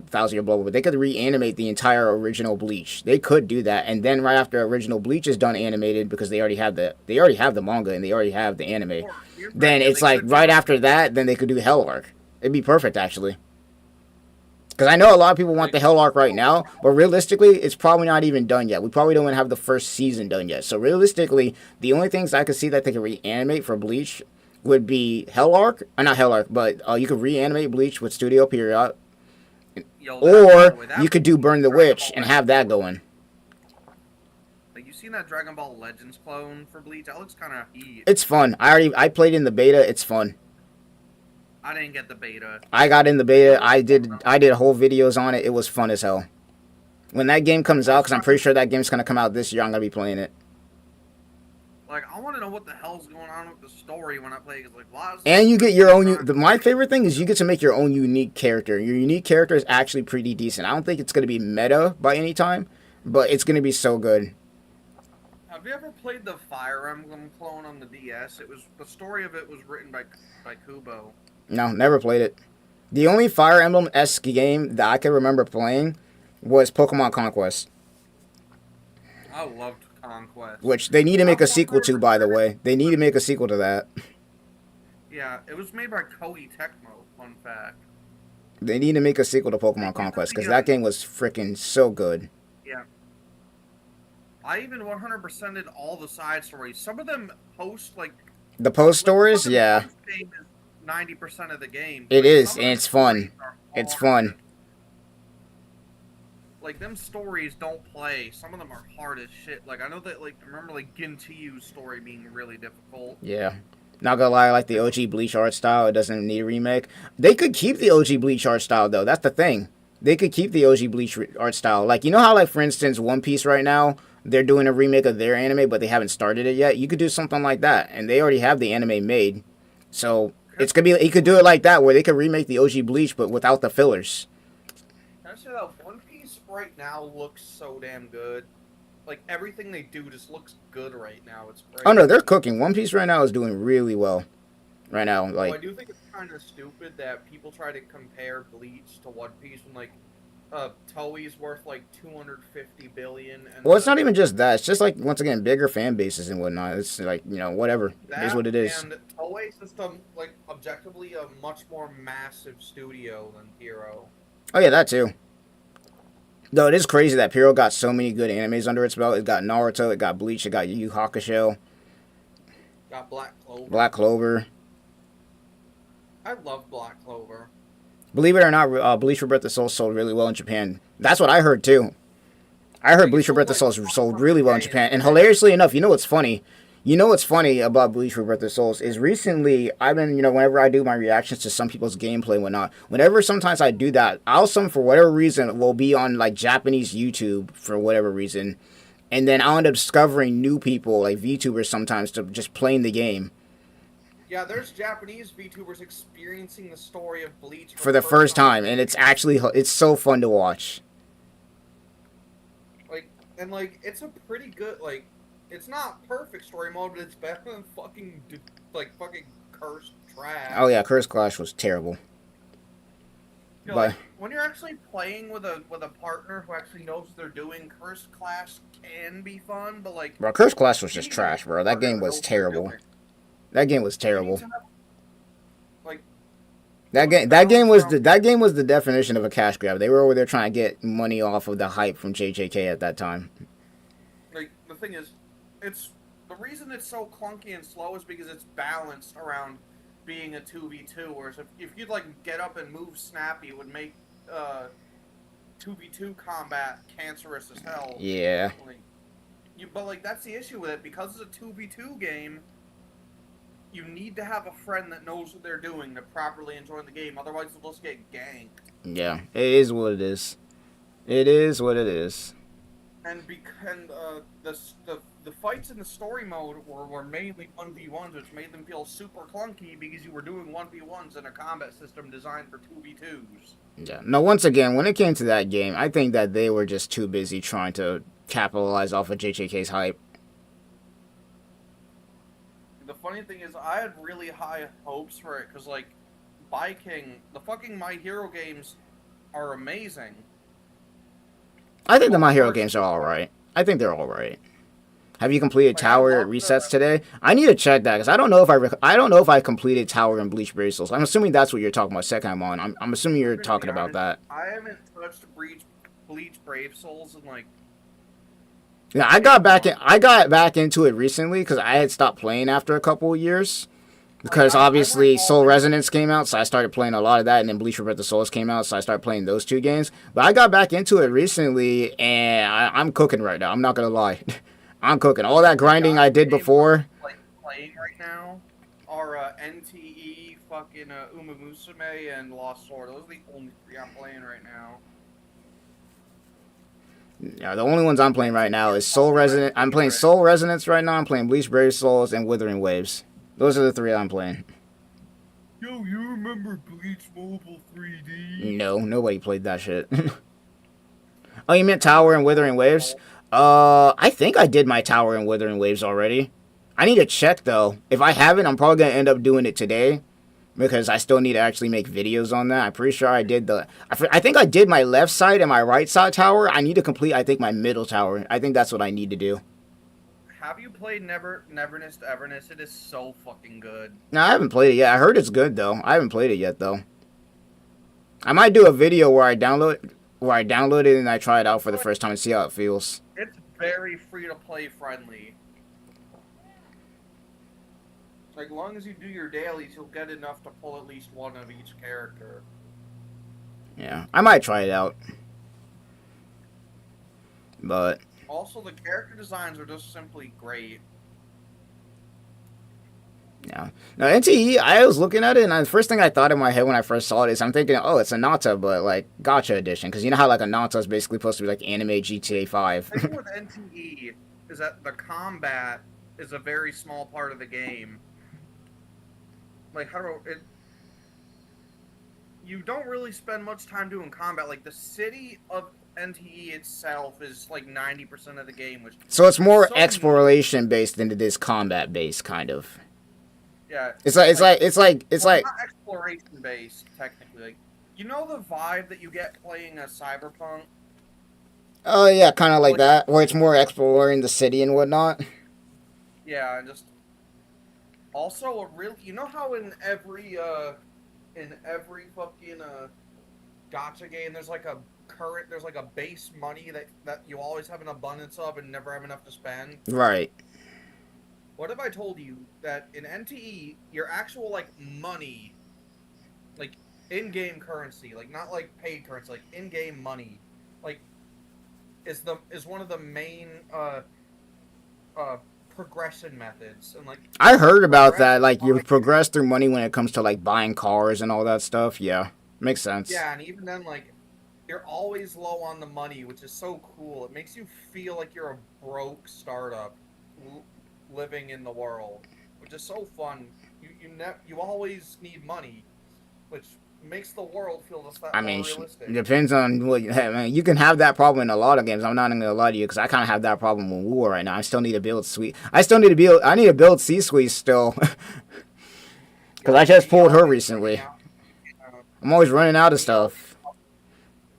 1,000-year blow, but they could reanimate the entire original Bleach. They could do that, and then right after original Bleach is done animated, because they already have the manga and they already have the anime. Then it's like right after that, then they could do Hell Arc. It'd be perfect actually. Because I know a lot of people want the Hell Arc right now, but realistically, it's probably not even done yet. We probably don't even have the first season done yet. So realistically, the only things I could see that they could reanimate for Bleach would be Hell Arc, or not Hell Arc, but you could reanimate Bleach with Studio Period, or you could do Burn the Witch and have that going. Like, you seen that Dragon Ball Legends clone for Bleach? That looks kind of heat. It's fun. I played in the beta. It's fun. I didn't get the beta. I got in the beta. I did whole videos on it. It was fun as hell. When that game comes out, because I'm pretty sure that game's gonna come out this year, I'm gonna be playing it. Like, I want to know what the hell's going on with the story when I play. Cause, like, why is and you get your own. My favorite thing is you get to make your own unique character. Your unique character is actually pretty decent. I don't think it's going to be meta by any time, but it's going to be so good. Have you ever played the Fire Emblem clone on the DS? The story of it was written by Kubo. No, never played it. The only Fire Emblem-esque game that I can remember playing was Pokemon Conquest. I loved Conquest. Which they need to make a sequel to, by the way. They need to make a sequel to that. Yeah, it was made by Koei Tecmo, fun fact. They need to make a sequel to Pokemon Conquest, because that game was freaking so good. Yeah. I even 100%ed all the side stories. Some of them post, like... The post stories? Yeah. 90% of the game. It is, and it's fun. It's fun. Like, them stories don't play. Some of them are hard as shit. Like, I know that, like, I remember, like, Gintiyu's story being really difficult. Yeah. Not gonna lie, I like the OG Bleach art style. It doesn't need a remake. They could keep the OG Bleach art style, though. That's the thing. They could keep the OG Bleach art style. Like, you know how, like, for instance, One Piece right now, they're doing a remake of their anime, but they haven't started it yet? You could do something like that, and they already have the anime made. So, it's gonna be, you could do it like that, where they could remake the OG Bleach, but without the fillers. Can I say that One Piece right now looks so damn good? like everything they do just looks good right now. It's Oh no, crazy. they're cooking. One Piece right now is doing really well. Right now, Though I like, do think it's kind of stupid that people try to compare Bleach to One Piece when like Toei's worth like 250 billion and well, it's not even just that. It's just like once again bigger fan bases and whatnot. It's like whatever. It is that what it is. and Toei system like objectively a much more massive studio than Hero. Oh yeah, that too. Though it is crazy that Piro got so many good animes under its belt. It got Naruto, it got Bleach, it got Yu Yu Hakusho, Got Black Clover. Black Clover. I love Black Clover. Believe it or not, Bleach Rebirth of Souls sold really well in Japan. That's what I heard too. I heard Like, Bleach Rebirth of like Souls sold really well in 100K Japan. And hilariously enough, you know what's funny? You know what's funny about Bleach Rebirth of Souls is recently I've been, whenever I do my reactions to some people's gameplay and whatnot, whenever sometimes I do that, I'll for whatever reason will be on like Japanese YouTube for whatever reason. And then I'll end up discovering new people, like VTubers sometimes, to just playing the game Yeah, there's Japanese VTubers experiencing the story of Bleach for the first time. And it's so fun to watch. Like, and like, it's a pretty good, like, it's not perfect story mode, but it's better than fucking, fucking cursed trash. Oh yeah, Curse Clash was terrible. You know, But like, when you're actually playing with a partner who actually knows what they're doing, Cursed Clash can be fun, but like, bro, Curse Clash was you just need trash, a bro. That partner game that was knows what they're terrible. doing. That game was You need terrible. to have, like, That game was the definition of a cash grab. They were over there trying to get money off of the hype from JJK at that time. like, the thing is, it's, the reason it's so clunky and slow is because it's balanced around being a 2v2, whereas if you'd like get up and move snappy, it would make 2v2 combat cancerous as hell. Yeah. But like that's the issue with it, because it's a 2v2 game. You need to have a friend that knows what they're doing to properly enjoy the game. Otherwise, they'll just get ganked. Yeah, it is what it is. It is what it is. And the fights in the story mode were mainly 1v1s, which made them feel super clunky because you were doing 1v1s in a combat system designed for 2v2s. Yeah. No, once again, when it came to that game, I think that they were just too busy trying to capitalize off of JJK's hype. The funny thing is, I had really high hopes for it because, like, Viking, the fucking My Hero games are amazing. I think the My Hero games are alright. I think they're alright. Have you completed Like, Tower resets today? I need to check that because I don't know if I completed Tower and Bleach Brave Souls. I'm assuming that's what you're talking about. Sekimon. I'm assuming you're talking about that. I haven't touched Bleach Brave Souls in like. Yeah, I got back into it recently because I had stopped playing after a couple of years. Because obviously Soul Resonance came out, so I started playing a lot of that, and then Bleach Rebirth of Souls came out, so I started playing those two games. But I got back into it recently, and I'm cooking right now. I'm not gonna lie, I'm cooking. All that grinding I did before. Like playing right now are NTE, fucking Uma Musume, and Lost Sword. Those are the only three I'm playing right now. Yeah, the only ones I'm playing right now is Soul Resonance. I'm playing Soul Resonance right now. I'm playing Bleach Brave Souls and Withering Waves. Those are the three I'm playing. Yo, you remember Bleach Mobile 3D? No, nobody played that shit. Oh, you meant Tower and Withering Waves? I think I did my Tower and Withering Waves already. I need to check, though. If I haven't, I'm probably going to end up doing it today. Because I still need to actually make videos on that. I'm pretty sure I did I think I did my left side and my right side tower. I need to complete, I think, my middle tower. I think that's what I need to do. Have you played Neverness to Everness? It is so fucking good. No, I haven't played it yet. I heard it's good, though. I haven't played it yet, though. I might do a video where I download it and I try it out for the first time and see how it feels. It's very free-to-play friendly. Like, as long as you do your dailies, you'll get enough to pull at least one of each character. Yeah, I might try it out. But Also, the character designs are just simply great. yeah. Now, NTE, I was looking at it, and the first thing I thought in my head when I first saw it is I'm thinking, oh, it's a Nata, but, like, Gacha edition. Because you know how, like, a Nata is basically supposed to be, like, anime GTA 5. The thing with NTE is that the combat is a very small part of the game. Like, how do it... you don't really spend much time doing combat. Like the city of NTE itself is like 90% of the game, which So it's more so exploration based than it is combat based, kind of. yeah, It's like well, not exploration based technically. Like you know the vibe that you get playing a Cyberpunk. oh yeah, kind of like Like that, where it's more exploring the city and whatnot. yeah, and just also a real. You know how in every fucking gotcha game there's like a base money that you always have an abundance of and never have enough to spend. Right. What if I told you that in NTE your actual like money, like in-game currency, like not like paid currency, like in-game money, like is one of the main uh progression methods, and like I you heard about progress that. Like you by progress through money when it comes to like buying cars and all that stuff. Yeah, makes sense. yeah, and even then like you're always low on the money, which is so cool. It makes you feel like you're a broke startup living in the world, which is so fun. You always need money, which makes the world feel just that I more mean, it realistic. depends on what you have. Man, you can have that problem in a lot of games. I'm not gonna lie to you because I kind of have that problem with War right now. I still need to build sweet. I still need to build. I need to build C Squeeze still because I Yo, just me pulled her always running recently. out. I'm always running out of Me always stuff.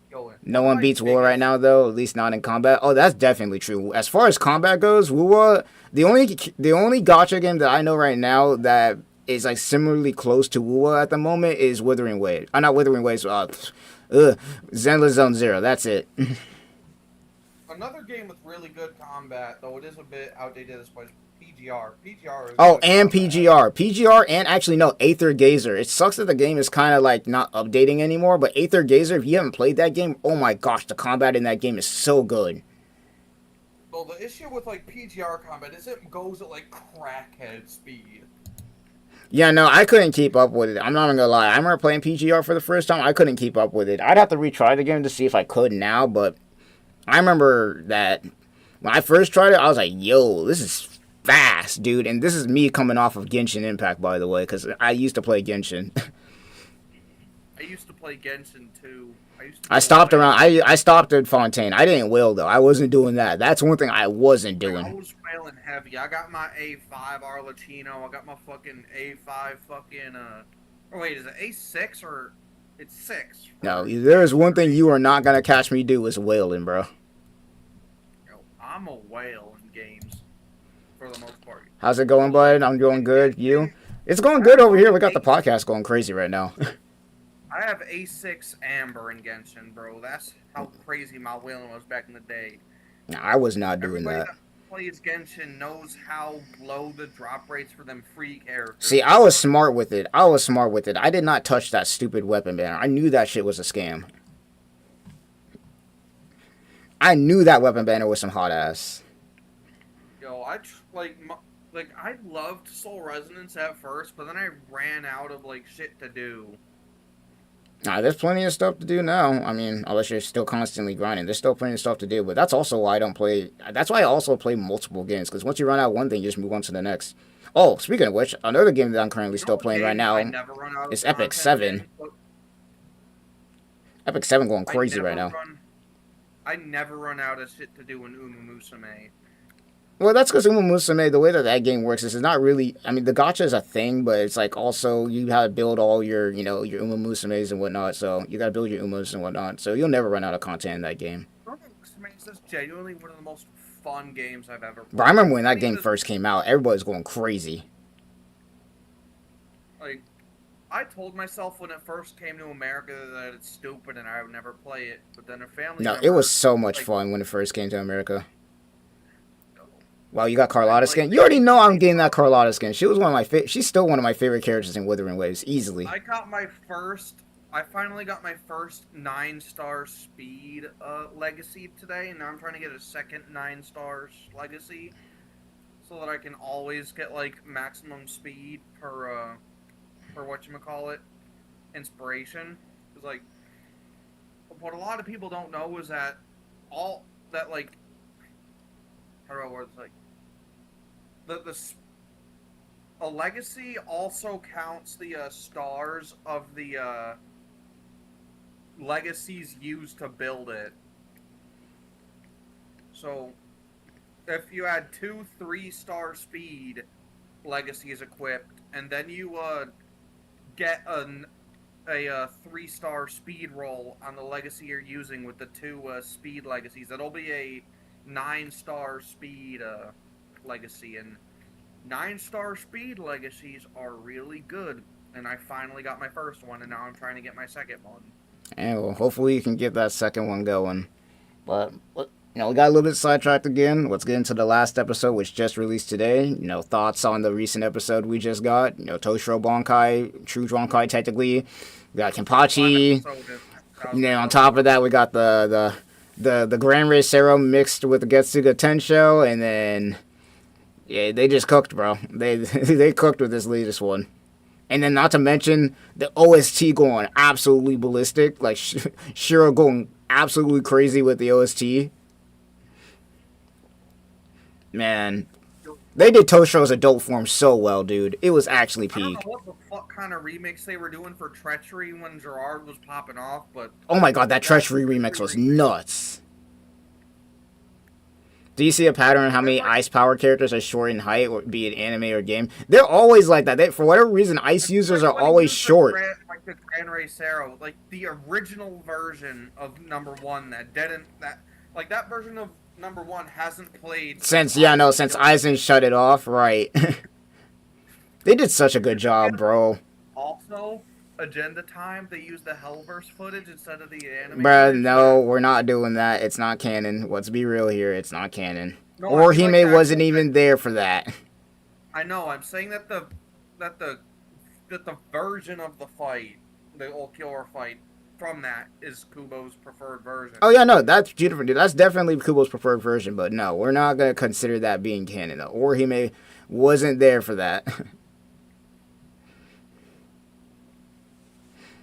going. No One of one my beats War right biggest. now, though. At least not in combat. Oh, that's definitely true. As far as combat goes, Wuwa, the only gotcha game that I know right now that is like similarly close to Wuwa at the moment is Withering Wave. Not Withering Waves. Zenless Zone Zero. That's it. Another game with really good combat, though it is a bit outdated at this point, is PGR. PGR is Oh, good and combat. PGR, and actually no, Aether Gazer. It sucks that the game is kind of like not updating anymore. But Aether Gazer, if you haven't played that game, oh my gosh, the combat in that game is so good. Well, the issue with like PGR combat is it goes at like crackhead speed. Yeah, no, I couldn't keep up with it. I'm not gonna lie. I remember playing PGR for the first time. I couldn't keep up with it. I'd have to retry the game to see if I could now, but I remember that when I first tried it, I was like, yo, this is fast, dude. And this is me coming off of Genshin Impact, by the way, because I used to play Genshin. I used to play Genshin too. I used to I be a stopped whale. around. I stopped at Fontaine. I didn't whale though. I wasn't doing that. That's one thing I wasn't Like I doing. was whaling heavy. I got my A5 Arlecchino. I got my fucking A5 fucking Oh wait, is it A6 or it's 6 No, for there is one thing X3. you are not gonna catch me do is whaling, bro. Yo, I'm a whale in games for the most part. How's it going, But like bud? I'm doing in good. You? Genshin, It's going I good have over here. We fucking got the A podcast going crazy right now. I have A6 Amber in Genshin, bro. That's how crazy my whaling was back in the day. No, I was not doing Everybody that. that plays Genshin knows how low the drop rates for them free See, characters I was are. smart with it. I was smart with it. I did not touch that stupid weapon banner. I knew that shit was a scam. I knew that weapon banner was some hot ass. Yo, like I loved Soul Resonance at first, but then I ran out of like shit to do. Nah, there's plenty of stuff to do now. I mean, unless you're still constantly grinding, there's still plenty of stuff to do. But that's also why I don't play. That's why I also play multiple games because once you run out of one thing, you just move on to the next. Oh, speaking of which, another game that I'm currently You know still what playing right game I now never run out of is Epic content 7. in? But Epic 7 going I crazy right never now. run. I never run out of shit to do in Uma Musume. Well, that's because Uma Musume, the way that that game works is it's not really. I mean, the gacha is a thing, but it's like also you have to build all your, your Uma Musumes and whatnot. So you got to build your Umas and whatnot. So you'll never run out of content in that game. Uma Musume is just genuinely one of the most fun games I've ever But I played. remember when I that mean, game first came out, everybody was going crazy. like I told myself when it first came to America that it's stupid and I would never play it. But then a family No, it member, was so much like, fun when it first came to America. oh, Wow, you got and Carlotta like skin. You already know I'm getting that Carlotta skin. She was one of my she's still one of my favorite characters in Withering Waves, easily. I finally got my first 9-star speed legacy today, and now I'm trying to get a second 9 stars legacy so that I can always get like maximum speed for whatchamacallit, inspiration. Because like what a lot of people don't know is that all that like how do I word this, like a legacy also counts the stars of the legacies used to build it. So, if you had 2 3-star speed legacies equipped, and then you get a 3-star speed roll on the legacy you're using with the 2 speed legacies, it'll be a 9-star speed legacy, and 9-star speed legacies are really good. And I finally got my first one, and now I'm trying to get my second one. And well, hopefully you can get that second one going. But we got a little bit sidetracked again. Let's get into the last episode, which just released today. Thoughts on the recent episode we just got. Toshiro Bankai, True Bankai technically. We got Kenpachi. On top of that, we got the Grand Ray Serum mixed with the Getsuga Tensho, and then yeah, they just cooked, bro. They cooked with this latest one. And then not to mention the OST going absolutely ballistic, like Shiro going absolutely crazy with the OST. Man, they did Toshiro's adult form so well, dude. It was actually peak. I don't know what the fuck kind of remix they were doing for Treachery when Gerard was popping off, but... Oh my god, that Treachery remix was nuts. Do you see a pattern in how many ice power characters are short in height, or be it anime or game? They're always like that. For whatever reason, ice users are always short. Like the Gran Ray Sero, like the original version of number 1 that version of number 1 hasn't played since Aizen shut it off, right? They did such a good job, bro. Also, Agenda Time, they used the Hellverse footage instead of the anime. Bruh, no, we're not doing that. It's not canon. Let's be real here. It's not canon. No, Orihime wasn't even there for that. I know. I'm saying that the version of the fight, the old killer fight from that, is Kubo's preferred version. Oh yeah, no, that's beautiful. That's definitely Kubo's preferred version. But no, we're not gonna consider that being canon. Orihime wasn't there for that.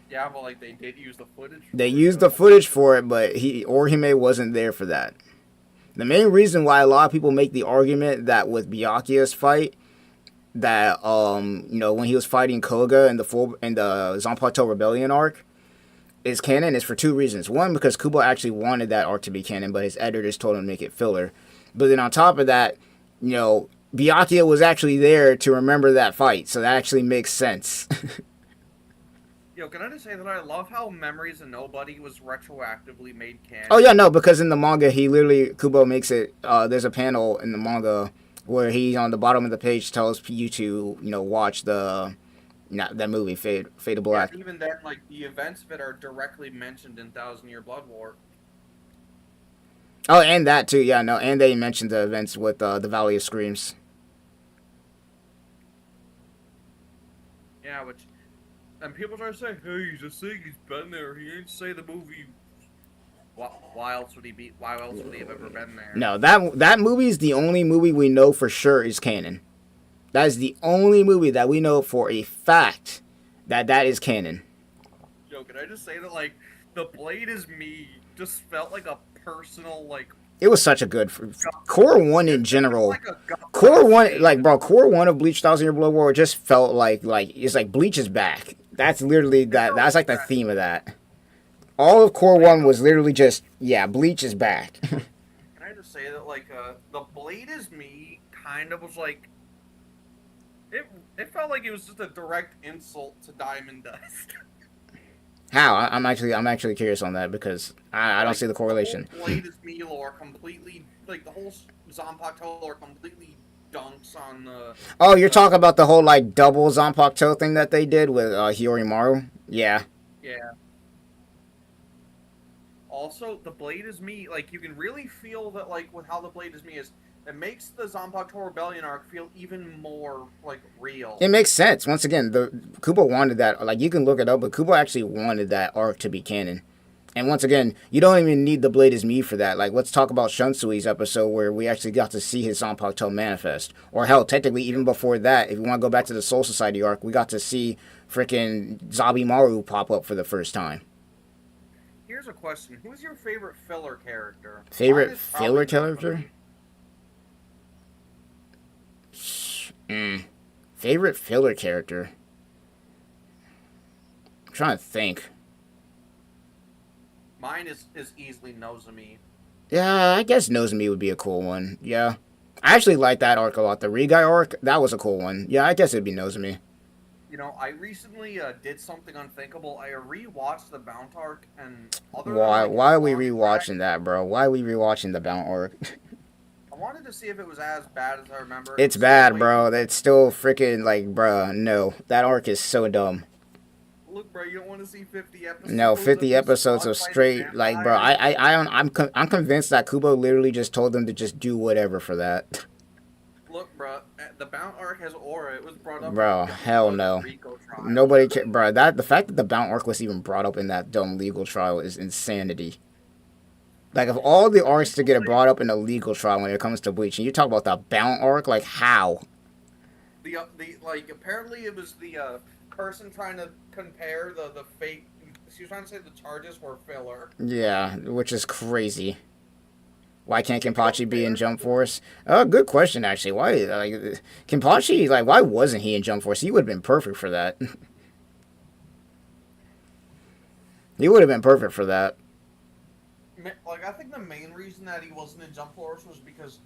Yeah, but like they did use the footage. They used the footage for it, but Orihime wasn't there for that. The main reason why a lot of people make the argument that with Byakuya's fight, that when he was fighting Koga in the Zanpakuto Rebellion arc, is canon is for 2 reasons. One, because Kubo actually wanted that arc to be canon, but his editors told him to make it filler. But then on top of that, Byakuya was actually there to remember that fight, so that actually makes sense. Yo, can I just say that I love how Memories of Nobody was retroactively made canon? Oh yeah, no, because in the manga, Kubo makes it, there's a panel in the manga where he, on the bottom of the page, tells you to, watch that movie, Fade to Black. Yeah, even then, like, the events of it are directly mentioned in Thousand Year Blood War. Oh, and that too, yeah, no, and they mentioned the events with the Valley of Screams. Yeah, which... And people try to say, hey, he's just saying he's been there. He ain't say the movie. Why else would he be? Why else would he have ever been there? No, that movie is the only movie we know for sure is canon. That is the only movie that we know for a fact that is canon. Yo, can I just say that, like, The Blade is Me just felt like a personal, like... It was such a good... Core 1 in general... Core 1, like, bro, Core 1 of Bleach 1000 Year Blood War just felt like it's like Bleach is back. That's literally... That's like the theme of that. All of Core 1 was literally just, yeah, Bleach is back. Can I just say that, like, The Blade is Me kind of was like... It felt like it was just a direct insult to Diamond Dust. How? I'm actually curious on that because I don't see the correlation. The whole Blade is Me lore completely, like the whole Zanpakuto lore completely dunks on the... Oh, you're talking about the whole like double Zanpakuto thing that they did with Hiyorimaru? Yeah. Yeah. Also, The Blade is Me, like you can really feel that like with how The Blade is Me is, it makes the Zanpakuto Rebellion arc feel even more, like, real. It makes sense. Once again, Kubo wanted that. Like, you can look it up, but Kubo actually wanted that arc to be canon. And once again, you don't even need The Blade is Me for that. Like, let's talk about Shunsui's episode where we actually got to see his Zanpakuto manifest. Or hell, technically, even before that, if you want to go back to the Soul Society arc, we got to see freaking Zabimaru pop up for the first time. Here's a question. Who's your favorite filler character? Favorite filler character? Favorite filler character? I'm trying to think. Mine is easily Nozomi. Yeah, I guess Nozomi would be a cool one. Yeah. I actually like that arc a lot. The Regai arc, that was a cool one. Yeah, I guess it'd be Nozomi. You know, I recently did something unthinkable. I rewatched the Bounty arc, and other than Why like why his are we long track, rewatching that, bro? Why are we rewatching the Bound arc? I wanted to see if it was as bad as I remember. It It's was still bad, way too. bro. It's still freaking like, bro. No, that arc is so dumb. Look, bro, you don't want to see 50 No, episodes of 50 just episodes Spawn of fighting straight like, bro. vampires. I'm convinced that Kubo literally just told them to just do whatever for that. Look, bro, the Bounty arc has aura. It was brought up in Bro, hell the no. Rico trial. Nobody can, bro. That the fact that the Bound arc was even brought up in that dumb legal trial is insanity. Like, of all the arcs to People get say brought up in a legal trial when it comes to Bleach, and you talk about the Bound arc, like how? the like apparently it was the person trying to compare the fake. She was trying to say the charges were filler. Yeah, which is crazy. Why can't To compare Kenpachi be in Jump the Force? Good question, actually. Why, like, Kenpachi, like, why wasn't he in Jump Force? He would have been perfect for that. He would have been perfect for that. like I think the main reason that he wasn't in Jump Force was because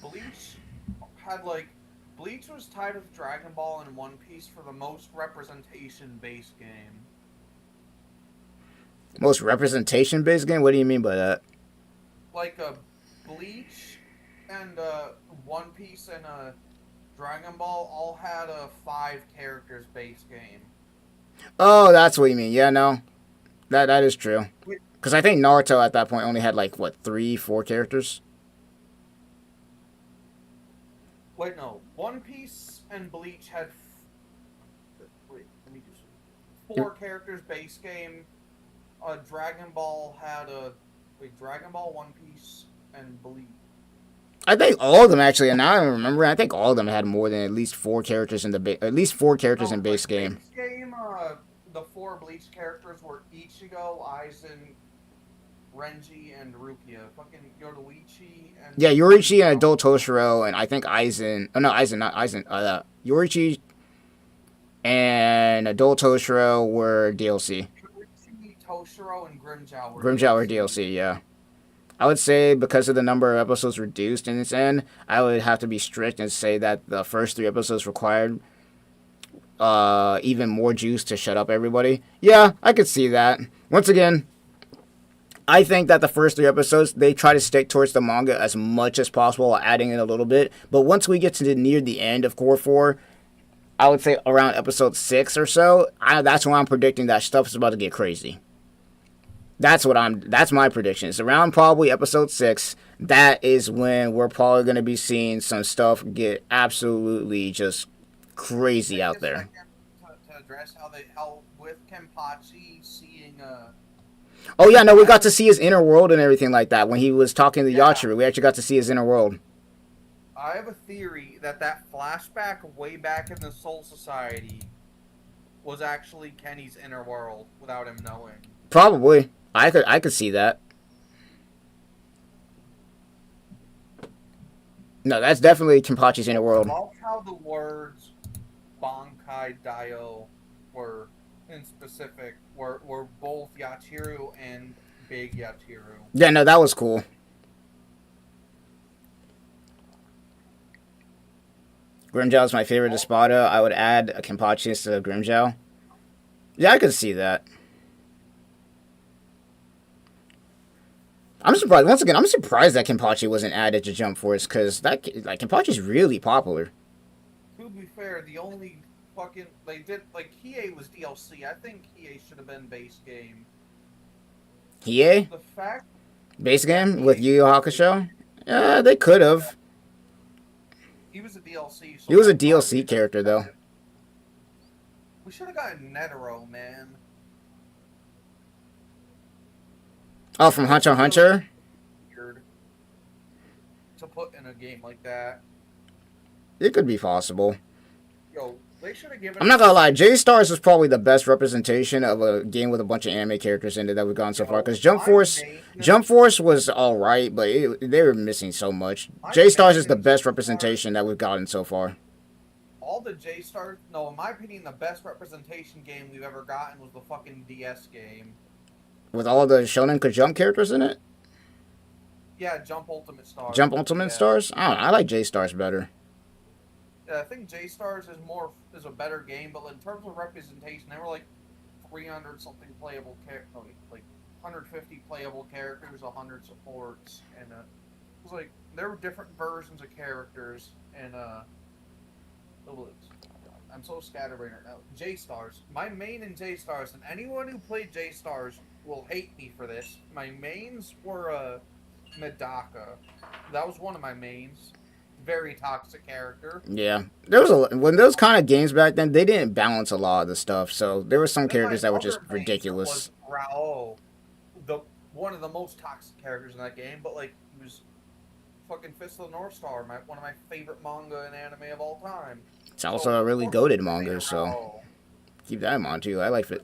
Bleach had like Bleach was tied with Dragon Ball and One Piece for the most representation based game. Most representation based game? What do you mean by that? Like Bleach and One Piece and Dragon Ball all had a 5 characters based game. Oh, that's what you mean. Yeah, no. That is true. Because I think Naruto at that point only had, like, what, 3, 4 characters? Wait, no. One Piece and Bleach had. Wait, let me do some. 4 characters base game. Dragon Ball had a. Wait, Dragon Ball, One Piece, and Bleach. I think all of them actually, and now I remember, I think all of them had more than at least 4 characters in the at least 4 characters in No, base game. base game, the 4 Bleach characters were Ichigo, Aizen, Renji, and Rukia. Fucking Yoruichi and. Yeah, Yoruichi and Adult Toshiro, and I think Aizen. Oh no, Aizen, not Aizen. Yoruichi and Adult Toshiro were DLC. Yoruichi, Toshiro, and Grimjow were Grimjow were DLC. DLC, yeah. I would say because of the number of episodes reduced in its end, I would have to be strict and say that the first 3 episodes required even more juice to shut up everybody. Yeah, I could see that. Once again, I think that the first 3 episodes, they try to stick towards the manga as much as possible, adding in a little bit. But once we get to near the end of Core 4, I would say around episode 6 or so, that's when I'm predicting that stuff is about to get crazy. That's my prediction. It's around probably episode 6. That is when we're probably going to be seeing some stuff get absolutely just crazy Take out a there. second to address how with Kenpachi seeing Oh yeah, no, we got to see his inner world and everything like that when he was talking to yeah, Yachiru. We actually got to see his inner world. I have a theory that flashback way back in the Soul Society was actually Kenny's inner world without him knowing. Probably. I could see that. No, that's definitely Kenpachi's inner I world. love how the words Bankai Dio were in specific were both Yachiru and Big Yachiru. Yeah, no, that was cool. Grimjow is my favorite Espada. I would add a Kenpachi instead of Grimjow. Yeah, I could see that. I'm surprised. Once again, I'm surprised that Kenpachi wasn't added to Jump Force because that like Kenpachi's really popular. To be fair, the only fucking they did like Hiei was DLC. I think Hiei should have been base game. Hiei? The fact, Base yeah, game with Hiei, Yu Yu Hakusho? Yeah, they could have. he was a DLC. So He was a that's why DLC character though. we should have gotten Netero, man. Oh, from Hunter x Hunter? Weird to put in a game like that. It could be possible. Yo, they should have given. I'm not gonna lie, J-Stars was probably the best representation of a game with a bunch of anime characters in it that we've gotten so far. Because Jump Force was alright, but they were missing so much. J-Stars is the best representation that we've gotten so far. All the J-Stars, no, in my opinion, the best representation game we've ever gotten was the fucking DS game. With all the Shonen Jump characters in it? Yeah, Jump Ultimate Stars. Jump Ultimate Yeah. Stars? I don't know. I like J Stars better. Yeah, I think J Stars is a better game, but in terms of representation, they were like 300 something playable like 150 playable characters, 100 supports, and it was like there were different versions of characters, and I'm so scatterbrained right now. J Stars, my main in J Stars, and anyone who played J Stars will hate me for this. My mains were Medaka. That was one of my mains. Very toxic character. Yeah, there was when those kind of games back then, they didn't balance a lot of the stuff. So there were some Then my characters that were just other main ridiculous. was Rao, the one of the most toxic characters in that game, but like he was fucking Fist of the North Star, one of my favorite manga and anime of all time. It's also a really goated manga, so Rao. keep that in mind too. I like it.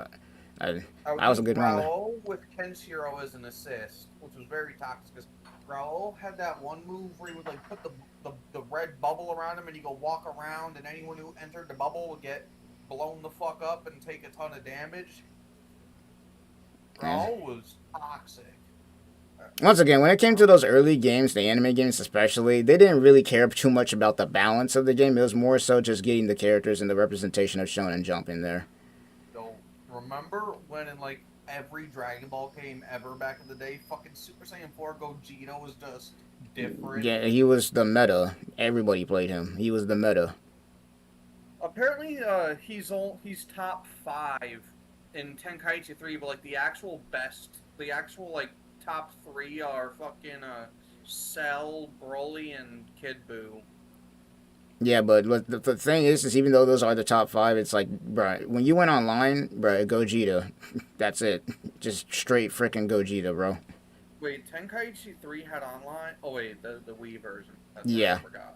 I That was a would good use manga. Rao with Kenshiro as an assist, which was very toxic. Because Rao had that one move where he would like put the red bubble around him, and he go walk around, and anyone who entered the bubble would get blown the fuck up and take a ton of damage. Rao was toxic. Once again, when it came to those early games, the anime games especially, they didn't really care too much about the balance of the game. It was more so just getting the characters and the representation of Shonen Jump in there. So remember when in like every Dragon Ball game ever back in the day, fucking Super Saiyan 4 Gogeta was just different. Yeah, he was the meta. Everybody played him. He was the meta. Apparently, he's top 5 in Tenkaichi 3, but like the actual like top 3 are fucking Cell, Broly, and Kid Buu. Yeah, but the thing is even though those are the top 5, it's like, bro, when you went online, bro, Gogeta, that's it. Just straight freaking Gogeta, bro. Wait, Tenkaichi 3 had online? Oh wait, the Wii version. That's Yeah. what I forgot.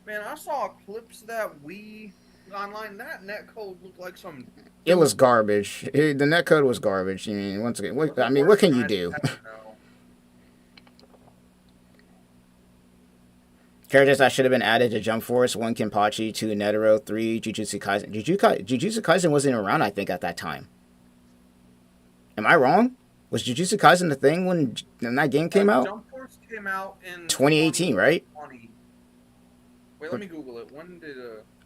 Man, I saw clips of that Wii online. That netcode looked like some. It was garbage. The netcode was garbage. I mean, once again, what can you do? Characters that should have been added to Jump Force: 1, Kenpachi; 2, Netero; 3, Jujutsu Kaisen. Jujutsu Kaisen wasn't around, I think, at that time. Am I wrong? Was Jujutsu Kaisen the thing when that game came out? Jump Force came out in 2018, right? 2020. Wait, let me Google it. When did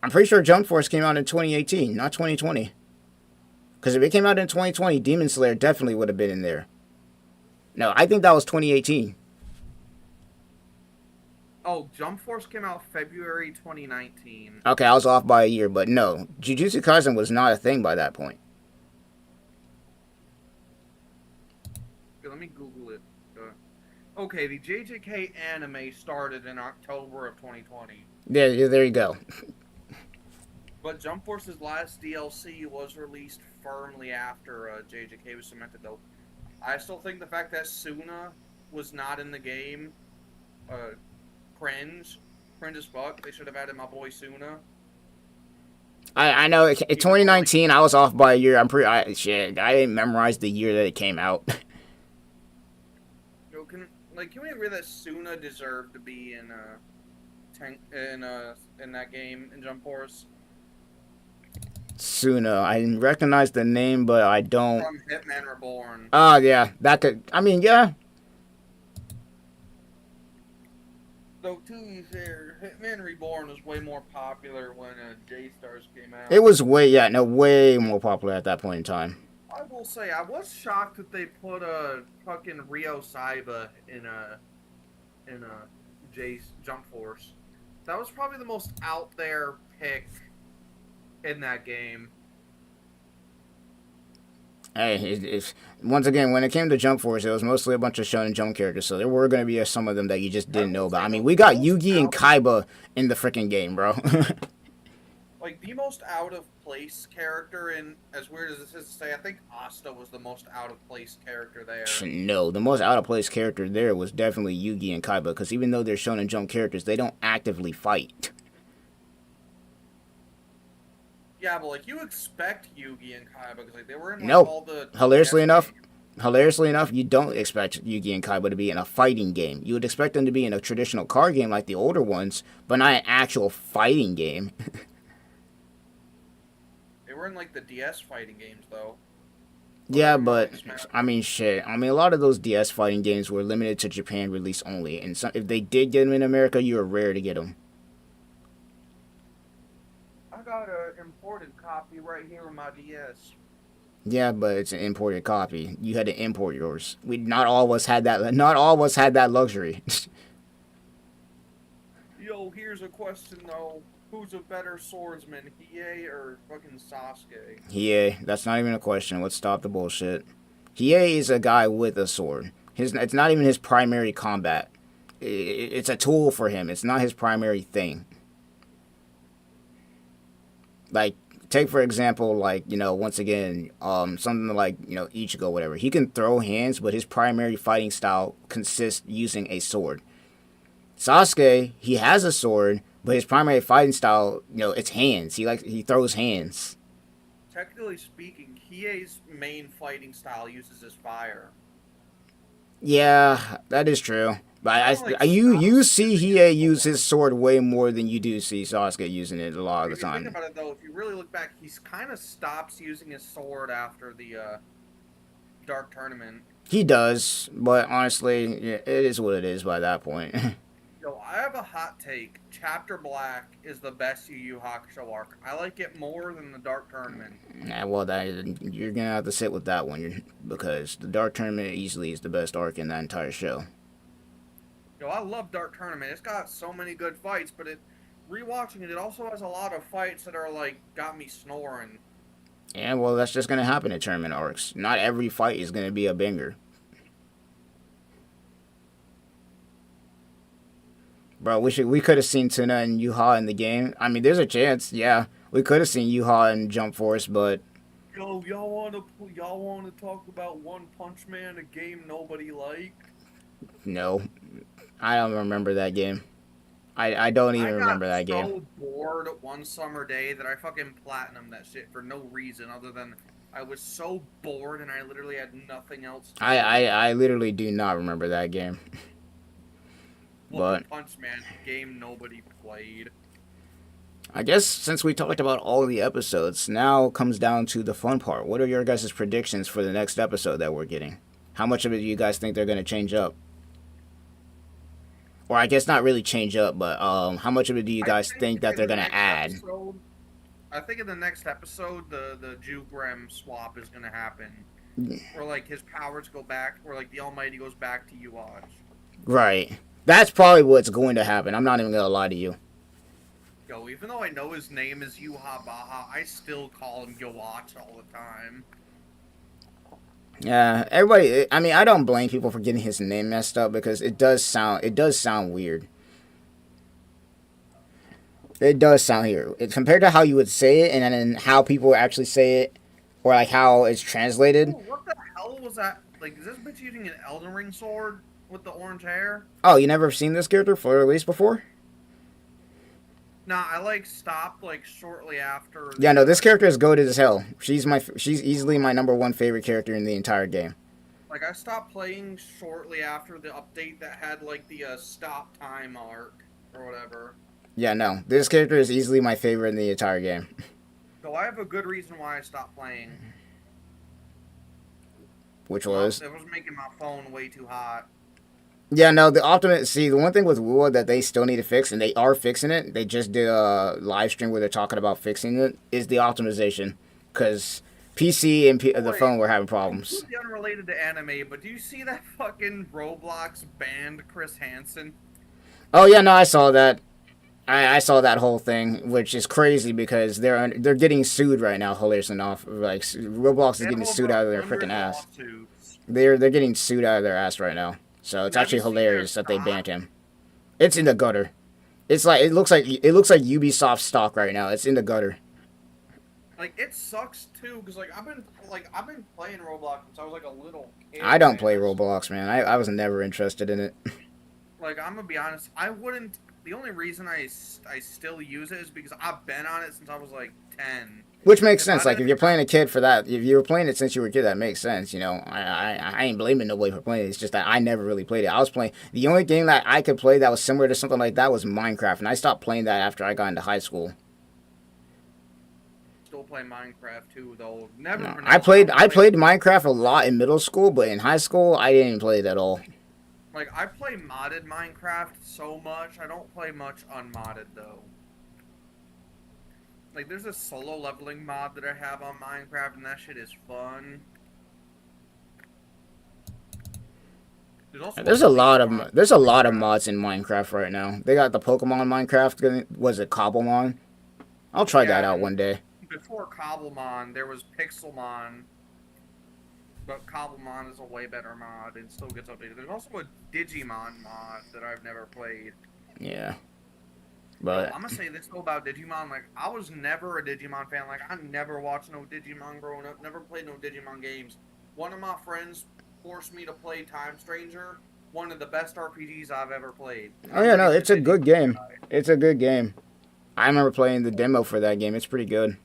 I'm pretty sure Jump Force came out in 2018, not 2020. Because if it came out in 2020, Demon Slayer definitely would have been in there. No, I think that was 2018. Oh, Jump Force came out February 2019. Okay, I was off by a year, but no, Jujutsu Kaisen was not a thing by that point. Okay, let me Google it. Okay, the JJK anime started in October of 2020. Yeah, there you go. But Jump Force's last DLC was released firmly after JJK was cemented, though. I still think the fact that Suna was not in the game, cringe as fuck. They should have added my boy Suna. I know. In 2019, I was off by a year. I didn't memorize the year that it came out. Yo, can we agree that Suna deserved to be in that game in Jump Force? Suna, I recognize the name, but I don't. From Hitman Reborn. Oh yeah, that could. I mean, yeah. Though to be fair, Hitman Reborn was way more popular when J-Stars came out. It was way more popular at that point in time. I will say, I was shocked that they put a fucking Ryo Saiba in Jump Force. That was probably the most out there pick in that game. Hey, once again, when it came to Jump Force, it was mostly a bunch of Shonen Jump characters, so there were going to be some of them that you just didn't know about. I mean, we got Yugi and Kaiba in the freaking game, bro. Like, the most out-of-place character in, as weird as this is to say, I think Asta was the most out-of-place character there. No, the most out-of-place character there was definitely Yugi and Kaiba, because even though they're Shonen Jump characters, they don't actively fight. Yeah, but, like, you expect Yugi and Kaiba, because, like, they were in, like, Nope. all the... Hilariously enough, you don't expect Yugi and Kaiba to be in a fighting game. You would expect them to be in a traditional card game like the older ones, but not an actual fighting game. They were in, like, the DS fighting games, though. Yeah, They're but nice, man. I mean, shit. I mean, a lot of those DS fighting games were limited to Japan release only, and if they did get them in America, you were rare to get them. I got an imported copy right here on my DS. Yeah, but it's an imported copy. You had to import yours. We not all of us had that. Not all of us had that luxury. Yo, here's a question though. Who's a better swordsman, Hiei or fucking Sasuke? Yeah, that's not even a question. Let's stop the bullshit. Hiei is a guy with a sword. It's not even his primary combat. It's a tool for him. It's not his primary thing. Like, take for example, like, once again, something like, Ichigo, whatever. He can throw hands, but his primary fighting style consists using a sword. Sasuke, he has a sword, but his primary fighting style, it's hands. He throws hands. Technically speaking, Hiei's main fighting style uses his fire. Yeah, that is true. But Like you see Hiei use sword. his sword way more than you do see Sasuke using it a lot of If the you think time. about it though, if you really look back, he's kind of stops using his sword after the Dark Tournament. He does, but honestly, yeah, it is what it is by that point. Yo, I have a hot take. Chapter Black is the best Yu Yu Hakusho arc. I like it more than the Dark Tournament. Yeah, well, you're gonna have to sit with that one because the Dark Tournament easily is the best arc in that entire show. Yo, I love Dark Tournament. It's got so many good fights, but rewatching it, it also has a lot of fights that are like got me snoring. Yeah, well, that's just gonna happen in tournament arcs. Not every fight is gonna be a banger. Bro, we could have seen Tuna and Yuha in the game. I mean, there's a chance. Yeah, we could have seen Yuha in Jump Force, but Yo, y'all wanna talk about One Punch Man, a game nobody liked? no, I don't remember that game. I don't even remember that I got game. so bored one summer day that I fucking platinumed that shit for no reason other than I was so bored and I literally had nothing else to do. I literally do not remember that game. One But Punch Man, game nobody played. I guess since we talked about all of the episodes, now comes down to the fun part. What are your guys' predictions for the next episode that we're getting? How much of it do you guys think they're going to change up? Or I guess not really change up, but how much of it do you guys think that they're going to add? I think in the next episode, the Jugrem swap is going to happen. Where, like, his powers go back, or, like, the Almighty goes back to Yuaj. Right. That's probably what's going to happen. I'm not even going to lie to you. Yo, even though I know his name is Yuha Baha, I still call him Yuaj all the time. Yeah, everybody. I mean, I don't blame people for getting his name messed up because it does sound weird. It does sound weird compared to how you would say it, and then how people actually say it, or like how it's translated. Ooh, what the hell was that? Like, is this bitch using an Elden Ring sword with the orange hair? Oh, you never seen this character for release before? Nah, I like stopped like shortly after. Yeah, no, this character is goated as hell. She's easily my number one favorite character in the entire game. Like, I stopped playing shortly after the update that had like the stop time arc or whatever. Yeah, no, this character is easily my favorite in the entire game. So I have a good reason why I stopped playing. Which was? It was making my phone way too hot. Yeah, no, the one thing with WoW that they still need to fix, and they are fixing it, they just did a live stream where they're talking about fixing it, is the optimization. Because PC and the phone were having problems. Completely unrelated to anime, but do you see that fucking Roblox banned Chris Hansen? Oh, yeah, no, I saw that. I saw that whole thing, which is crazy because they're getting sued right now, hilariously enough. Like, Roblox is getting sued out of their freaking ass. They're getting sued out of their ass right now. So it's actually hilarious that they banned him. It's in the gutter. It's like it looks like Ubisoft stock right now. It's in the gutter. Like, it sucks too, because I've been playing Roblox since I was like a little kid. I don't play Roblox, man. I was never interested in it. Like, I'm gonna be honest, I wouldn't. The only reason I still use it is because I've been on it since I was like 10. Which makes sense. Like, if you're playing a kid for that, if you were playing it since you were a kid, that makes sense. You know, I ain't blaming nobody for playing it. It's just that I never really played it. I was playing the only game that I could play that was similar to something like that was Minecraft, and I stopped playing that after I got into high school. Still play Minecraft too, though. Never. No, Been I able to played Minecraft a lot in middle school, but in high school I didn't play it at all. Like I play modded Minecraft so much. I don't play much unmodded though. Like there's a solo leveling mod that I have on Minecraft, and that shit is fun. There's a lot of Minecraft. mods in Minecraft right now. They got the Pokemon Minecraft. Was it Cobblemon? I'll try that Yeah, out and one day. before Cobblemon, there was Pixelmon, but Cobblemon is a way better mod and still gets updated. There's also a Digimon mod that I've never played. Yeah, Yo, but I'm gonna say this though about Digimon. Like, I was never a Digimon fan. Like, I never watched no Digimon growing up. Never played no Digimon games. One of my friends forced me to play Time Stranger. One of the best RPGs I've ever played. And oh I'm yeah, not no, even it's a a good Digimon game. guy. It's a good game. I remember playing the demo for that game. It's pretty good.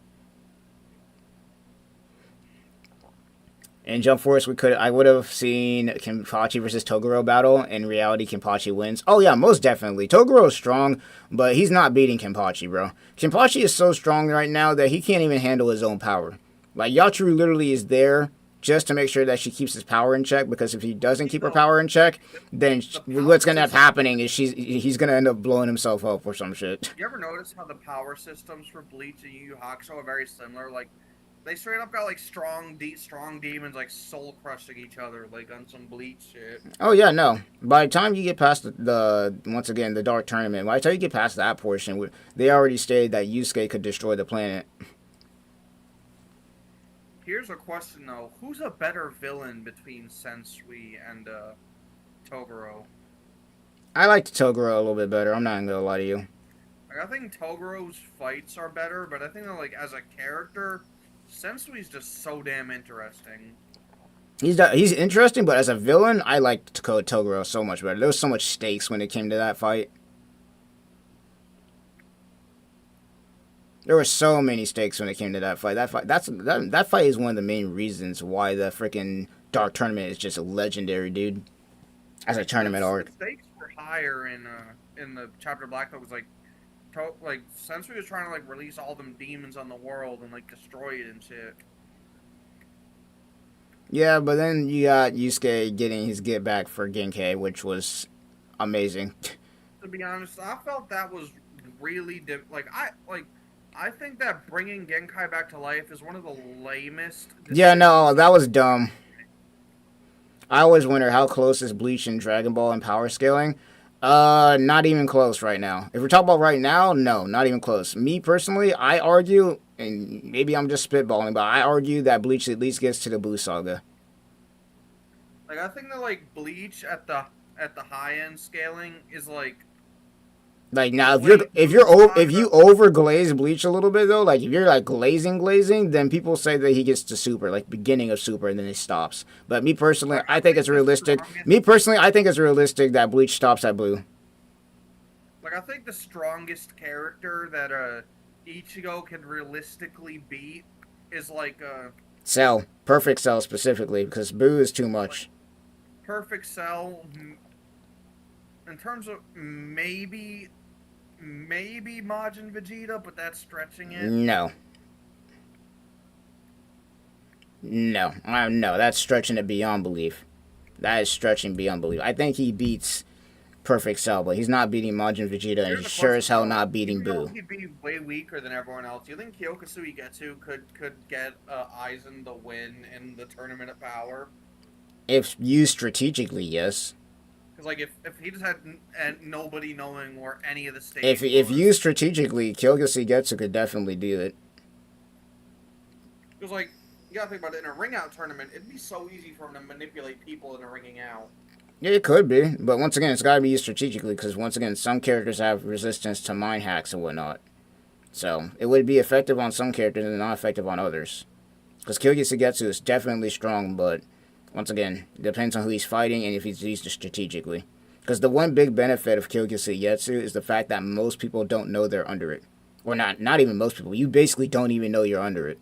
In Jump Force, I would have seen Kenpachi versus Toguro battle. In reality, Kenpachi wins. Oh yeah, most definitely. Toguro is strong, but he's not beating Kenpachi, bro. Kenpachi is so strong right now that he can't even handle his own power. Like Yachiru literally is there just to make sure that she keeps his power in check. Because if he doesn't keep her power in check, then what's gonna end up happening is he's gonna end up blowing himself up or some shit. You ever notice how the power systems for Bleach and Yu Yu Hakusho are very similar? Like, they straight up got like strong demons like soul crushing each other, like on some Bleach shit. Oh yeah, no. By the time you get past the once again the Dark Tournament, by the time you get past that portion, they already stated that Yusuke could destroy the planet. Here's a question though: who's a better villain between Sensui and Toguro? I liked Toguro a little bit better. I'm not gonna lie to you. Like, I think Toguro's fights are better, but I think that like as a character, Sensui's just so damn interesting. He's interesting, but as a villain, I liked Toguro so much better. There was so much stakes when it came to that fight. There were so many stakes when it came to that fight. That fight is one of the main reasons why the freaking Dark Tournament is just a legendary, dude. As a tournament arc. The stakes were higher in the chapter Black Belt was like Sensui was trying to like release all them demons on the world and like destroy it and shit. Yeah, but then you got Yusuke getting his get back for Genkai, which was amazing. To be honest, I felt that was really I think that bringing Genkai back to life is one of the lamest. Yeah, no, that was dumb. I always wonder how close is Bleach and Dragon Ball and power scaling. Not even close right now. If we're talking about right now, no, not even close. Me personally, I argue, and maybe I'm just spitballing, but I argue that Bleach at least gets to the Buu Saga. Like, I think that like Bleach at the high end scaling is like now if you overglaze Bleach a little bit though, like if you're like glazing, then people say that he gets to Super, like beginning of Super, and then he stops. But me personally, I think it's realistic. I think it's realistic that Bleach stops at Blue. Like, I think the strongest character that Ichigo can realistically beat is like Cell, Perfect Cell specifically, because Buu is too much. Like, Perfect Cell, in terms of maybe Majin Vegeta, but that's stretching it. No, that's stretching it beyond belief. That is stretching beyond belief. I think he beats Perfect Cell, but he's not beating Majin Vegeta, and he's sure as hell not beating Buu. He'd be way weaker than everyone else. Do you think Kyokusu Igetsu could get Aizen the win in the Tournament of Power? If used strategically, yes. Because like if he just had nobody knowing where any of the states if used strategically, Kyokusu Igetsu could definitely do it. Because like you gotta think about it, in a ring out tournament, it'd be so easy for him to manipulate people in a ringing out. Yeah, it could be, but once again, it's got to be used strategically because once again, some characters have resistance to mind hacks and whatnot. So it would be effective on some characters and not effective on others. Because Kyokusu Igetsu is definitely strong, but once again, it depends on who he's fighting and if he's used strategically. Because the one big benefit of Kyokusu Igetsu is the fact that most people don't know they're under it. Or not even most people. You basically don't even know you're under it.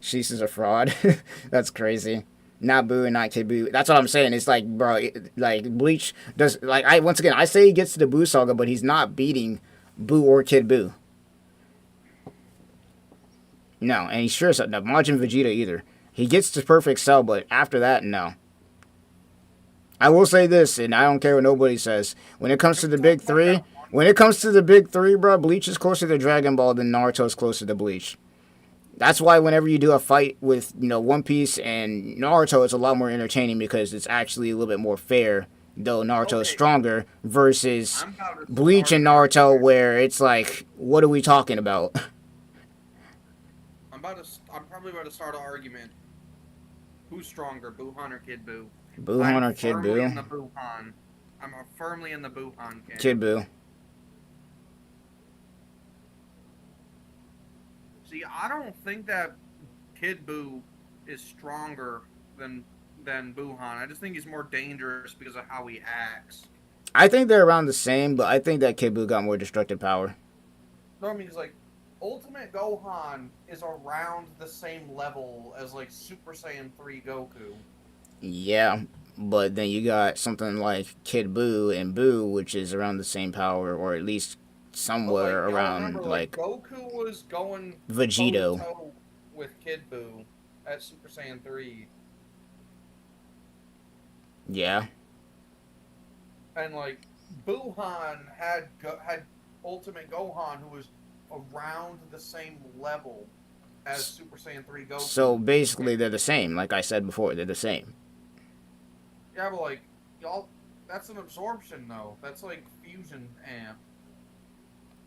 Sheesh is a fraud. That's crazy. Not Boo and not Kid Boo. That's what I'm saying. It's like, bro, like Bleach does. Like I once again, I say he gets to the Boo saga, but he's not beating Boo or Kid Boo. No, and he's sure not Majin Vegeta either. He gets to Perfect Cell, but after that, no. I will say this, and I don't care what nobody says. When it comes to the big three, bro, Bleach is closer to Dragon Ball than Naruto's closer to Bleach. That's why whenever you do a fight with, One Piece and Naruto, it's a lot more entertaining because it's actually a little bit more fair, though Naruto is stronger, versus Bleach and Naruto, where it's like, what are we talking about? I'm probably about to start an argument. Who's stronger, Buhan or Kid Buu? Buhan or Kid Buu? In the Buhan. I'm firmly in the Buhan camp. Kid Buu. See, I don't think that Kid Buu is stronger than Buhan. I just think he's more dangerous because of how he acts. I think they're around the same, but I think that Kid Buu got more destructive power. No, I mean, it's like Ultimate Gohan is around the same level as like Super Saiyan 3 Goku. Yeah, but then you got something like Kid Buu and Buu, which is around the same power, or at least somewhere around remember, Goku was going Vegito with Kid Buu at Super Saiyan 3. Yeah. And like Buhan had Ultimate Gohan, who was around the same level as Super Saiyan 3 Goku. So basically, they're the same. Like I said before, they're the same. Yeah, but like y'all, that's an absorption though. That's like fusion amp.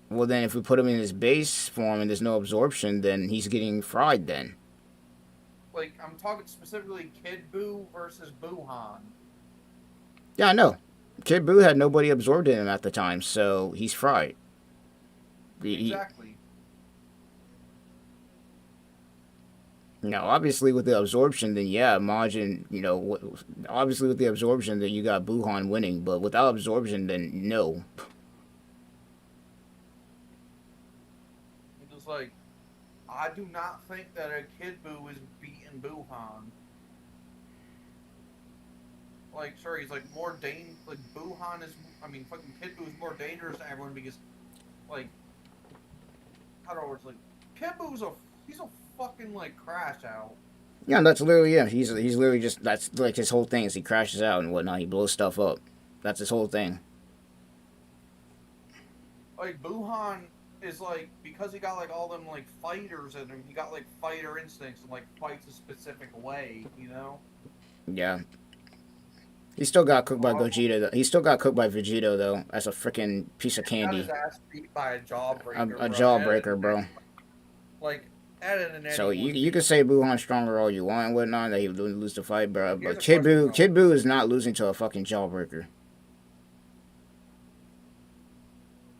Well, then if we put him in his base form and there's no absorption, then he's getting fried. Then. Like I'm talking specifically Kid Buu versus Buhan. Yeah, I know. Kid Buu had nobody absorbed in him at the time, so he's fried. Exactly. Obviously with the absorption, then yeah, Majin, obviously with the absorption, then you got Buhan winning, but without absorption, then no. It's like, I do not think that a Kid Buu is beating Buhan. Like, sure, he's like more like Buhan is, fucking Kid Buu is more dangerous to everyone because, like, how do I work? Like, Kid Buu's he's a fucking like crash out. Yeah, that's literally He's literally just that's like his whole thing is he crashes out and whatnot. He blows stuff up. That's his whole thing. Like Buhan is like because he got like all them like fighters in him. He got like fighter instincts and like fights a specific way. Yeah. He still got cooked by Gogeta. He still got cooked by Vegito though. As a freaking piece of candy. He got his ass beat by a jawbreaker. A jawbreaker, bro. Like. So you can say Buhan's stronger all you want and whatnot, that he would lose the fight, bro. But Kid Buu is not losing to a fucking jawbreaker.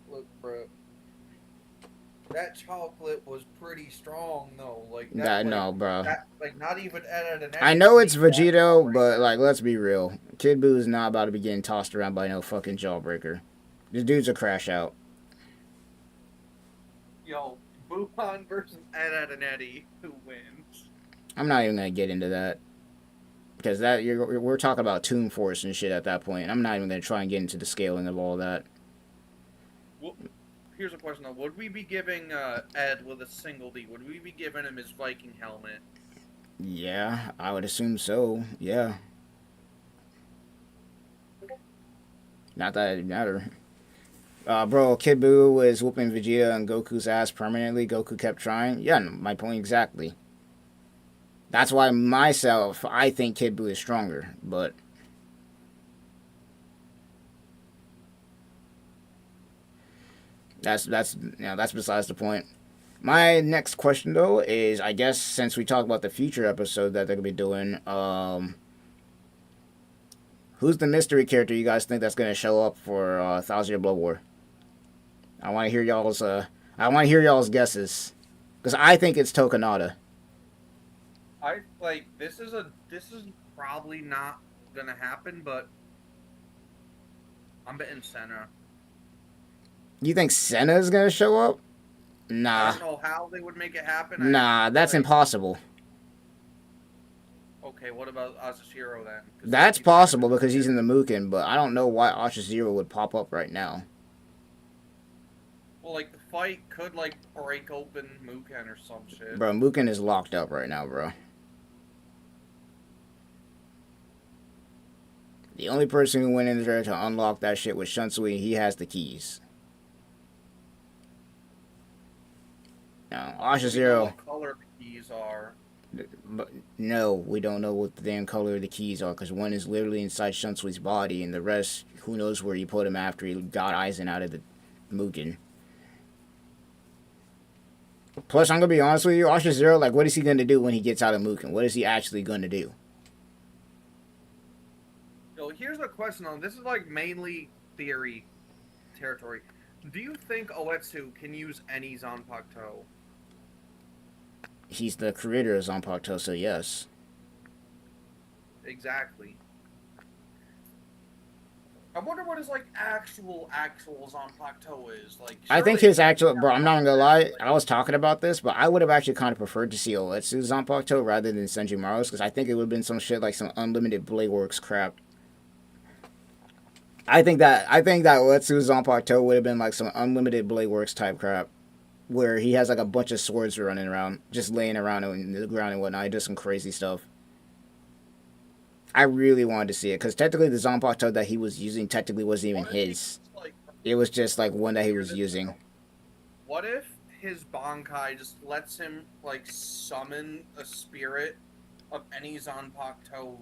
Look, bro, that chocolate was pretty strong though. Like no, bro. Not even at I know it's Vegito, but like let's be real. Kid Buu is not about to be getting tossed around by no fucking jawbreaker. This dude's a crash out. Yo. Buhan versus Ed and Eddie, who wins? I'm not even gonna get into that because we're talking about Toon Force and shit at that point. I'm not even gonna try and get into the scaling of all that. Well, here's a question though: would we be giving Ed with a single D? Would we be giving him his Viking helmet? Yeah, I would assume so. Yeah. Not that it matter. Bro, Kid Buu was whooping Vegeta and Goku's ass permanently. Goku kept trying. Yeah, my point exactly. That's why I think Kid Buu is stronger, but that's besides the point. My next question though is, I guess since we talked about the future episode that they're gonna be doing, who's the mystery character you guys think that's gonna show up for 1,000-Year Blood War? I want to hear y'all's guesses, because I think it's Tokonada. This is probably not gonna happen, but I'm betting Senna. You think Senna is gonna show up? Nah. I don't know how they would make it happen. Nah, that's impossible. Okay, Okay, what about Asashiro then? That's possible because he's in the Mukin, but I don't know why Asha would pop up right now. Well, like, the fight could, like, break open Muken or some shit. Bro, Mukin is locked up right now, bro. The only person who went in there to unlock that shit was Shunsui. He has the keys. Now, Asha Zero. What color the keys are. But no, we don't know what the damn color of the keys are because one is literally inside Shunsui's body, and the rest, who knows where he put him after he got Aizen out of the Mugen. Plus, I'm gonna be honest with you, Asha Zero, like, what is he gonna do when he gets out of Mugen? What is he actually gonna do? Yo, here's a question on this is like mainly theory territory. Do you think Oetsu can use any Zanpakuto? He's the creator of Zanpakuto, so yes. Exactly. I wonder what his like actual Zanpakuto is. Like, I think his actual, bro, I'm not gonna lie, I was talking about this, but I would have actually kind of preferred to see Oetsu's Zanpakuto rather than Senjumaru's, because I think it would have been some shit like some unlimited Blade Works crap. I think that Oetsu's Zanpakuto would have been like some unlimited Blade Works type crap, where he has like a bunch of swords running around, just laying around in the ground and whatnot. He does some crazy stuff. I really wanted to see it because technically the Zanpakuto that he was using technically wasn't even his. It was just like one that he was using. What if his Bankai just lets him like summon a spirit of any Zanpakuto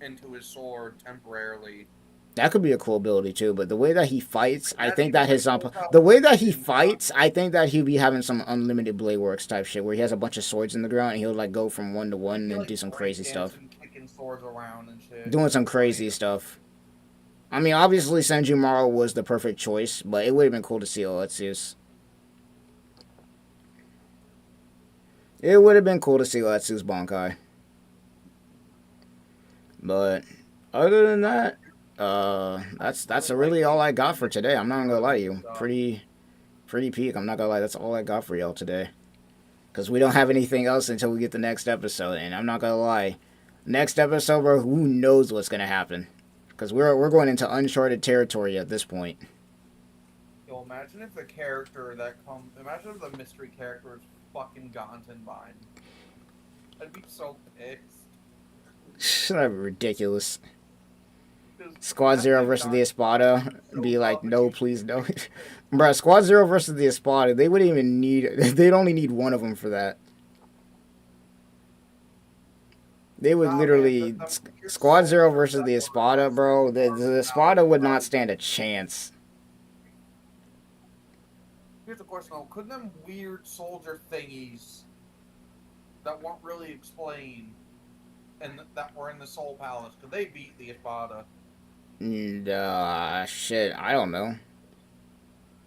into his sword temporarily? That could be a cool ability too, but the way that he fights, I think that his the way that he fights, I think that he'll be having some unlimited Blade Works type shit where he has a bunch of swords in the ground and he'll like go from one to one and do some crazy stuff. Kicking swords around and shit. Doing some crazy stuff. I mean, obviously Senjumaru was the perfect choice, but it would have been cool to see Oetsu's. It would have been cool to see Oetsu's Bankai. But other than that, that's really all I got for today. I'm not gonna lie to you. Pretty peak. I'm not gonna lie. That's all I got for y'all today. Because we don't have anything else until we get the next episode. And I'm not gonna lie. Next episode, bro, who knows what's gonna happen? Because we're going into uncharted territory at this point. Yo, imagine if the character that comes... Imagine if the mystery character is fucking Gantenbein. I'd be so pissed. That'd be ridiculous. Squad Zero versus the Espada. Be like, no, please, no. Bruh, Squad Zero versus the Espada, they wouldn't even need... They'd only need one of them for that. They would literally... Squad Zero versus the Espada, bro. The Espada would not stand a chance. Here's a question though. Couldn't them weird soldier thingies that weren't really explained and that were in the Soul Palace, could they beat the Espada? Shit, I don't know.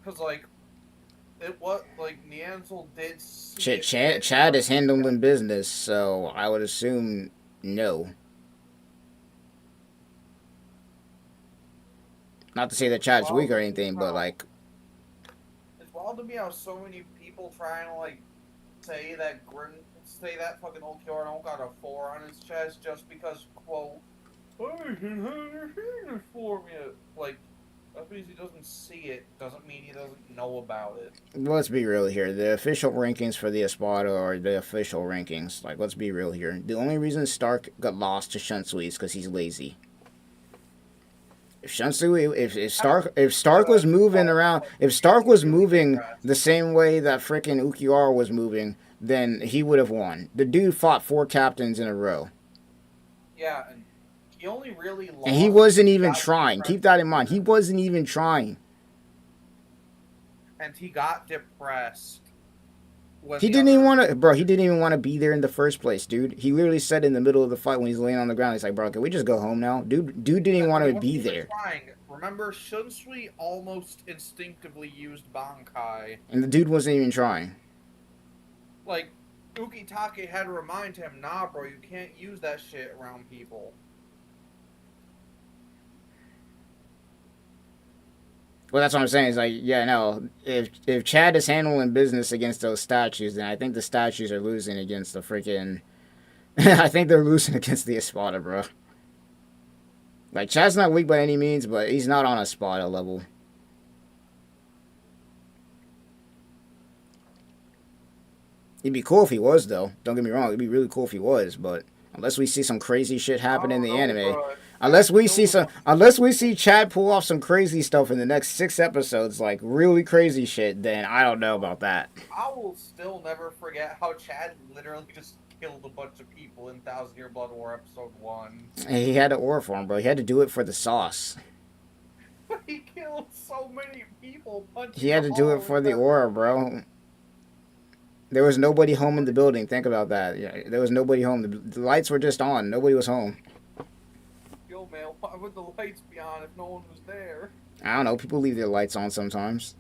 Because, like, it was, like, Neanderthal did Chad is handling business, so I would assume no. Not to say that Chad's weak or anything, but, like... It's wild to me how so many people trying to, like, say that fucking Ulquiorra don't got a 4 on his chest just because, quote, I can understand this for me. Like, that means he doesn't see it, doesn't mean he doesn't know about it. Let's be real here. The official rankings for the Espada are the official rankings. Like, let's be real here. The only reason Stark got lost to Shunsui is because he's lazy. If Shunsui, if Stark was moving around, if Stark was moving the same way that frickin' Ulquiorra was moving, then he would have won. The dude fought 4 captains in a row. Yeah, and he only really lost. And he wasn't even trying. Keep that in mind. He wasn't even trying. And he got depressed. He didn't even want to, bro. He didn't even want to be there in the first place, dude. He literally said in the middle of the fight when he's laying on the ground, he's like, "Bro, can we just go home now?" Dude didn't even want to be there. Remember, Shunsui almost instinctively used Bankai, and the dude wasn't even trying. Like, Ukitake had to remind him, "Nah, bro, you can't use that shit around people." Well, that's what I'm saying. It's like, yeah, no. If Chad is handling business against those statues, then I think the statues are losing against the freaking I think they're losing against the Espada, bro. Like, Chad's not weak by any means, but he's not on a Espada level. It'd be cool if he was, though. Don't get me wrong. It'd be really cool if he was, but unless we see some crazy shit happen in the anime, unless we see Chad pull off some crazy stuff in the next 6 episodes, like really crazy shit, then I don't know about that. I will still never forget how Chad literally just killed a bunch of people in Thousand Year Blood War episode 1. He had to aura form, bro. He had to do it for the sauce. He killed so many people. He had to do it for the aura, bro. There was nobody home in the building. Think about that. Yeah, there was nobody home. The lights were just on. Nobody was home. Yo, man, why would the lights be on if no one was there? I don't know. People leave their lights on sometimes.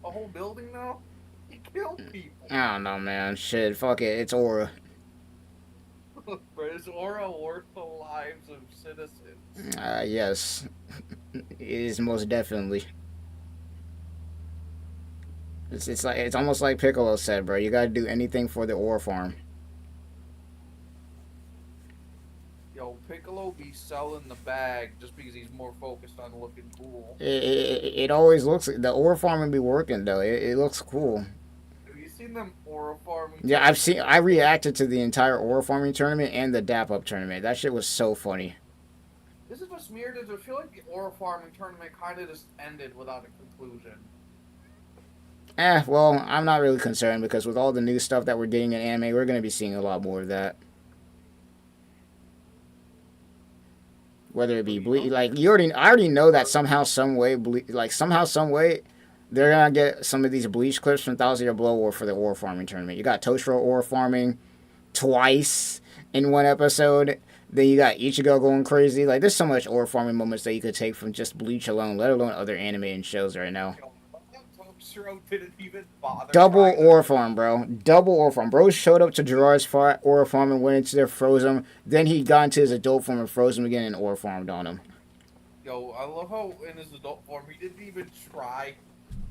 A whole building, though? He killed people. I don't know, man. Shit, fuck it. It's aura. But is aura worth the lives of citizens? Yes. It is most definitely. It's almost like Piccolo said, bro. You gotta do anything for the ore farm. Yo, Piccolo be selling the bag just because he's more focused on looking cool. It always looks, the ore farm would be working though. It looks cool. Have you seen them ore farming? Yeah, I reacted to the entire ore farming tournament and the Dap Up tournament. That shit was so funny. This is just weird. I feel like the ore farming tournament kind of just ended without a conclusion. Well, I'm not really concerned because with all the new stuff that we're getting in anime, we're going to be seeing a lot more of that. Whether it be Bleach, like I already know that somehow, some way, they're gonna get some of these Bleach clips from Thousand Year Blood War for the ore farming tournament. You got Toshiro ore farming twice in one episode. Then you got Ichigo going crazy. Like, there's so much ore farming moments that you could take from just Bleach alone, let alone other anime and shows right now. Didn't even bother. Double ore farm, bro. Double ore farm. Bro showed up to Jiraiya's ore farm and went into there, froze him. Then he got into his adult form and froze him again and ore farmed on him. Yo, I love how in his adult form he didn't even try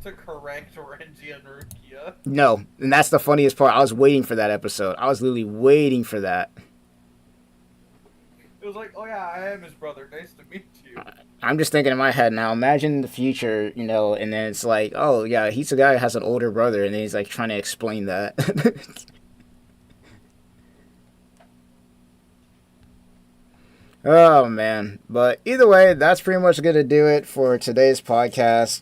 to correct Renji and Rukia. No, and that's the funniest part. I was waiting for that episode. I was literally waiting for that. It was like, oh yeah, I am his brother. Nice to meet you. I'm just thinking in my head now, imagine the future, and then it's like, oh yeah, Hitsugaya has an older brother, and then he's like trying to explain that. Oh man. But either way, that's pretty much gonna do it for today's podcast.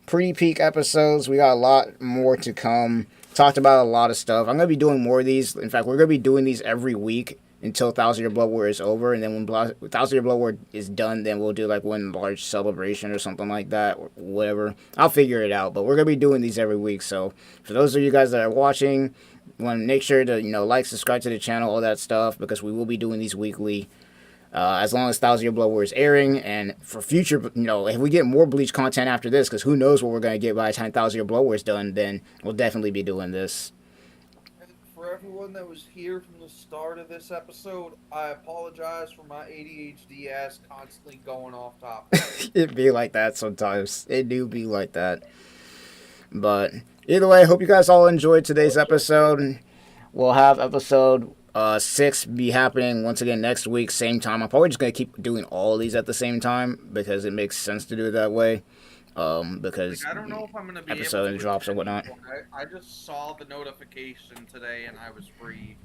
Pretty peak episodes. We got a lot more to come. Talked about a lot of stuff. I'm gonna be doing more of these. In fact, we're gonna be doing these every week until Thousand Year Blood War is over, and then when Thousand Year Blood War is done, then we'll do like one large celebration or something like that, or whatever. I'll figure it out, but we're gonna be doing these every week. So for those of you guys that are watching, want to make sure to like, subscribe to the channel, all that stuff, because we will be doing these weekly. As long as Thousand Year Blood War is airing, and for future, if we get more Bleach content after this, because who knows what we're gonna get by the time Thousand Year Blood War is done, then we'll definitely be doing this. For everyone that was here from the start of this episode, I apologize for my ADHD ass constantly going off topic. It be like that sometimes. It do be like that. But either way, hope you guys all enjoyed today's episode. We'll have episode 6 be happening once again next week, same time. I'm probably just going to keep doing all of these at the same time because it makes sense to do it that way. Because I don't know if I'm gonna be episode able to drops or whatnot. I just saw the notification today and I was free.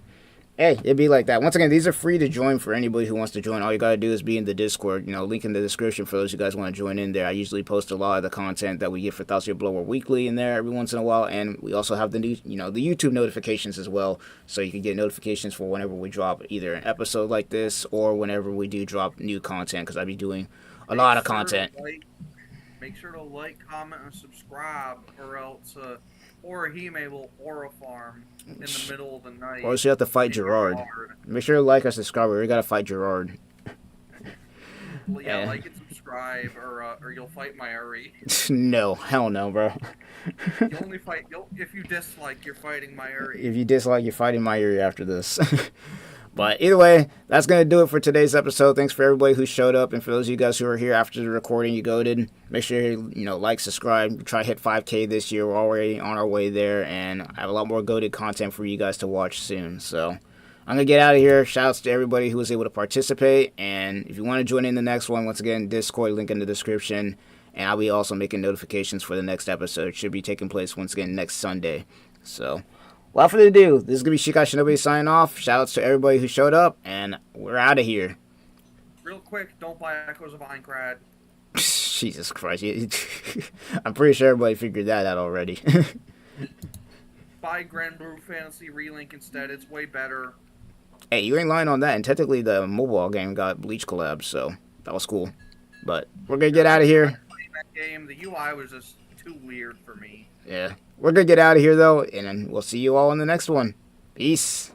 Hey, it'd be like that. Once again, these are free to join for anybody who wants to join. All you gotta do is be in the Discord. Link in the description for those you guys want to join in there. I usually post a lot of the content that we get for Thousand Year Blood War Weekly in there every once in a while, and we also have the new, the YouTube notifications as well, so you can get notifications for whenever we drop either an episode like this or whenever we do drop new content. Because I'll be doing a lot of content. Make sure to like, comment, and subscribe, or else Orihime will aura farm in the middle of the night. Or else you have to fight Gerard. Make sure to like and subscribe, or you gotta fight Gerard. Well, yeah, like and subscribe, or you'll fight Mayuri. No, hell no, bro. You only fight if you dislike. You're fighting Mayuri. If you dislike, you're fighting Mayuri after this. But either way, that's going to do it for today's episode. Thanks for everybody who showed up. And for those of you guys who are here after the recording, you goated. Make sure you, like, subscribe. Try to hit 5K this year. We're already on our way there. And I have a lot more goated content for you guys to watch soon. So, I'm going to get out of here. Shouts to everybody who was able to participate. And if you want to join in the next one, once again, Discord, link in the description. And I'll be also making notifications for the next episode. It should be taking place once again next Sunday. So, without further ado, this is going to be ShikaiShinobi signing off. Shoutouts to everybody who showed up. And we're out of here. Real quick, don't buy Echoes of Aincrad. Jesus Christ. I'm pretty sure everybody figured that out already. Buy Grand Blue Fantasy Relink instead. It's way better. Hey, you ain't lying on that. And technically, the mobile game got Bleach collab, so that was cool. But we're going to get out of here. That game, the UI was just too weird for me. Yeah. We're going to get out of here, though, and we'll see you all in the next one. Peace.